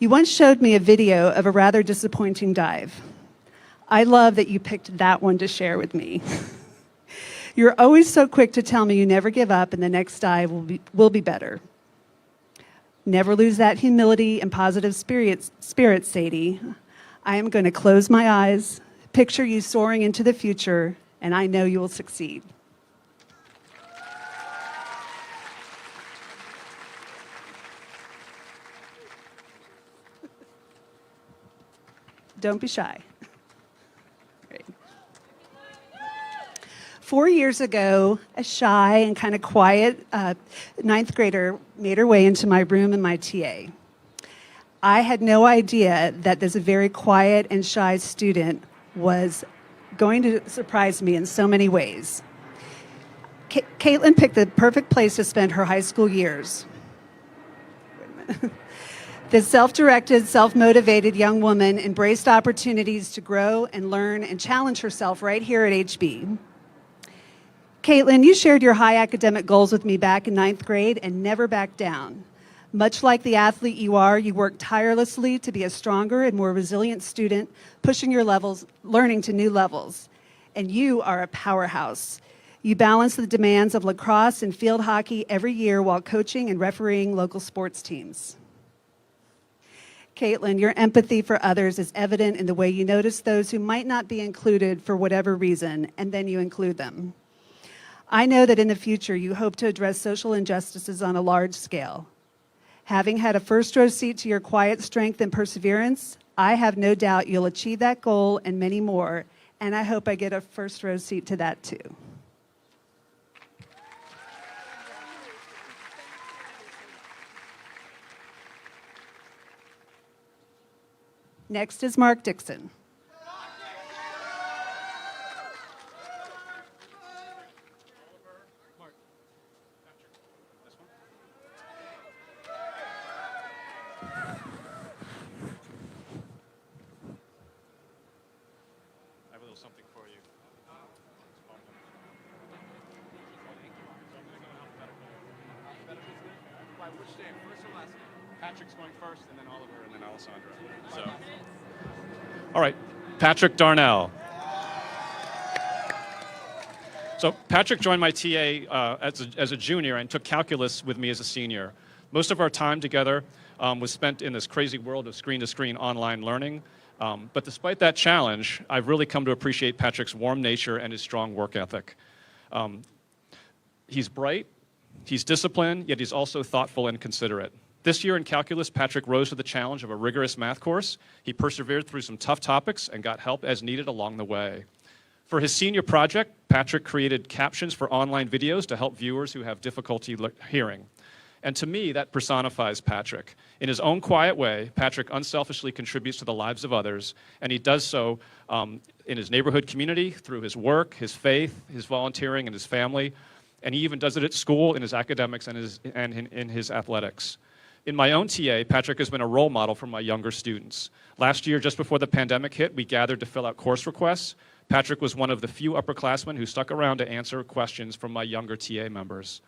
S3: You once showed me a video of a rather disappointing dive. I love that you picked that one to share with me. You're always so quick to tell me you never give up and the next dive will be better. Never lose that humility and positive spirit, Sadie. I am going to close my eyes, picture you soaring into the future, and I know you will succeed. Don't be shy. Great. 4 years ago, a shy and kind of quiet ninth grader made her way into my room in my TA. I had no idea that this very quiet and shy student was going to surprise me in so many ways. Caitlin picked the perfect place to spend her high school years. Wait a minute. This self-directed, self-motivated young woman embraced opportunities to grow and learn and challenge herself right here at HB. Caitlin, you shared your high academic goals with me back in ninth grade and never backed down. Much like the athlete you are, you worked tirelessly to be a stronger and more resilient student, pushing your levels, learning to new levels. And you are a powerhouse. You balance the demands of lacrosse and field hockey every year while coaching and refereeing local sports teams. Caitlin, your empathy for others is evident in the way you notice those who might not be included for whatever reason, and then you include them. I know that in the future you hope to address social injustices on a large scale. Having had a first row seat to your quiet strength and perseverance, I have no doubt you'll achieve that goal and many more, and I hope I get a first row seat to that too. Next is Mark Dixon.
S6: Patrick's going first, and then Oliver, and then Alessandra. So, all right, Patrick Darnell.
S4: So Patrick joined my TA as a junior and took calculus with me as a senior. Most of our time together was spent in this crazy world of screen-to-screen online learning. But despite that challenge, I've really come to appreciate Patrick's warm nature and his strong work ethic. He's bright, he's disciplined, yet he's also thoughtful and considerate. This year in calculus, Patrick rose to the challenge of a rigorous math course. He persevered through some tough topics and got help as needed along the way. For his senior project, Patrick created captions for online videos to help viewers who have difficulty hearing. And to me, that personifies Patrick. In his own quiet way, Patrick unselfishly contributes to the lives of others, and he does so in his neighborhood community, through his work, his faith, his volunteering, and his family. And he even does it at school, in his academics, and in his athletics. In my own TA, Patrick has been a role model for my younger students. Last year, just before the pandemic hit, we gathered to fill out course requests. Patrick was one of the few upperclassmen who stuck around to answer questions from my younger TA members.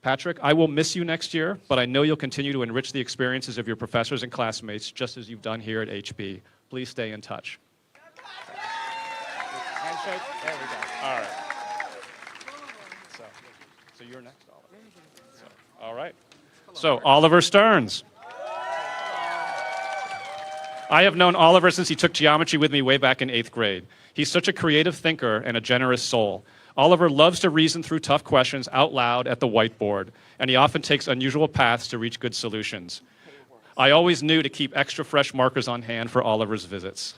S4: Patrick, I will miss you next year, but I know you'll continue to enrich the experiences of your professors and classmates just as you've done here at HB. Please stay in touch. Handshake? There we go. All right. So you're next, Oliver. All right. So, Oliver Stearns. I have known Oliver since he took geometry with me way back in 8th grade. He's such a creative thinker and a generous soul. Oliver loves to reason through tough questions out loud at the whiteboard, and he often takes unusual paths to reach good solutions. I always knew to keep extra fresh markers on hand for Oliver's visits.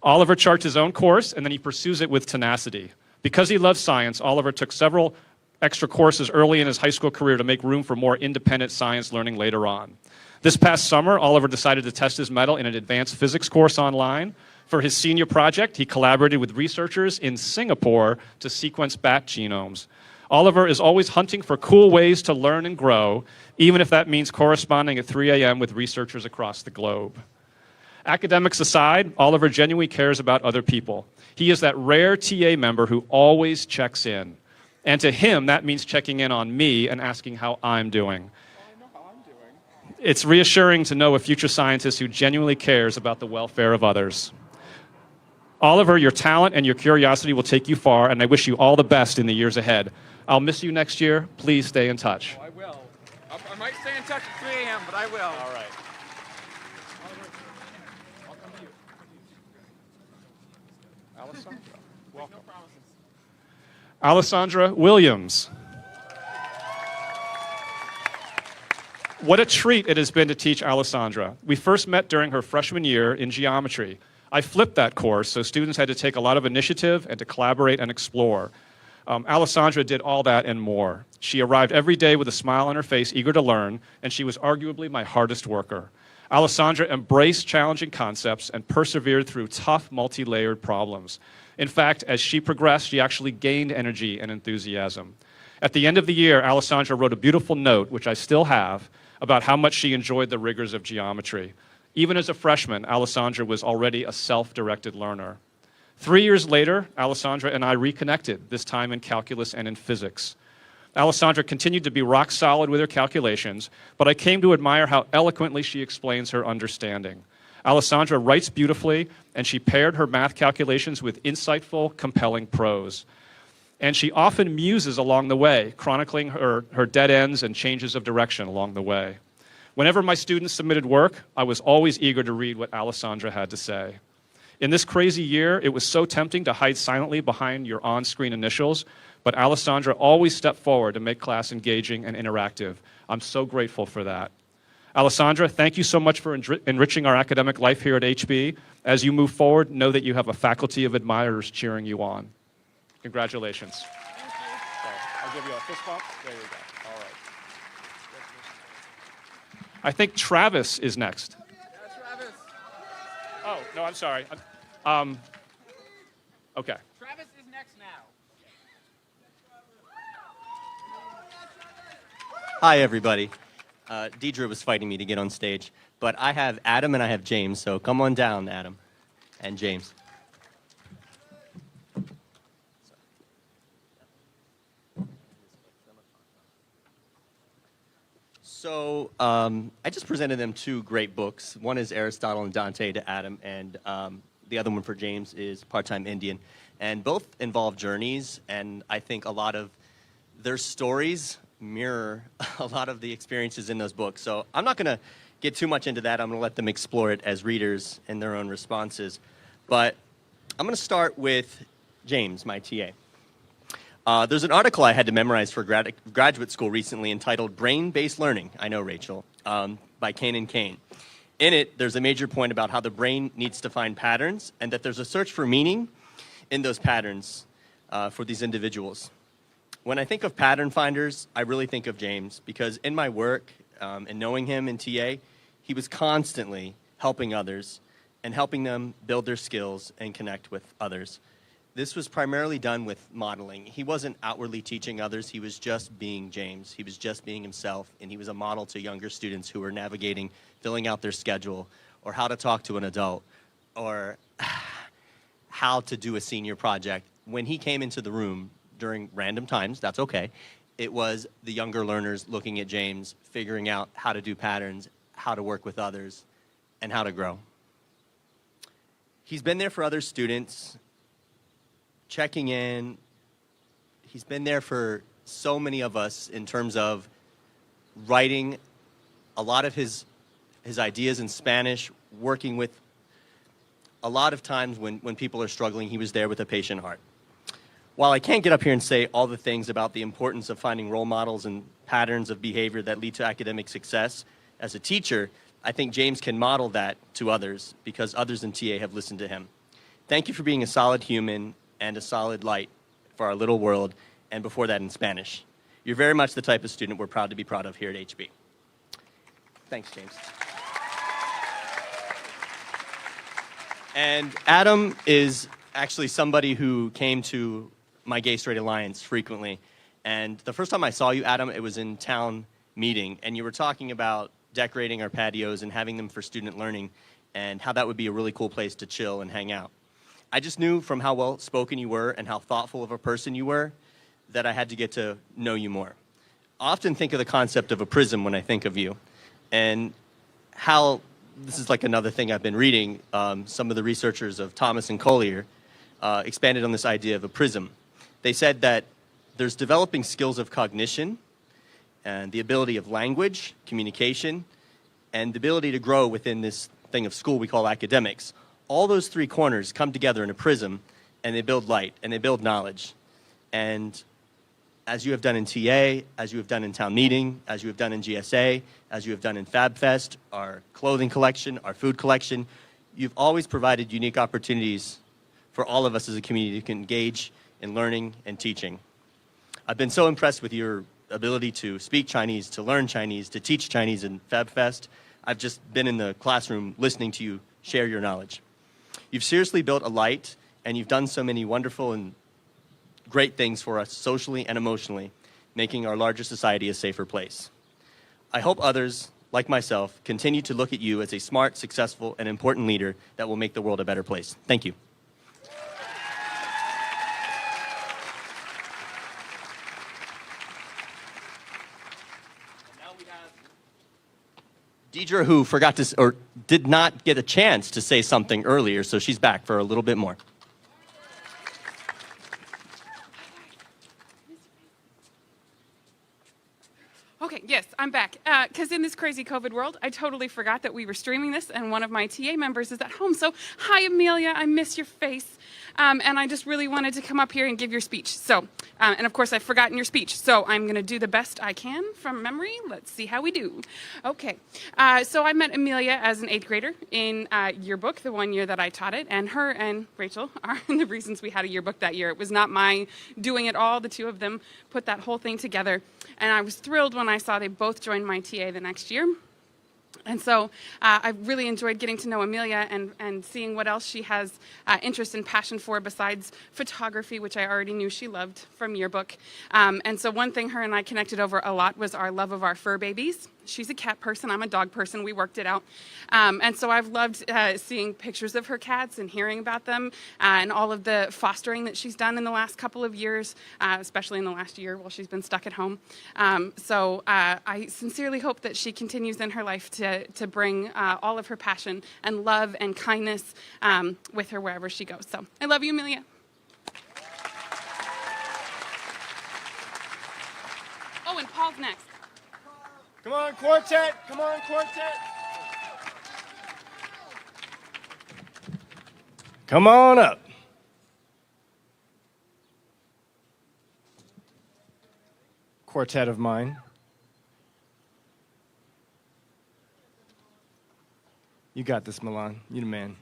S4: Oliver charts his own course, and then he pursues it with tenacity. Because he loves science, Oliver took several extra courses early in his high school career to make room for more independent science learning later on. This past summer, Oliver decided to test his mettle in an advanced physics course online. For his senior project, he collaborated with researchers in Singapore to sequence bat genomes. Oliver is always hunting for cool ways to learn and grow, even if that means corresponding at 3 a.m. with researchers across the globe. Academics aside, Oliver genuinely cares about other people. He is that rare TA member who always checks in. And to him, that means checking in on me and asking how I'm doing. It's reassuring to know a future scientist who genuinely cares about the welfare of others. Oliver, your talent and your curiosity will take you far, and I wish you all the best in the years ahead. I'll miss you next year. Please stay in touch.
S6: Oh, I will. I might stay in touch at 3 a.m., but I will.
S4: All right.
S6: I'll come to you.
S4: Alessandra, welcome. No promises. Alessandra Williams. What a treat it has been to teach Alessandra. We first met during her freshman year in geometry. I flipped that course, so students had to take a lot of initiative and to collaborate and explore. Alessandra did all that and more. She arrived every day with a smile on her face, eager to learn, and she was arguably my hardest worker. Alessandra embraced challenging concepts and persevered through tough, multi-layered problems. In fact, as she progressed, she actually gained energy and enthusiasm. At the end of the year, Alessandra wrote a beautiful note, which I still have, about how much she enjoyed the rigors of geometry. Even as a freshman, Alessandra was already a self-directed learner. 3 years later, Alessandra and I reconnected, this time in calculus and in physics. Alessandra continued to be rock solid with her calculations, but I came to admire how eloquently she explains her understanding. Alessandra writes beautifully, and she paired her math calculations with insightful, compelling prose. And she often muses along the way, chronicling her dead ends and changes of direction along the way. Whenever my students submitted work, I was always eager to read what Alessandra had to say. In this crazy year, it was so tempting to hide silently behind your on-screen initials, but Alessandra always stepped forward to make class engaging and interactive. I'm so grateful for that. Alessandra, thank you so much for enriching our academic life here at HB. As you move forward, know that you have a faculty of admirers cheering you on. Congratulations. Thank you. So I'll give you a fist bump. There you go. All right. I think Travis is next.
S6: Travis.
S4: Oh, no, I'm sorry. Okay.
S6: Travis is next now.
S7: Hi, everybody. Deidre was fighting me to get on stage, but I have Adam and I have James, so come on down, Adam and James. So I just presented them two great books. One is Aristotle and Dante to Adam, and the other one for James is part-time Indian. And both involve journeys, and I think a lot of their stories mirror a lot of the experiences in those books. So I'm not going to get too much into that. I'm going to let them explore it as readers in their own responses. But I'm going to start with James, my TA. There's an article I had to memorize for graduate school recently entitled Brain-Based Learning, I know, Rachel, by Kane and Kane. In it, there's a major point about how the brain needs to find patterns and that there's a search for meaning in those patterns for these individuals. When I think of pattern finders, I really think of James because in my work and knowing him in TA, he was constantly helping others and helping them build their skills and connect with others. This was primarily done with modeling. He wasn't outwardly teaching others, he was just being James. He was just being himself, and he was a model to younger students who were navigating, filling out their schedule, or how to talk to an adult, or how to do a senior project. When he came into the room during random times, that's okay, it was the younger learners looking at James, figuring out how to do patterns, how to work with others, and how to grow. He's been there for other students, checking in. He's been there for so many of us in terms of writing a lot of his ideas in Spanish, working with a lot of times when people are struggling, he was there with a patient heart. While I can't get up here and say all the things about the importance of finding role models and patterns of behavior that lead to academic success, as a teacher, I think James can model that to others because others in TA have listened to him. Thank you for being a solid human and a solid light for our little world, and before that in Spanish. You're very much the type of student we're proud to be proud of here at HB. Thanks, James. And Adam is actually somebody who came to my Gay Straight Alliance frequently. And the first time I saw you, Adam, it was in town meeting, and you were talking about decorating our patios and having them for student learning, and how that would be a really cool place to chill and hang out. I just knew from how well spoken you were and how thoughtful of a person you were that I had to get to know you more. I often think of the concept of a prism when I think of you, and how, this is like another thing I've been reading, some of the researchers of Thomas and Collier expanded on this idea of a prism. They said that there's developing skills of cognition and the ability of language, communication, and the ability to grow within this thing of school we call academics. All those three corners come together in a prism, and they build light, and they build knowledge. And as you have done in TA, as you have done in town meeting, as you have done in GSA, as you have done in FabFest, our clothing collection, our food collection, you've always provided unique opportunities for all of us as a community to engage in learning and teaching. I've been so impressed with your ability to speak Chinese, to learn Chinese, to teach Chinese in FabFest. I've just been in the classroom listening to you share your knowledge. You've seriously built a light, and you've done so many wonderful and great things for us socially and emotionally, making our larger society a safer place. I hope others, like myself, continue to look at you as a smart, successful, and important leader that will make the world a better place. Thank you. Deidre, who forgot to, or did not get a chance to say something earlier, so she's back for a little bit more.
S11: Okay, yes, I'm back. Because in this crazy COVID world, I totally forgot that we were streaming this, and one of my TA members is at home. So, hi, Amelia, I miss your face. And I just really wanted to come up here and give your speech. So, and of course, I've forgotten your speech. So I'm going to do the best I can from memory. Let's see how we do. Okay. So I met Amelia as an 8th grader in yearbook, the one year that I taught it. And her and Rachel are the reasons we had a yearbook that year. It was not my doing it all. The two of them put that whole thing together. And I was thrilled when I saw they both joined my TA the next year. And so I really enjoyed getting to know Amelia and seeing what else she has interest and passion for besides photography, which I already knew she loved from yearbook. And so one thing her and I connected over a lot was our love of our fur babies. She's a cat person. I'm a dog person. We worked it out. And so I've loved seeing pictures of her cats and hearing about them and all of the fostering that she's done in the last couple of years, especially in the last year while she's been stuck at home. So I sincerely hope that she continues in her life to to bring all of her passion and love and kindness with her wherever she goes. So I love you, Amelia. Oh, and Paul's next.
S1: Come on, quartet. Come on, quartet. Come on up. Quartet of mine. You got this, Milan. You the man.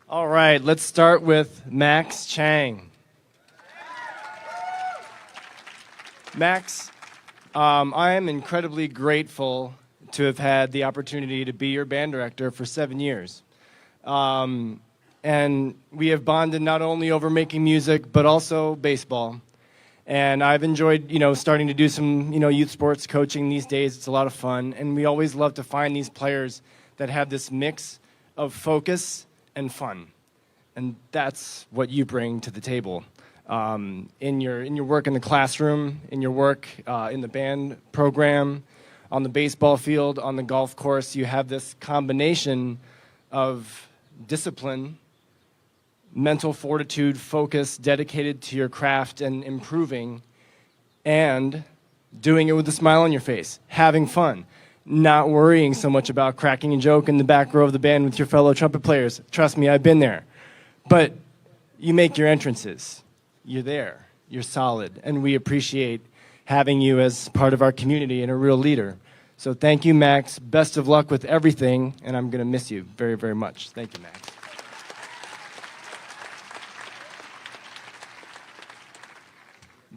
S1: All right, let's start with Max Chang. Max, I am incredibly grateful to have had the opportunity to be your band director for 7 years. And we have bonded not only over making music, but also baseball. And I've enjoyed, starting to do some, youth sports coaching these days. It's a lot of fun. And we always love to find these players that have this mix of focus and fun. And that's what you bring to the table. In your work in the classroom, in your work in the band program, on the baseball field, on the golf course, you have this combination of discipline, mental fortitude, focus, dedicated to your craft and improving, and doing it with a smile on your face, having fun, not worrying so much about cracking a joke in the back row of the band with your fellow trumpet players. Trust me, I've been there. But you make your entrances. You're there. You're solid. And we appreciate having you as part of our community and a real leader. So thank you, Max. Best of luck with everything, and I'm going to miss you very, very much. Thank you, Max.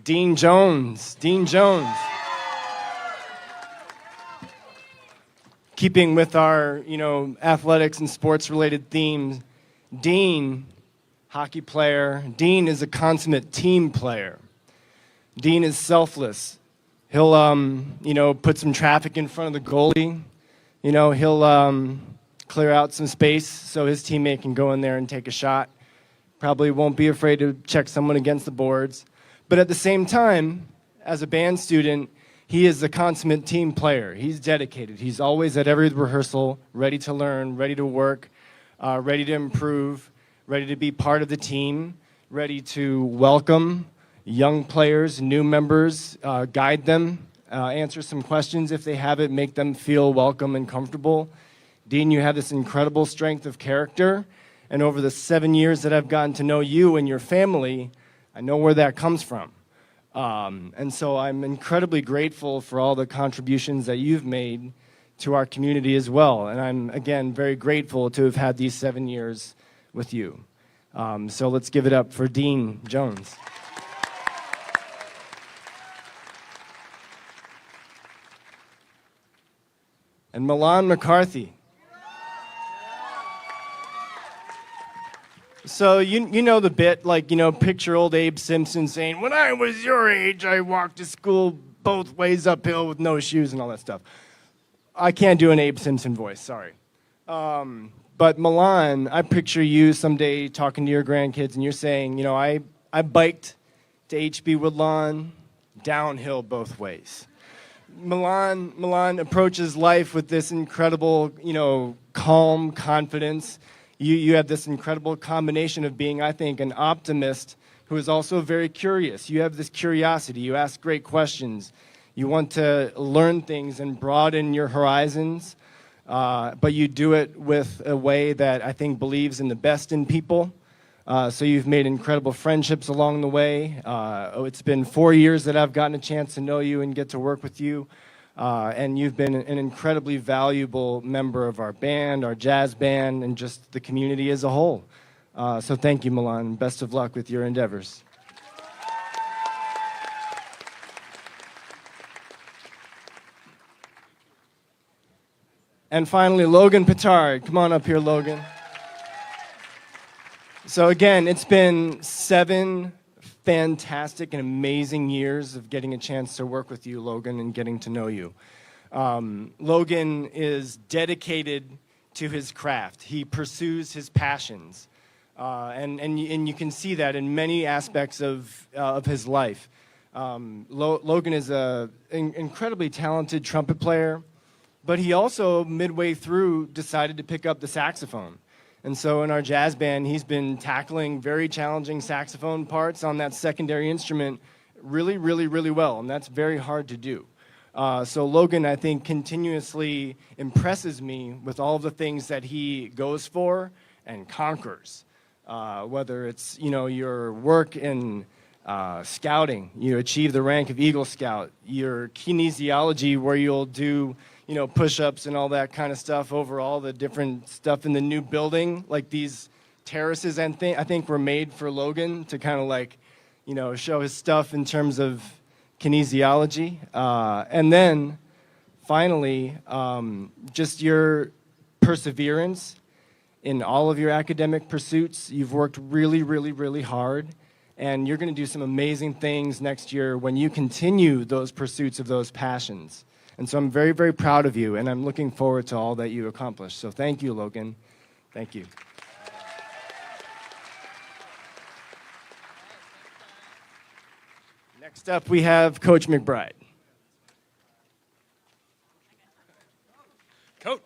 S1: Dean Jones. Dean Jones. Keeping with our, athletics and sports-related themes, Dean, hockey player. Dean is a consummate team player. Dean is selfless. He'll, put some traffic in front of the goalie. He'll clear out some space so his teammate can go in there and take a shot. Probably won't be afraid to check someone against the boards. But at the same time, as a band student, he is a consummate team player. He's dedicated. He's always at every rehearsal, ready to learn, ready to work, ready to improve, ready to be part of the team, ready to welcome young players, new members, guide them, answer some questions if they have it, make them feel welcome and comfortable. Dean, you have this incredible strength of character, and over the 7 years that I've gotten to know you and your family, I know where that comes from. And so I'm incredibly grateful for all the contributions that you've made to our community as well. And I'm, again, very grateful to have had these 7 years with you. So let's give it up for Dean Jones. And Milan McCarthy. So you know the bit, picture old Abe Simpson saying, "When I was your age, I walked to school both ways uphill with no shoes," and all that stuff. I can't do an Abe Simpson voice, sorry. But Milan, I picture you someday talking to your grandkids and you're saying, I biked to HB Woodlawn downhill both ways. Milan approaches life with this incredible, calm confidence. You have this incredible combination of being, I think, an optimist who is also very curious. You have this curiosity. You ask great questions. You want to learn things and broaden your horizons, but you do it with a way that I think believes in the best in people. So you've made incredible friendships along the way. It's been 4 years that I've gotten a chance to know you and get to work with you. And you've been an incredibly valuable member of our band, our jazz band, and just the community as a whole. So thank you, Milan. Best of luck with your endeavors. And finally, Logan Petard. Come on up here, Logan. So again, it's been 7 fantastic and amazing years of getting a chance to work with you, Logan, and getting to know you. Logan is dedicated to his craft. He pursues his passions. And you can see that in many aspects of his life. Logan is an incredibly talented trumpet player, but he also, midway through, decided to pick up the saxophone. And so in our jazz band, he's been tackling very challenging saxophone parts on that secondary instrument really, really, really well, and that's very hard to do. So Logan, I think, continuously impresses me with all of the things that he goes for and conquers. Whether it's, your work in scouting, you achieve the rank of Eagle Scout, your kinesiology where you'll do, push-ups and all that kind of stuff over all the different stuff in the new building, like these terraces I think were made for Logan to kind of show his stuff in terms of kinesiology. And then finally, just your perseverance in all of your academic pursuits. You've worked really, really, really hard, and you're going to do some amazing things next year when you continue those pursuits of those passions. And so I'm very, very proud of you, and I'm looking forward to all that you accomplish. So thank you, Logan. Thank you. Next up, we have Coach McBride.
S10: Coach.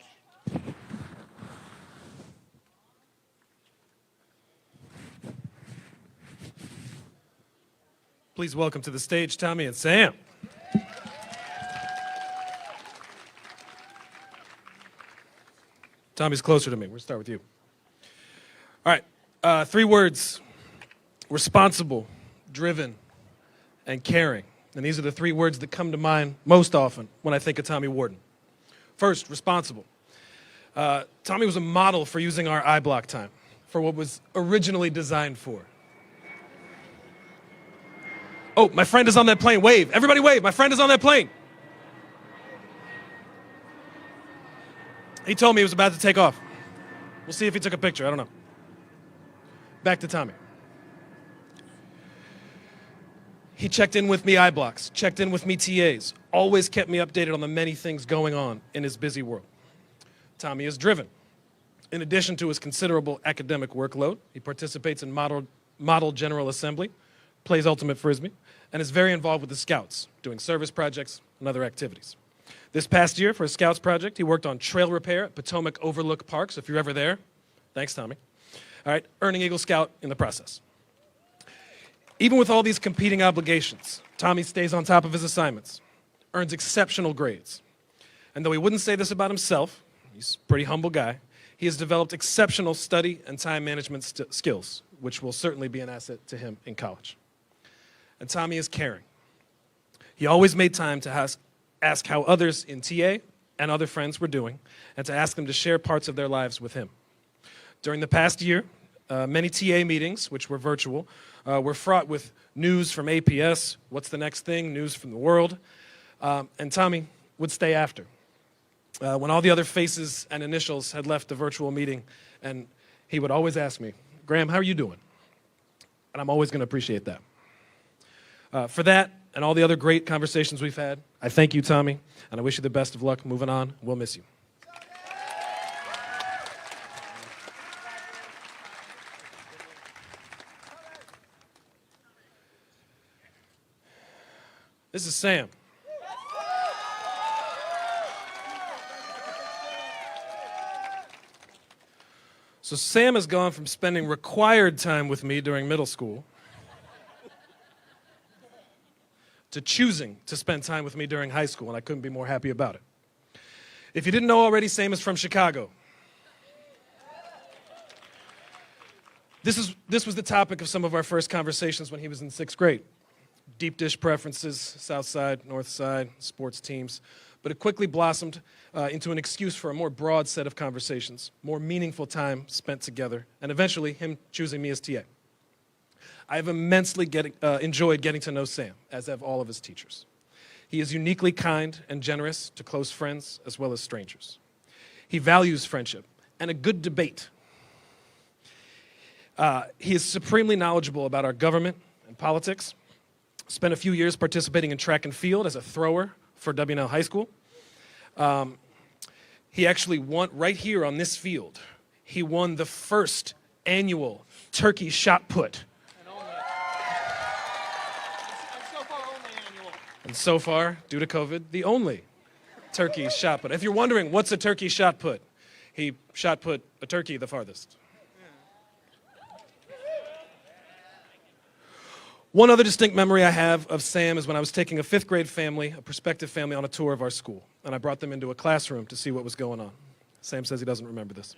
S10: Please welcome to the stage Tommy and Sam. Tommy's closer to me. We'll start with you. All right, 3 words: responsible, driven, and caring. And these are the 3 words that come to mind most often when I think of Tommy Warden. First, responsible. Tommy was a model for using our iBlock time for what was originally designed for. Oh, my friend is on that plane. Wave. Everybody wave. My friend is on that plane. He told me he was about to take off. We'll see if he took a picture. I don't know. Back to Tommy. He checked in with me iBlocks, checked in with me TAs, always kept me updated on the many things going on in his busy world. Tommy is driven. In addition to his considerable academic workload, he participates in Model General Assembly, plays Ultimate Frisbee, and is very involved with the Scouts, doing service projects and other activities. This past year, for a Scouts project, he worked on trail repair at Potomac Overlook Park, so if you're ever there, thanks, Tommy. All right, earning Eagle Scout in the process. Even with all these competing obligations, Tommy stays on top of his assignments, earns exceptional grades. And though he wouldn't say this about himself, he's a pretty humble guy, he has developed exceptional study and time management skills, which will certainly be an asset to him in college. And Tommy is caring. He always made time to ask how others in TA and other friends were doing, and to ask them to share parts of their lives with him. During the past year, many TA meetings, which were virtual, were fraught with news from APS, what's the next thing, news from the world, and Tommy would stay after. When all the other faces and initials had left the virtual meeting, and he would always ask me, Graham, how are you doing? And I'm always going to appreciate that. For that and all the other great conversations we've had, I thank you, Tommy, and I wish you the best of luck moving on. We'll miss you. This is Sam. So Sam has gone from spending required time with me during middle school to choosing to spend time with me during high school, and I couldn't be more happy about it. If you didn't know already, Sam is from Chicago. This was the topic of some of our first conversations when he was in 6th grade. Deep dish preferences, South Side, North Side, sports teams. But it quickly blossomed into an excuse for a more broad set of conversations, more meaningful time spent together, and eventually him choosing me as TA. I have immensely enjoyed getting to know Sam, as have all of his teachers. He is uniquely kind and generous to close friends as well as strangers. He values friendship and a good debate. He is supremely knowledgeable about our government and politics. Spent a few years participating in track and field as a thrower for W&L High School. He actually won, right here on this field, he won the first annual turkey shot put. And so far, due to COVID, the only turkey shot put. If you're wondering, what's a turkey shot put? He shot put a turkey the farthest. One other distinct memory I have of Sam is when I was taking a 5th grade family, a prospective family, on a tour of our school. And I brought them into a classroom to see what was going on. Sam says he doesn't remember this.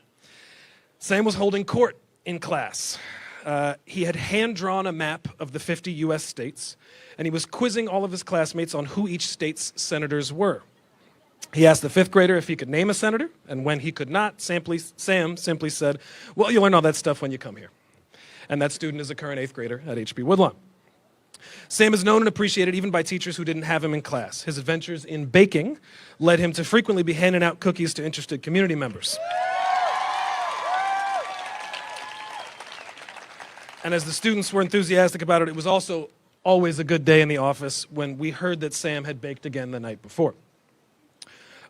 S10: Sam was holding court in class. He had hand-drawn a map of the 50 U.S. states, and he was quizzing all of his classmates on who each state's senators were. He asked the 5th grader if he could name a senator, and when he could not, Sam simply said, well, you'll learn all that stuff when you come here. And that student is a current 8th grader at HB Woodlawn. Sam is known and appreciated even by teachers who didn't have him in class. His adventures in baking led him to frequently be handing out cookies to interested community members. And as the students were enthusiastic about it, it was also always a good day in the office when we heard that Sam had baked again the night before.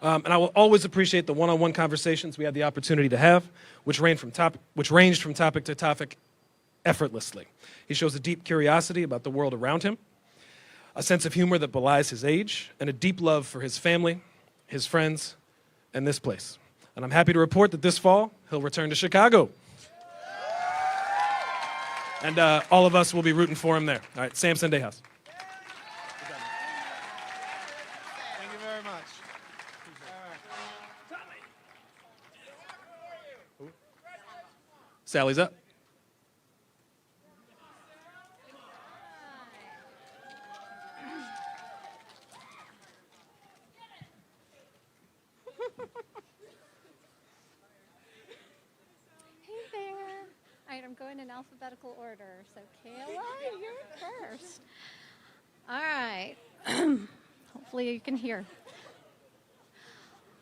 S10: And I will always appreciate the one-on-one conversations we had the opportunity to have, which ranged from topic to topic effortlessly. He shows a deep curiosity about the world around him, a sense of humor that belies his age, and a deep love for his family, his friends, and this place. And I'm happy to report that this fall, he'll return to Chicago. And all of us will be rooting for him there. All right, Sam Sendejas.
S1: Thank you very much.
S10: Sally's up.
S9: Hey there. All right, I'm going in alphabetical order. So Kayla, you're first. All right. Hopefully you can hear.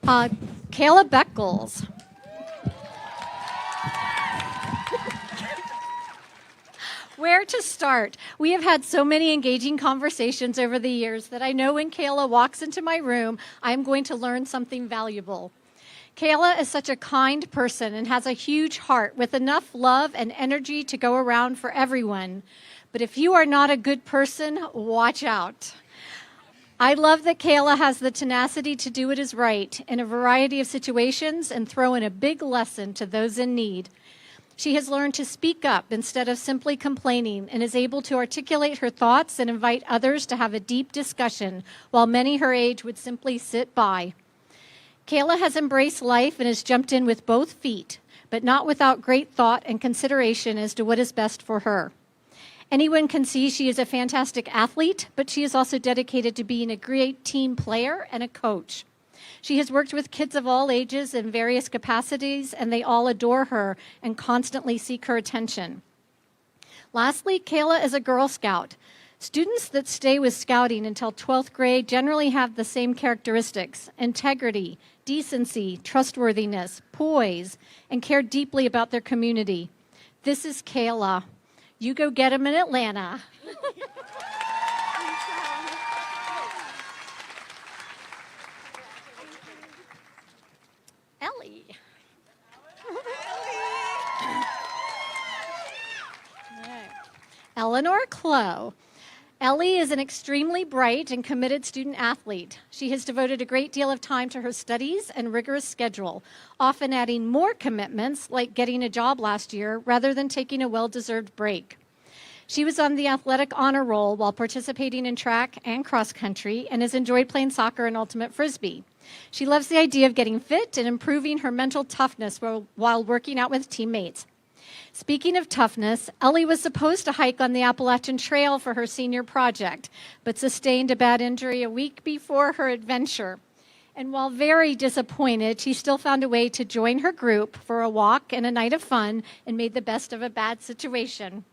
S9: Kayla Beckles. Where to start? We have had so many engaging conversations over the years that I know when Kayla walks into my room, I'm going to learn something valuable. Kayla is such a kind person and has a huge heart with enough love and energy to go around for everyone. But if you are not a good person, watch out. I love that Kayla has the tenacity to do what is right in a variety of situations and throw in a big lesson to those in need. She has learned to speak up instead of simply complaining and is able to articulate her thoughts and invite others to have a deep discussion, while many her age would simply sit by. Kayla has embraced life and has jumped in with both feet, but not without great thought and consideration as to what is best for her. Anyone can see she is a fantastic athlete, but she is also dedicated to being a great team player and a coach. She has worked with kids of all ages in various capacities, and they all adore her and constantly seek her attention. Lastly, Kayla is a Girl Scout. Students that stay with Scouting until 12th grade generally have the same characteristics: integrity, decency, trustworthiness, poise, and care deeply about their community. This is Kayla. You go get them in Atlanta. Ellie. Eleanor Clough. Ellie is an extremely bright and committed student athlete. She has devoted a great deal of time to her studies and rigorous schedule, often adding more commitments, like getting a job last year, rather than taking a well-deserved break. She was on the athletic honor roll while participating in track and cross country and has enjoyed playing soccer and ultimate frisbee. She loves the idea of getting fit and improving her mental toughness while working out with teammates. Speaking of toughness, Ellie was supposed to hike on the Appalachian Trail for her senior project, but sustained a bad injury a week before her adventure. And while very disappointed, she still found a way to join her group for a walk and a night of fun and made the best of a bad situation.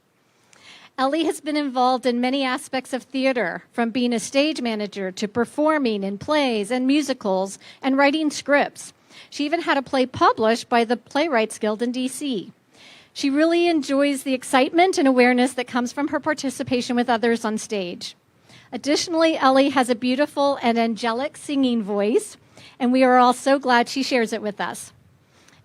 S9: Ellie has been involved in many aspects of theater, from being a stage manager to performing in plays and musicals and writing scripts. She even had a play published by the Playwrights Guild in D.C. She really enjoys the excitement and awareness that comes from her participation with others on stage. Additionally, Ellie has a beautiful and angelic singing voice, and we are all so glad she shares it with us.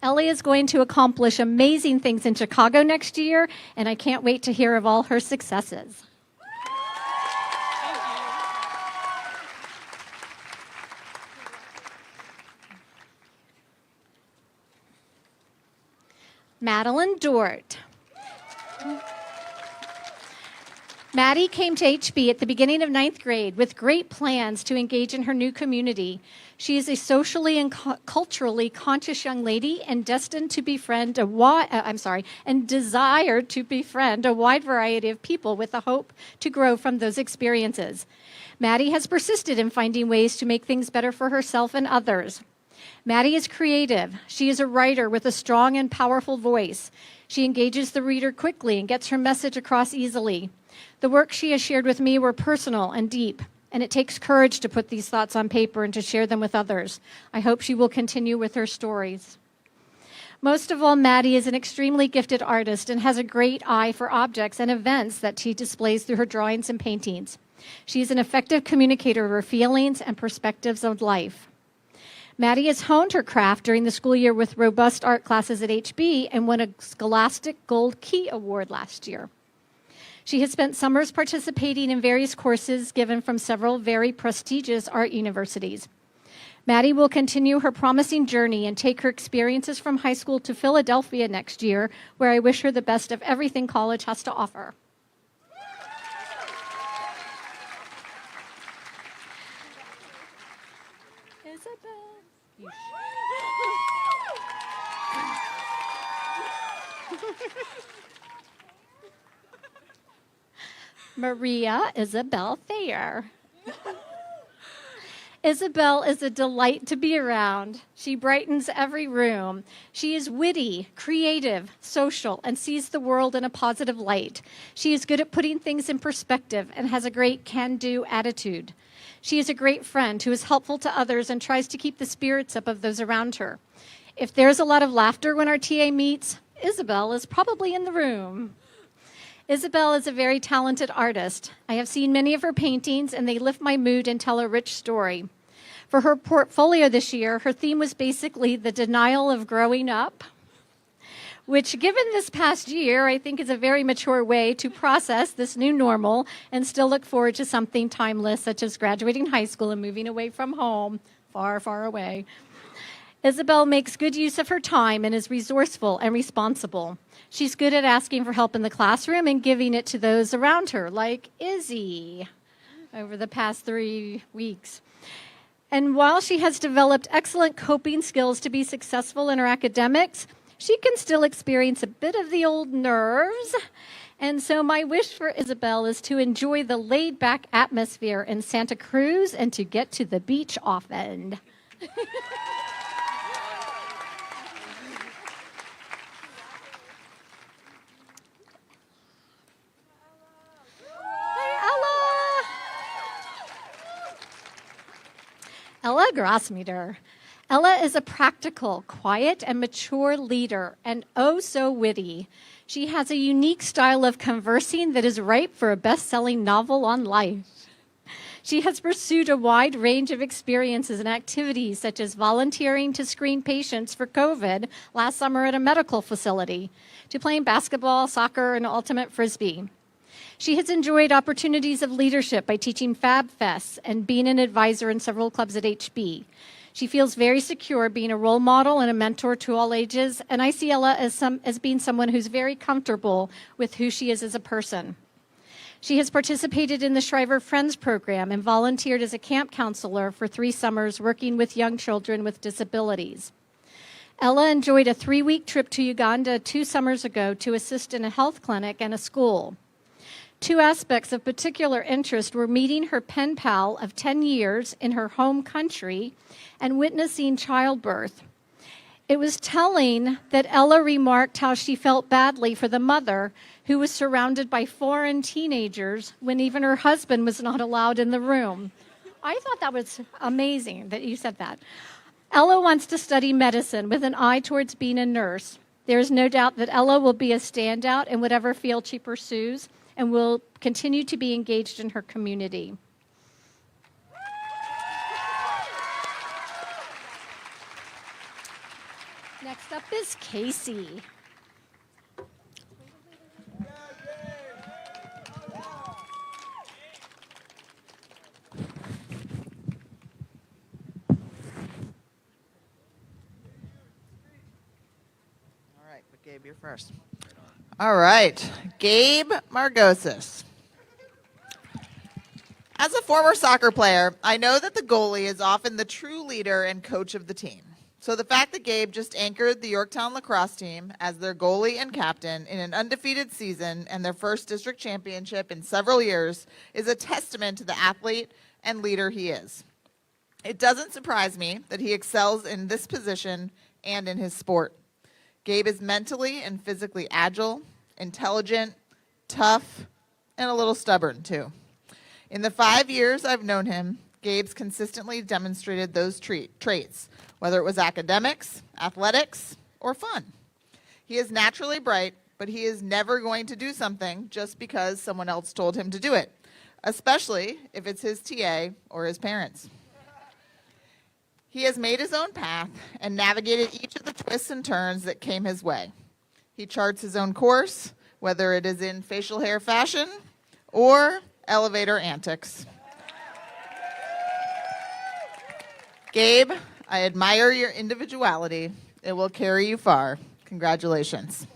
S9: Ellie is going to accomplish amazing things in Chicago next year, and I can't wait to hear of all her successes. Madeline Dort. Maddie came to HB at the beginning of 9th grade with great plans to engage in her new community. She is a socially and culturally conscious young lady and destined to befriend and desired to befriend a wide variety of people with the hope to grow from those experiences. Maddie has persisted in finding ways to make things better for herself and others. Maddie is creative. She is a writer with a strong and powerful voice. She engages the reader quickly and gets her message across easily. The work she has shared with me were personal and deep, and it takes courage to put these thoughts on paper and to share them with others. I hope she will continue with her stories. Most of all, Maddie is an extremely gifted artist and has a great eye for objects and events that she displays through her drawings and paintings. She is an effective communicator of her feelings and perspectives of life. Maddie has honed her craft during the school year with robust art classes at HB and won a Scholastic Gold Key Award last year. She has spent summers participating in various courses given from several very prestigious art universities. Maddie will continue her promising journey and take her experiences from high school to Philadelphia next year, where I wish her the best of everything college has to offer. Maria Isabel Thayer. Isabel is a delight to be around. She brightens every room. She is witty, creative, social, and sees the world in a positive light. She is good at putting things in perspective and has a great can-do attitude. She is a great friend who is helpful to others and tries to keep the spirits up of those around her. If there's a lot of laughter when our TA meets, Isabel is probably in the room. Isabel is a very talented artist. I have seen many of her paintings, and they lift my mood and tell a rich story. For her portfolio this year, her theme was basically the denial of growing up, which, given this past year, I think is a very mature way to process this new normal and still look forward to something timeless, such as graduating high school and moving away from home, far, far away. Isabel makes good use of her time and is resourceful and responsible. She's good at asking for help in the classroom and giving it to those around her, like Izzy, over the past 3 weeks. And while she has developed excellent coping skills to be successful in her academics, she can still experience a bit of the old nerves. And so my wish for Isabel is to enjoy the laid-back atmosphere in Santa Cruz and to get to the beach often. Ella Grossmeter. Ella is a practical, quiet, and mature leader, and oh so witty. She has a unique style of conversing that is ripe for a best-selling novel on life. She has pursued a wide range of experiences and activities, such as volunteering to screen patients for COVID last summer at a medical facility, to playing basketball, soccer, and ultimate frisbee. She has enjoyed opportunities of leadership by teaching Fab Fests and being an advisor in several clubs at HB. She feels very secure being a role model and a mentor to all ages, and I see Ella as being someone who's very comfortable with who she is as a person. She has participated in the Shriver Friends program and volunteered as a camp counselor for 3 summers working with young children with disabilities. Ella enjoyed a 3-week trip to Uganda 2 summers ago to assist in a health clinic and a school. 2 aspects of particular interest were meeting her pen pal of 10 years in her home country and witnessing childbirth. It was telling that Ella remarked how she felt badly for the mother who was surrounded by foreign teenagers when even her husband was not allowed in the room. I thought that was amazing that you said that. Ella wants to study medicine with an eye towards being a nurse. There is no doubt that Ella will be a standout in whatever field she pursues and will continue to be engaged in her community. Next up is Casey.
S5: All right. right, but Gabe, you're first. All right, Gabe Margosis. As a former soccer player, I know that the goalie is often the true leader and coach of the team. So the fact that Gabe just anchored the Yorktown lacrosse team as their goalie and captain in an undefeated season and their first district championship in several years is a testament to the athlete and leader he is. It doesn't surprise me that he excels in this position and in his sport. Gabe is mentally and physically agile, intelligent, tough, and a little stubborn too. In the 5 years I've known him, Gabe's consistently demonstrated those traits, whether it was academics, athletics, or fun. He is naturally bright, but he is never going to do something just because someone else told him to do it, especially if it's his TA or his parents. He has made his own path and navigated each of the twists and turns that came his way. He charts his own course, whether it is in facial hair fashion or elevator antics. Gabe, I admire your individuality. It will carry you far. Congratulations.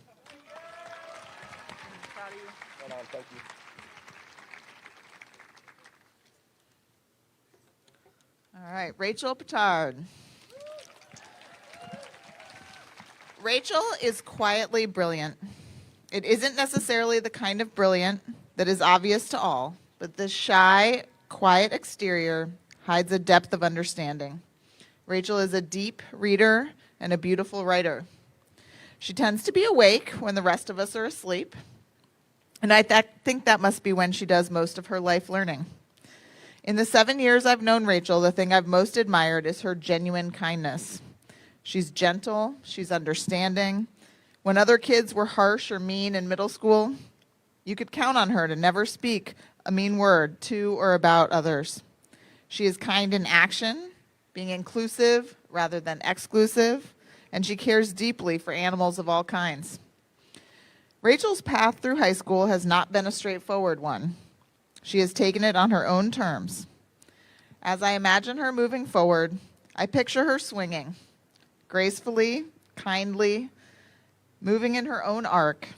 S5: All right, Rachel Petard. Rachel is quietly brilliant. It isn't necessarily the kind of brilliant that is obvious to all, but this shy, quiet exterior hides a depth of understanding. Rachel is a deep reader and a beautiful writer. She tends to be awake when the rest of us are asleep, and I think that must be when she does most of her life learning. In the 7 years I've known Rachel, the thing I've most admired is her genuine kindness. She's gentle, she's understanding. When other kids were harsh or mean in middle school, you could count on her to never speak a mean word to or about others. She is kind in action, being inclusive rather than exclusive, and she cares deeply for animals of all kinds. Rachel's path through high school has not been a straightforward one. She has taken it on her own terms. As I imagine her moving forward, I picture her swinging, gracefully, kindly, moving in her own arc,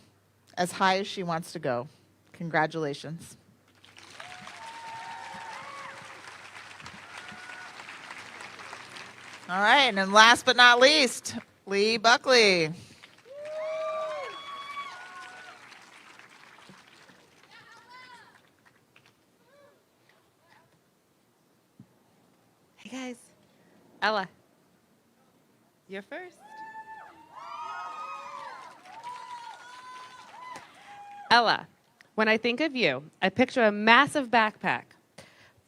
S5: as high as she wants to go. Congratulations. All right, and then last but not least, Lee Buckley.
S18: Hey guys, Ella, you're first. Ella, when I think of you, I picture a massive backpack,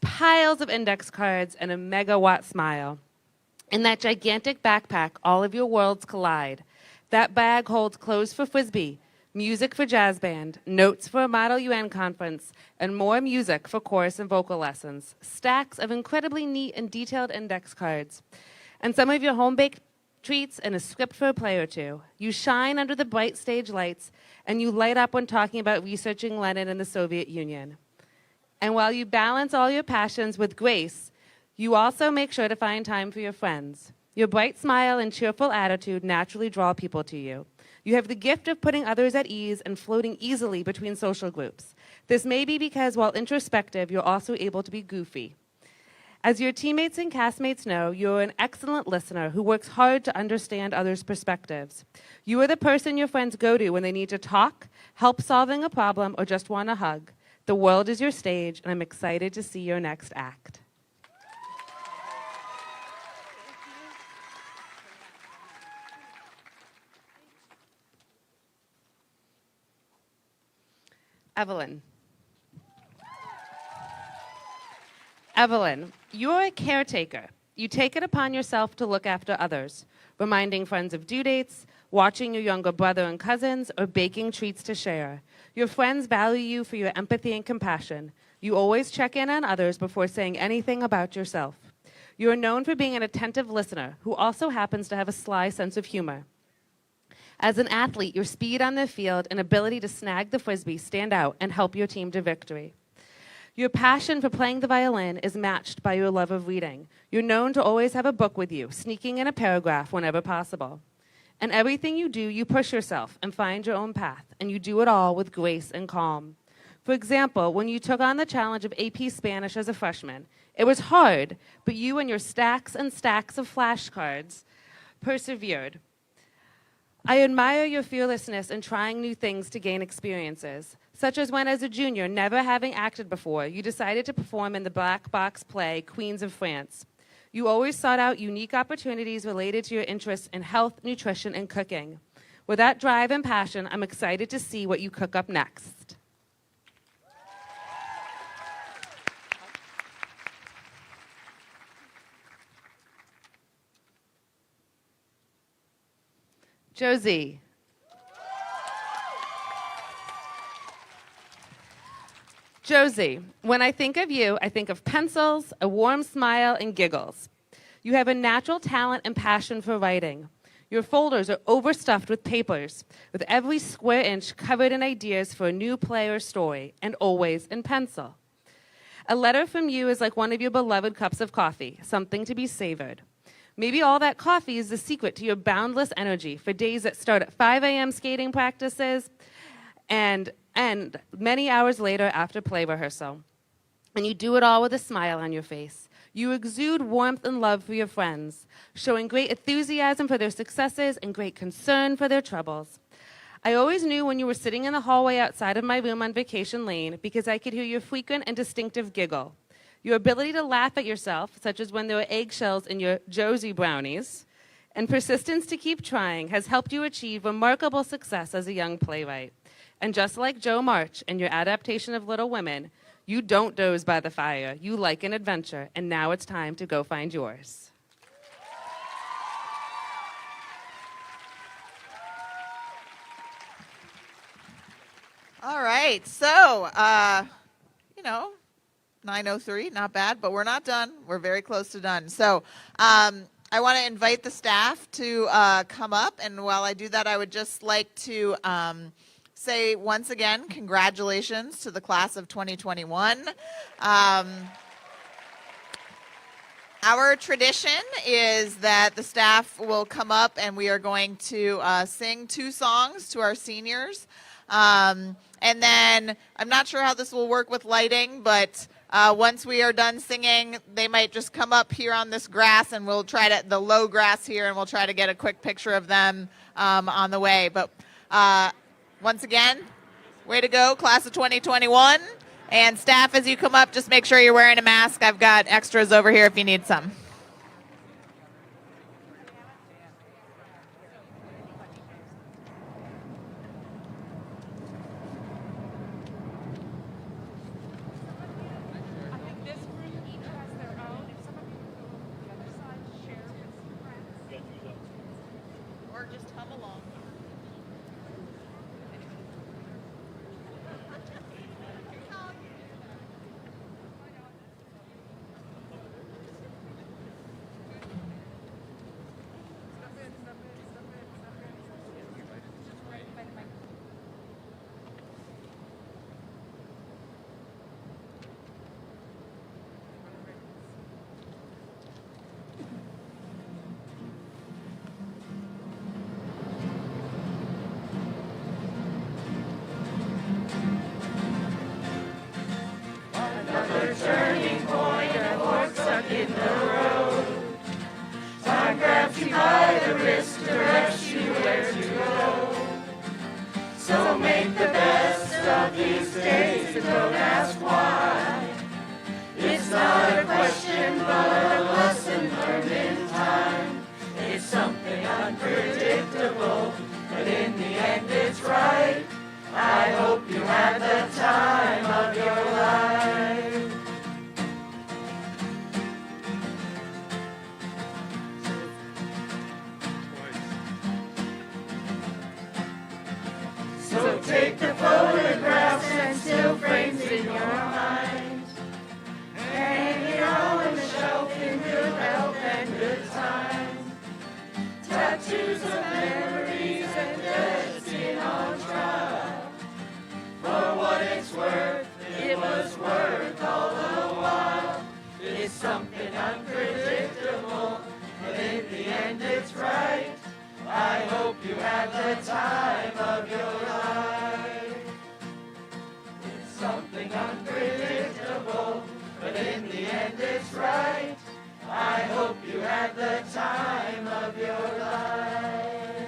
S18: piles of index cards, and a megawatt smile. In that gigantic backpack, all of your worlds collide. That bag holds clothes for Frisbee, music for jazz band, notes for a Model UN conference, and more music for chorus and vocal lessons. Stacks of incredibly neat and detailed index cards. And some of your home-baked treats and a script for a play or two. You shine under the bright stage lights, and you light up when talking about researching Lenin and the Soviet Union. And while you balance all your passions with grace, you also make sure to find time for your friends. Your bright smile and cheerful attitude naturally draw people to you. You have the gift of putting others at ease and floating easily between social groups. This may be because while introspective, you're also able to be goofy. As your teammates and castmates know, you're an excellent listener who works hard to understand others' perspectives. You are the person your friends go to when they need to talk, help solving a problem, or just want a hug. The world is your stage, and I'm excited to see your next act. Evelyn. Evelyn, you're a caretaker. You take it upon yourself to look after others, reminding friends of due dates, watching your younger brother and cousins, or baking treats to share. Your friends value you for your empathy and compassion. You always check in on others before saying anything about yourself. You are known for being an attentive listener who also happens to have a sly sense of humor. As an athlete, your speed on the field and ability to snag the Frisbee stand out and help your team to victory. Your passion for playing the violin is matched by your love of reading. You're known to always have a book with you, sneaking in a paragraph whenever possible.
S2: And everything you do, you push yourself and find your own path, and you do it all with grace and calm. For example, when you took on the challenge of AP Spanish as a freshman, it was hard, but you and your stacks and stacks of flashcards persevered. I admire your fearlessness in trying new things to gain experiences, such as when, as a junior, never having acted before, you decided to perform in the black box play Queens of France. You always sought out unique opportunities related to your interests in health, nutrition, and cooking. With that drive and passion, I'm excited to see what you cook up next. Josie. Josie, when I think of you, I think of pencils, a warm smile, and giggles. You have a natural talent and passion for writing. Your folders are overstuffed with papers, with every square inch covered in ideas for a new play or story, and always in pencil. A letter from you is like one of your beloved cups of coffee, something to be savored. Maybe all that coffee is the secret to your boundless energy for days that start at 5 a.m. skating practices and end many hours later after play rehearsal. And you do it all with a smile on your face. You exude warmth and love for your friends, showing great enthusiasm for their successes and great concern for their troubles. I always knew when you were sitting in the hallway outside of my room on Vacation Lane because I could hear your frequent and distinctive giggle. Your ability to laugh at yourself, such as when there were eggshells in your Josie brownies, and persistence to keep trying has helped you achieve remarkable success as a young playwright. And just like Jo March in your adaptation of Little Women, you don't doze by the fire. You like an adventure, and now it's time to go find yours.
S5: All right, so, 9:03, not bad, but we're not done. We're very close to done. So I want to invite the staff to come up, and while I do that, I would just like to say once again, congratulations to the class of 2021. Our tradition is that the staff will come up and we are going to sing 2 songs to our seniors. And then I'm not sure how this will work with lighting, but once we are done singing, they might just come up here on this grass and we'll try to, the low grass here, and we'll try to get a quick picture of them on the way. But once again, way to go, class of 2021. And staff, as you come up, just make sure you're wearing a mask. I've got extras over here if you need some. Or just hum along.
S13: Turning point, a fork stuck in the road. Time grabs you by the wrist, directs you where to go. So make the best of these days and don't ask why. It's not a question, but a lesson learned in time. It's something unpredictable, but in the end it's right. I hope you have the time of your life. So take the photographs and still frames in your mind. Hang it on the shelf in good health and good time. Tattoos of memories and dead skin on trial. For what it's worth, it was worth all the while. It's something unpredictable, but in the end it's right. I hope you had the time of your life. It's something unpredictable, but in the end it's right. I hope you had the time of your life.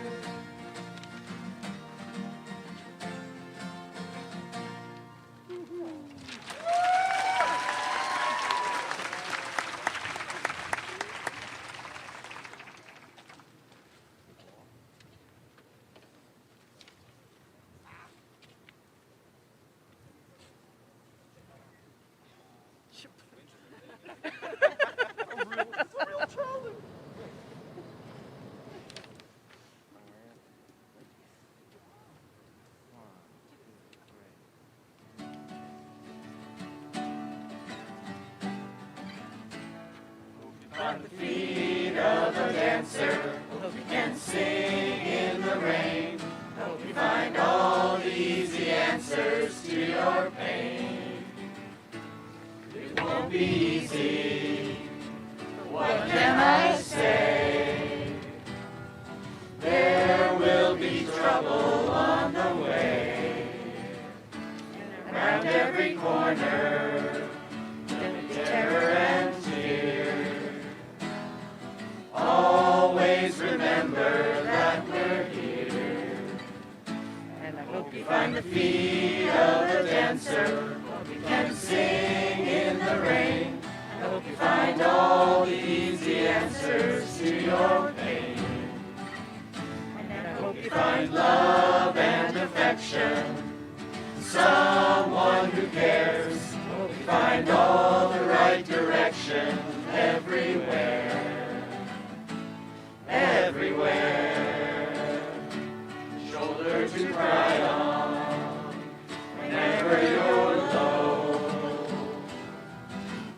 S13: On the feet of a dancer, hope you can sing in the rain. Hope you find all the easy answers to your pain. It won't be easy, what can I say? There will be trouble on the way. Around every corner, there'll be terror and fear. Always remember that we're here. And I hope you find the feet of a dancer. Hope you can sing in the rain. I hope you find all the easy answers to your pain. And I hope you find love and affection. Someone who cares. I hope you find all the right direction everywhere. Everywhere, shoulder to cry on, whenever you're low.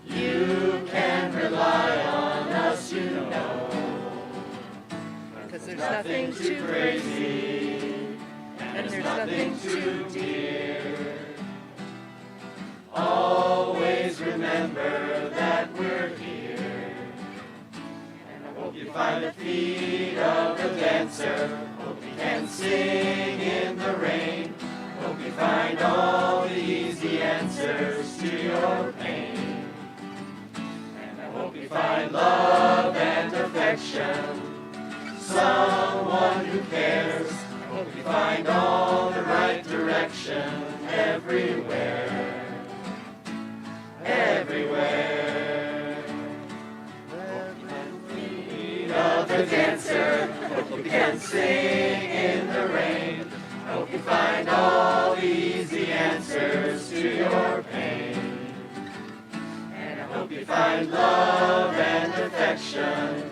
S13: You can rely on us, you know, 'cause there's nothing too crazy, and there's nothing too dear. Always remember that we're here. Hope you find the feet of a dancer. Hope you can sing in the rain. Hope you find all the easy answers to your pain. And I hope you find love and affection. Someone who cares. I hope you find all the right direction everywhere. Everywhere. Of a dancer, hope you can sing in the rain. Hope you find all the easy answers to your pain. And I hope you find love and affection.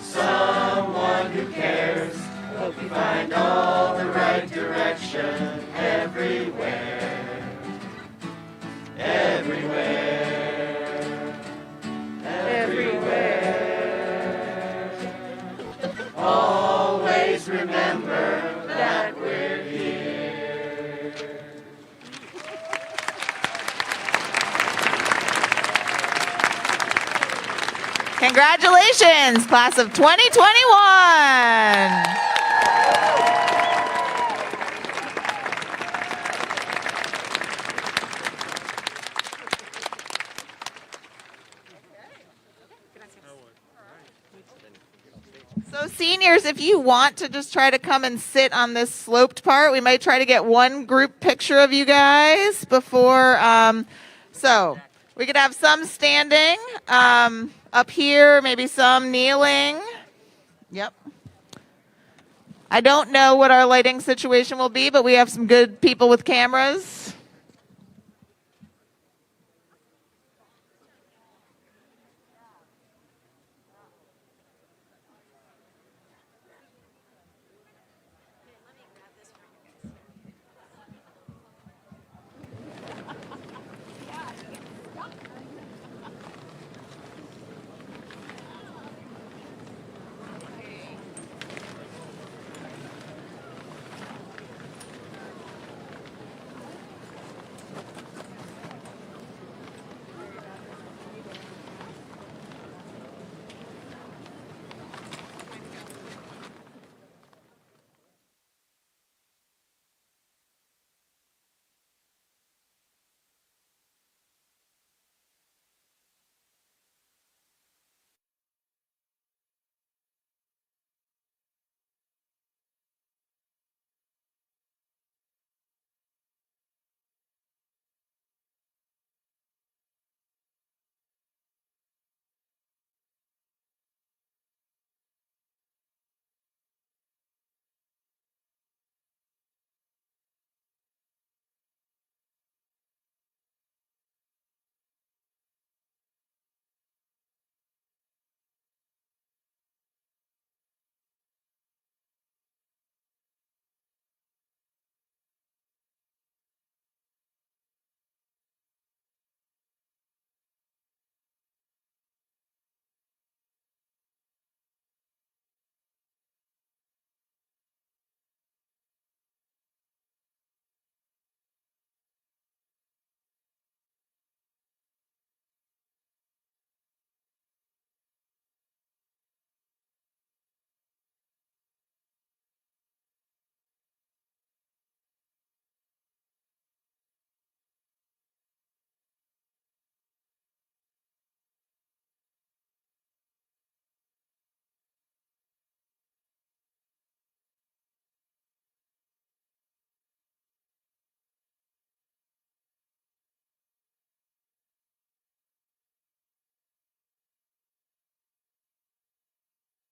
S13: Someone who cares. Hope you find all the right direction everywhere. Everywhere. Everywhere. Always remember that we're here.
S5: Congratulations, class of 2021. So seniors, if you want to just try to come and sit on this sloped part, we might try to get one group picture of you guys before. So we could have some standing up here, maybe some kneeling. Yep. I don't know what our lighting situation will be, but we have some good people with cameras.